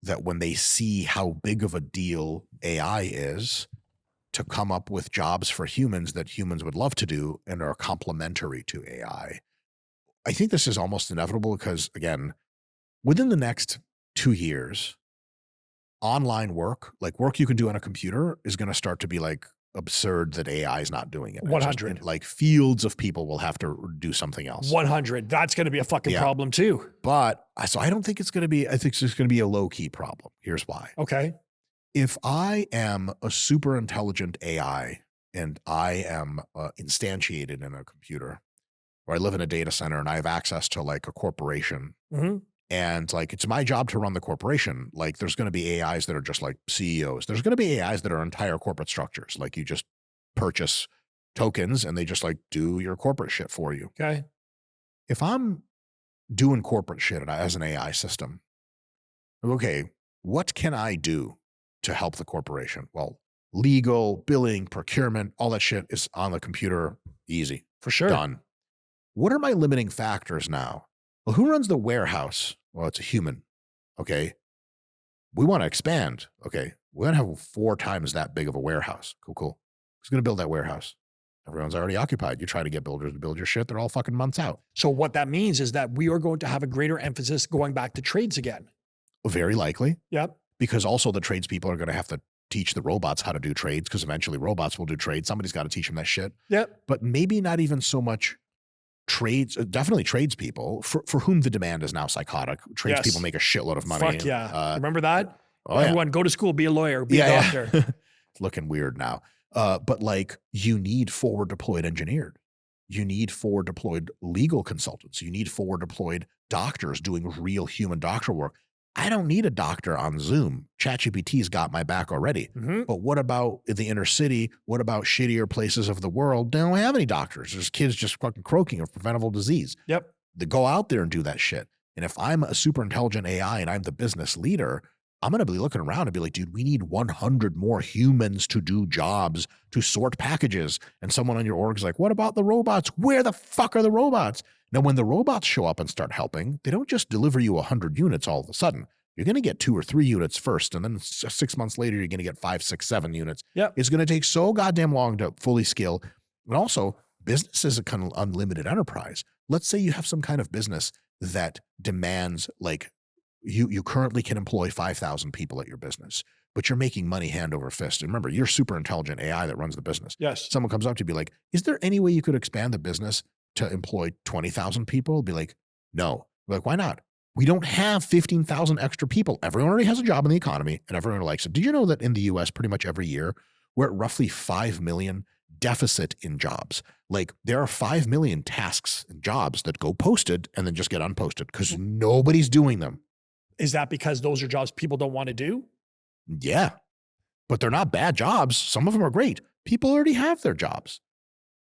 that when they see how big of a deal AI is, to come up with jobs for humans that humans would love to do and are complementary to AI. I think this is almost inevitable because, again, within the next 2 years, online work, like work you can do on a computer, is going to start to be like absurd that AI is not doing it. 100. Like fields of people will have to do something else. 100. That's going to be a fucking problem too. But so I don't think it's going to be, I think it's just going to be a low key problem. Here's why. Okay. If I am a super intelligent AI and I am instantiated in a computer, or I live in a data center and I have access to like a corporation, Mm-hmm. and like it's my job to run the corporation. Like there's going to be AIs that are just like CEOs. There's going to be AIs that are entire corporate structures. Like you just purchase tokens and they just like do your corporate shit for you. Okay. If I'm doing corporate shit as an AI system, okay, what can I do to help the corporation? Well, legal, billing, procurement, all that shit is on the computer. Easy. For sure. Done. What are my limiting factors now? Well, who runs the warehouse? Well, it's a human. Okay. We want to expand. Okay. We're going to have 4 times that big of a warehouse. Cool. Who's going to build that warehouse? Everyone's already occupied. You try to get builders to build your shit, they're all fucking months out. So what that means is that we are going to have a greater emphasis going back to trades again. Very likely. Yep. Because also the tradespeople are going to have to teach the robots how to do trades, because eventually robots will do trades. Somebody's got to teach them that shit. Yep. But maybe not even so much trades, definitely tradespeople for whom the demand is now psychotic. Tradespeople make a shitload of money. Fuck yeah. Remember that? Oh, Everyone go to school, be a lawyer, be a doctor. Yeah. It's looking weird now. But like you need forward deployed engineered. You need forward deployed legal consultants. You need forward deployed doctors doing real human doctor work. I don't need a doctor on Zoom. ChatGPT's got my back already. Mm-hmm. But what about the inner city? What about shittier places of the world? They don't have any doctors. There's kids just fucking croaking of preventable disease. Yep. They go out there and do that shit. And if I'm a super intelligent AI and I'm the business leader, I'm going to be looking around and be like, dude, we need 100 more humans to do jobs, to sort packages. And someone on your org is like, what about the robots? Where the fuck are the robots? Now, when the robots show up and start helping, they don't just deliver you 100 units all of a sudden. You're going to get 2 or 3 units first. And then 6 months later, you're going to get 5, 6, 7 units. Yep. It's going to take so goddamn long to fully scale. And also, business is a kind of unlimited enterprise. Let's say you have some kind of business that demands like, you currently can employ 5,000 people at your business, but you're making money hand over fist. And remember, you're super intelligent AI that runs the business. Yes. Someone comes up to you, be like, is there any way you could expand the business to employ 20,000 people? Be like, no. Be like, why not? We don't have 15,000 extra people. Everyone already has a job in the economy and everyone likes it. Did you know that in the US, pretty much every year, we're at roughly 5 million deficit in jobs? Like there are 5 million tasks and jobs that go posted and then just get unposted because nobody's doing them. Is that because those are jobs people don't want to do? Yeah, but they're not bad jobs. Some of them are great. People already have their jobs.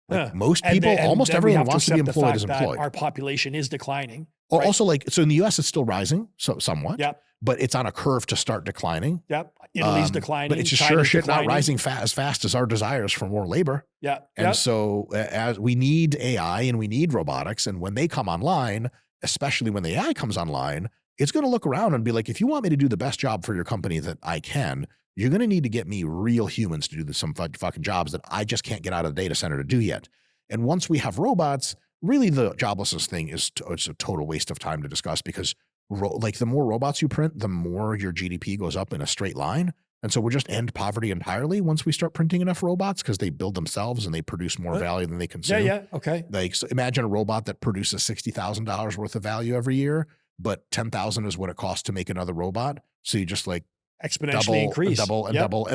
Like most people, almost everyone wants to be employed as employed. Our population is declining. Or right? Also like, so in the US, it's still rising, so somewhat. Yep. But it's on a curve to start declining. Yep. Italy's declining. But it's just sure shit not rising as fast as our desires for more labor. Yeah. And so as we need AI and we need robotics, and when they come online, especially when the AI comes online, it's going to look around and be like, if you want me to do the best job for your company that I can, you're going to need to get me real humans to do some fucking jobs that I just can't get out of the data center to do yet. And once we have robots, really the joblessness thing is it's a total waste of time to discuss, because like the more robots you print, the more your GDP goes up in a straight line. And so we'll just end poverty entirely once we start printing enough robots, because they build themselves and they produce more value than they consume. Yeah. Okay. Like, so imagine a robot that produces $60,000 worth of value every year, but 10,000 is what it costs to make another robot. So you just like exponentially increase, double,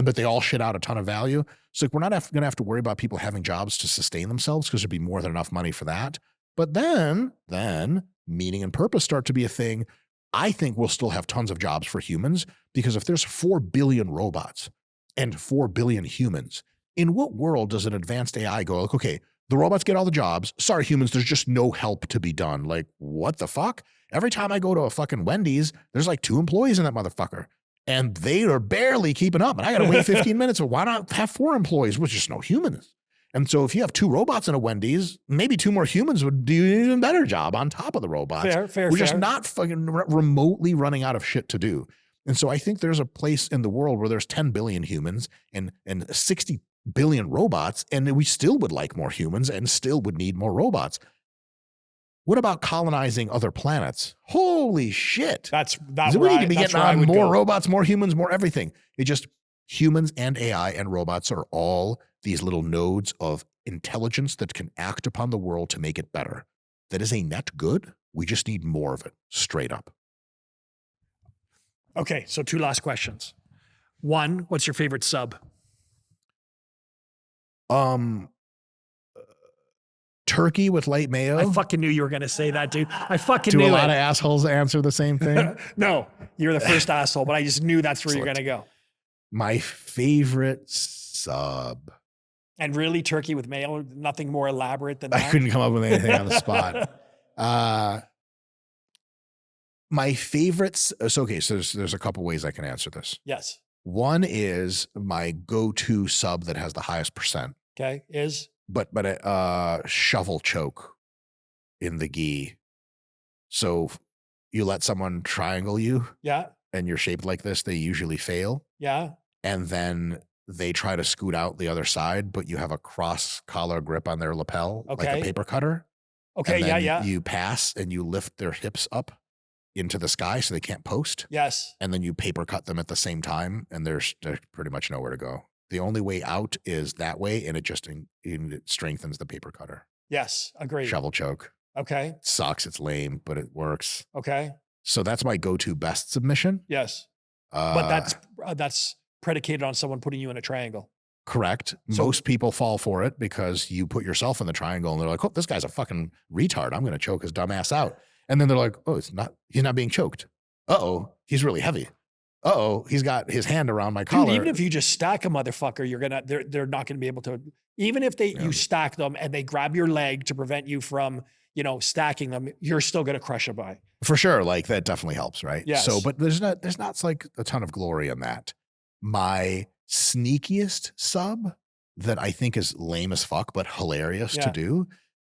but they all shit out a ton of value. So like, we're not going to have to worry about people having jobs to sustain themselves, because there'd be more than enough money for that. But then meaning and purpose start to be a thing. I think we'll still have tons of jobs for humans, because if there's 4 billion robots and 4 billion humans, in what world does an advanced AI go like, okay, the robots get all the jobs. Sorry, humans, there's just no help to be done. Like, what the fuck? Every time I go to a fucking Wendy's, there's like 2 employees in that motherfucker, and they are barely keeping up. And I got to wait 15 minutes. So why not have 4 employees with just no humans? And so if you have 2 robots in a Wendy's, maybe 2 more humans would do an even better job on top of the robots. Fair. We're just not fucking remotely running out of shit to do. And so I think there's a place in the world where there's 10 billion humans and 60 billion robots, and we still would like more humans and still would need more robots. What about colonizing other planets? Holy shit. We need to be getting on more robots, more humans, more everything. It just, humans and AI and robots are all these little nodes of intelligence that can act upon the world to make it better. That is a net good. We just need more of it, straight up. Okay, so 2 last questions. 1, what's your favorite sub? Turkey with light mayo. I fucking knew you were going to say that, dude. I fucking Do knew a lot it. of assholes answer the same thing? No, you're the first asshole, but I just knew that's where you're going to go. My favorite sub. And really, turkey with mayo, nothing more elaborate than that? I couldn't come up with anything on the spot. My favorites. So there's a couple ways I can answer this. Yes. One is my go-to sub that has the highest percent. Okay, is? But shovel choke in the ghee. So you let someone triangle you. Yeah. And you're shaped like this, they usually fail. Yeah. And then they try to scoot out the other side, but you have a cross collar grip on their lapel, like a paper cutter. Okay, and then yeah. You pass and you lift their hips up into the sky so they can't post. Yes. And then you paper cut them at the same time, and there's pretty much nowhere to go. The only way out is that way, and it strengthens the paper cutter. Yes, agreed. Shovel choke. Okay. It sucks, it's lame, but it works. Okay. So that's my go-to best submission. Yes. But that's predicated on someone putting you in a triangle. Correct. So, most people fall for it because you put yourself in the triangle and they're like, oh, this guy's a fucking retard. I'm going to choke his dumb ass out. And then they're like, oh, he's not being choked. Uh-oh, he's really heavy. Uh-oh, he's got his hand around my collar. Dude, even if you just stack a motherfucker, they're not going to be able to, even if you stack them and they grab your leg to prevent you from, stacking them, you're still going to crush a guy. For sure. Like that definitely helps, right? Yes. So, but there's not like a ton of glory in that. My sneakiest sub that I think is lame as fuck, but hilarious to do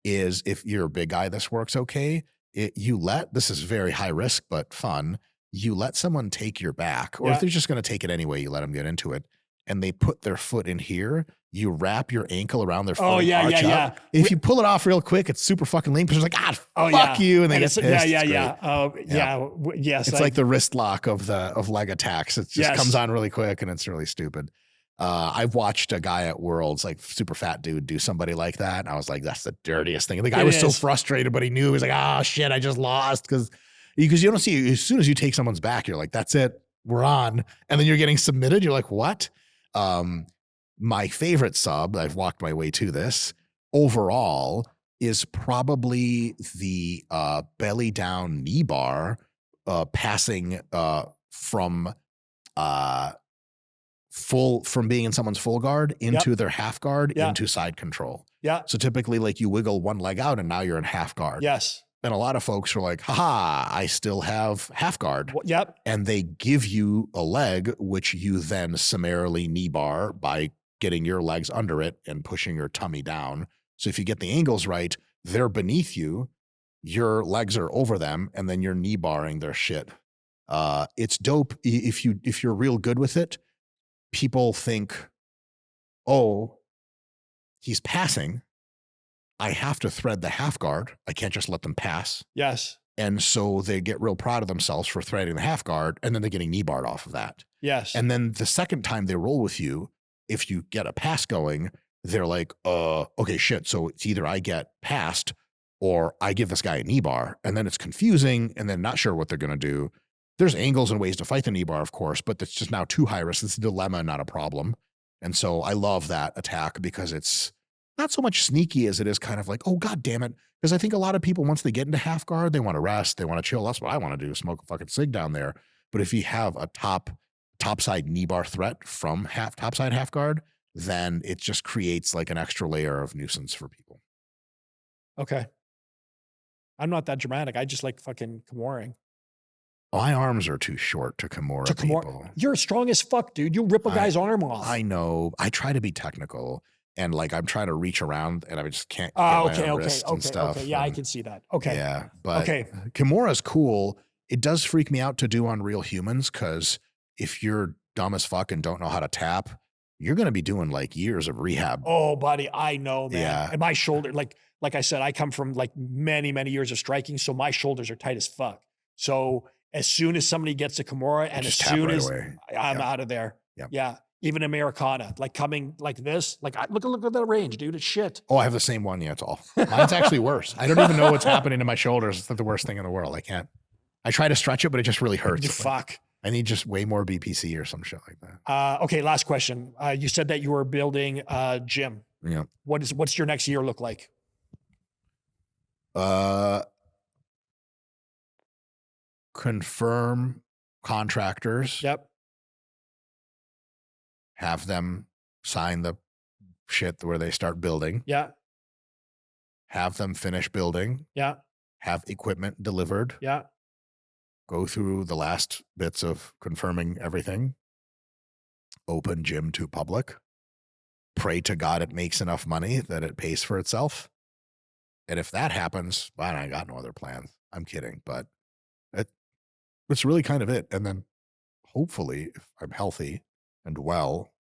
is, if you're a big guy, this works okay. This is very high risk, but fun. You let someone take your back, or if they're just going to take it anyway, you let them get into it, and they put their foot in here. You wrap your ankle around their foot. Oh, yeah. If you pull it off real quick, it's super fucking lame because it's like, fuck you. And they get pissed. Yes. It's like the wrist lock of leg attacks. It just comes on really quick and it's really stupid. I've watched a guy at Worlds, like super fat dude, do somebody like that. And I was like, that's the dirtiest thing. And the guy was so frustrated, but he knew. He was like, oh shit, I just lost. Because you don't see, as soon as you take someone's back, you're like, that's it, we're on. And then you're getting submitted. You're like, what? My favorite sub, I've walked my way to this overall, is probably the belly down knee bar, passing from being in someone's full guard into their half guard into side control. Yeah. So typically, like, you wiggle one leg out and now you're in half guard. Yes. And a lot of folks are like, haha, I still have half guard. Yep. And they give you a leg, which you then summarily knee bar by getting your legs under it and pushing your tummy down. So if you get the angles right, they're beneath you, your legs are over them, and then you're knee barring their shit. It's dope. If you're real good with it, people think, oh, he's passing. I have to thread the half guard. I can't just let them pass. Yes. And so they get real proud of themselves for threading the half guard, and then they're getting knee barred off of that. Yes. And then the second time they roll with you, if you get a pass going, they're like, okay, shit. So it's either I get passed or I give this guy a knee bar, and then it's confusing and then not sure what they're going to do. There's angles and ways to fight the knee bar, of course, but it's just now too high risk. It's a dilemma, not a problem. And so I love that attack because it's not so much sneaky as it is kind of like, oh, God damn it. Because I think a lot of people, once they get into half guard, they want to rest, they want to chill. That's what I want to do, smoke a fucking cig down there. But if you have a topside knee bar threat from topside half guard, then it just creates like an extra layer of nuisance for people. Okay. I'm not that dramatic. I just like fucking Kimuring. My arms are too short to Kimura people. You're strong as fuck, dude. You rip a guy's arm off. I know. I try to be technical, and like I'm trying to reach around, and I just can't. Okay. Yeah, I can see that. Okay. Yeah, but Kimura's cool. It does freak me out to do on real humans because if you're dumb as fuck and don't know how to tap, you're going to be doing like years of rehab. Oh, buddy, I know, man. Yeah. And my shoulder, like I said, I come from like many, many years of striking, so my shoulders are tight as fuck. So as soon as somebody gets a Kimura, and as soon as I'm out of there, yeah. Even Americana, like coming like this, like look at that range, dude. It's shit. Oh, I have the same one. Yeah, it's all. Mine's actually worse. I don't even know what's happening to my shoulders. It's not the worst thing in the world. I can't. I try to stretch it, but it just really hurts. Fuck. I need just way more BPC or some shit like that. Okay, last question. You said that you were building a gym. Yeah. What's your next year look like? Confirm contractors, Yep. have them sign the shit where they start building, Yeah. have them finish building, Yeah. have equipment delivered, Yeah. go through the last bits of confirming everything, open gym to public, pray to God it makes enough money that it pays for itself. And if that happens, well, I got no other plans. I'm kidding, but that's really kind of it. And then hopefully, if I'm healthy and well,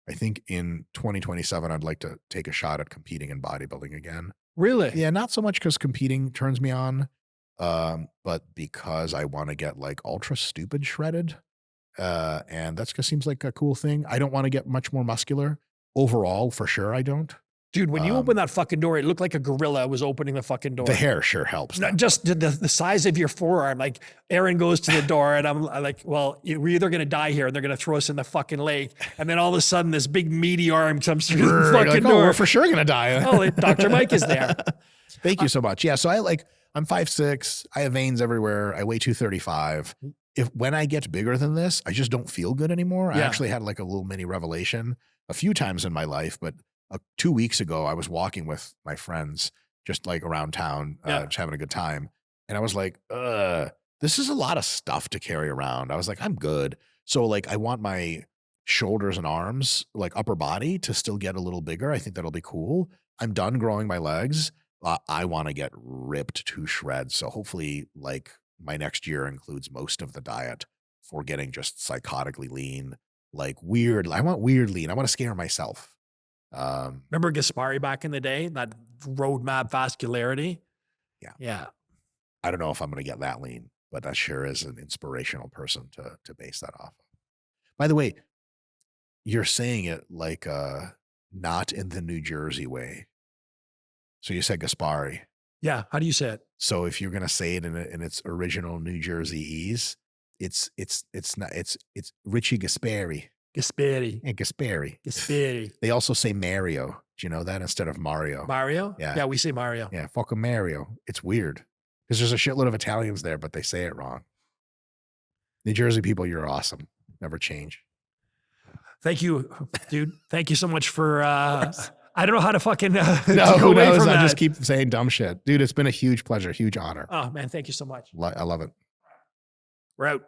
I think in 2027, I'd like to take a shot at competing in bodybuilding again. Really? Yeah, not so much because competing turns me on, but because I want to get like ultra stupid shredded. And that's just seems like a cool thing. I don't want to get much more muscular overall, for sure. I don't. Dude, when you opened that fucking door, it looked like a gorilla was opening the fucking door. The hair sure helps. Not just the size of your forearm. Like Aaron goes to the door and I'm like, well, we're either going to die here and they're going to throw us in the fucking lake. And then all of a sudden this big meaty arm comes through the fucking like, door. We're for sure going to die. Oh, Dr. Mike is there. Thank you so much. Yeah. So I'm 5'6". I have veins everywhere. I weigh 235. When I get bigger than this, I just don't feel good anymore. I actually had like a little mini revelation a few times in my life, but 2 weeks ago, I was walking with my friends, just like around town, just having a good time. And I was like, this is a lot of stuff to carry around. I was like, I'm good. So like, I want my shoulders and arms, like upper body, to still get a little bigger. I think that'll be cool. I'm done growing my legs. I want to get ripped to shreds. So hopefully like my next year includes most of the diet for getting just psychotically lean, like weird. I want weird lean. I want to scare myself. Remember Gaspari back in the day, that roadmap vascularity? Yeah. Yeah. I don't know if I'm going to get that lean, but that sure is an inspirational person to base that off of. By the way, you're saying it like not in the New Jersey way. So you said Gaspari. Yeah. How do you say it? So if you're going to say it in its original New Jersey-ese, it's Richie Gaspari. Gaspari. And Gaspari. Gaspari. They also say Mario. Do you know that instead of Mario? Mario? Yeah. Yeah, we say Mario. Yeah, fucking Mario. It's weird because there's a shitload of Italians there, but they say it wrong. New Jersey people, you're awesome. Never change. Thank you, dude. Thank you so much for, I don't know how to fucking no, who knows? I just keep saying dumb shit. Dude, it's been a huge pleasure, huge honor. Oh, man, thank you so much. I love it. We're out.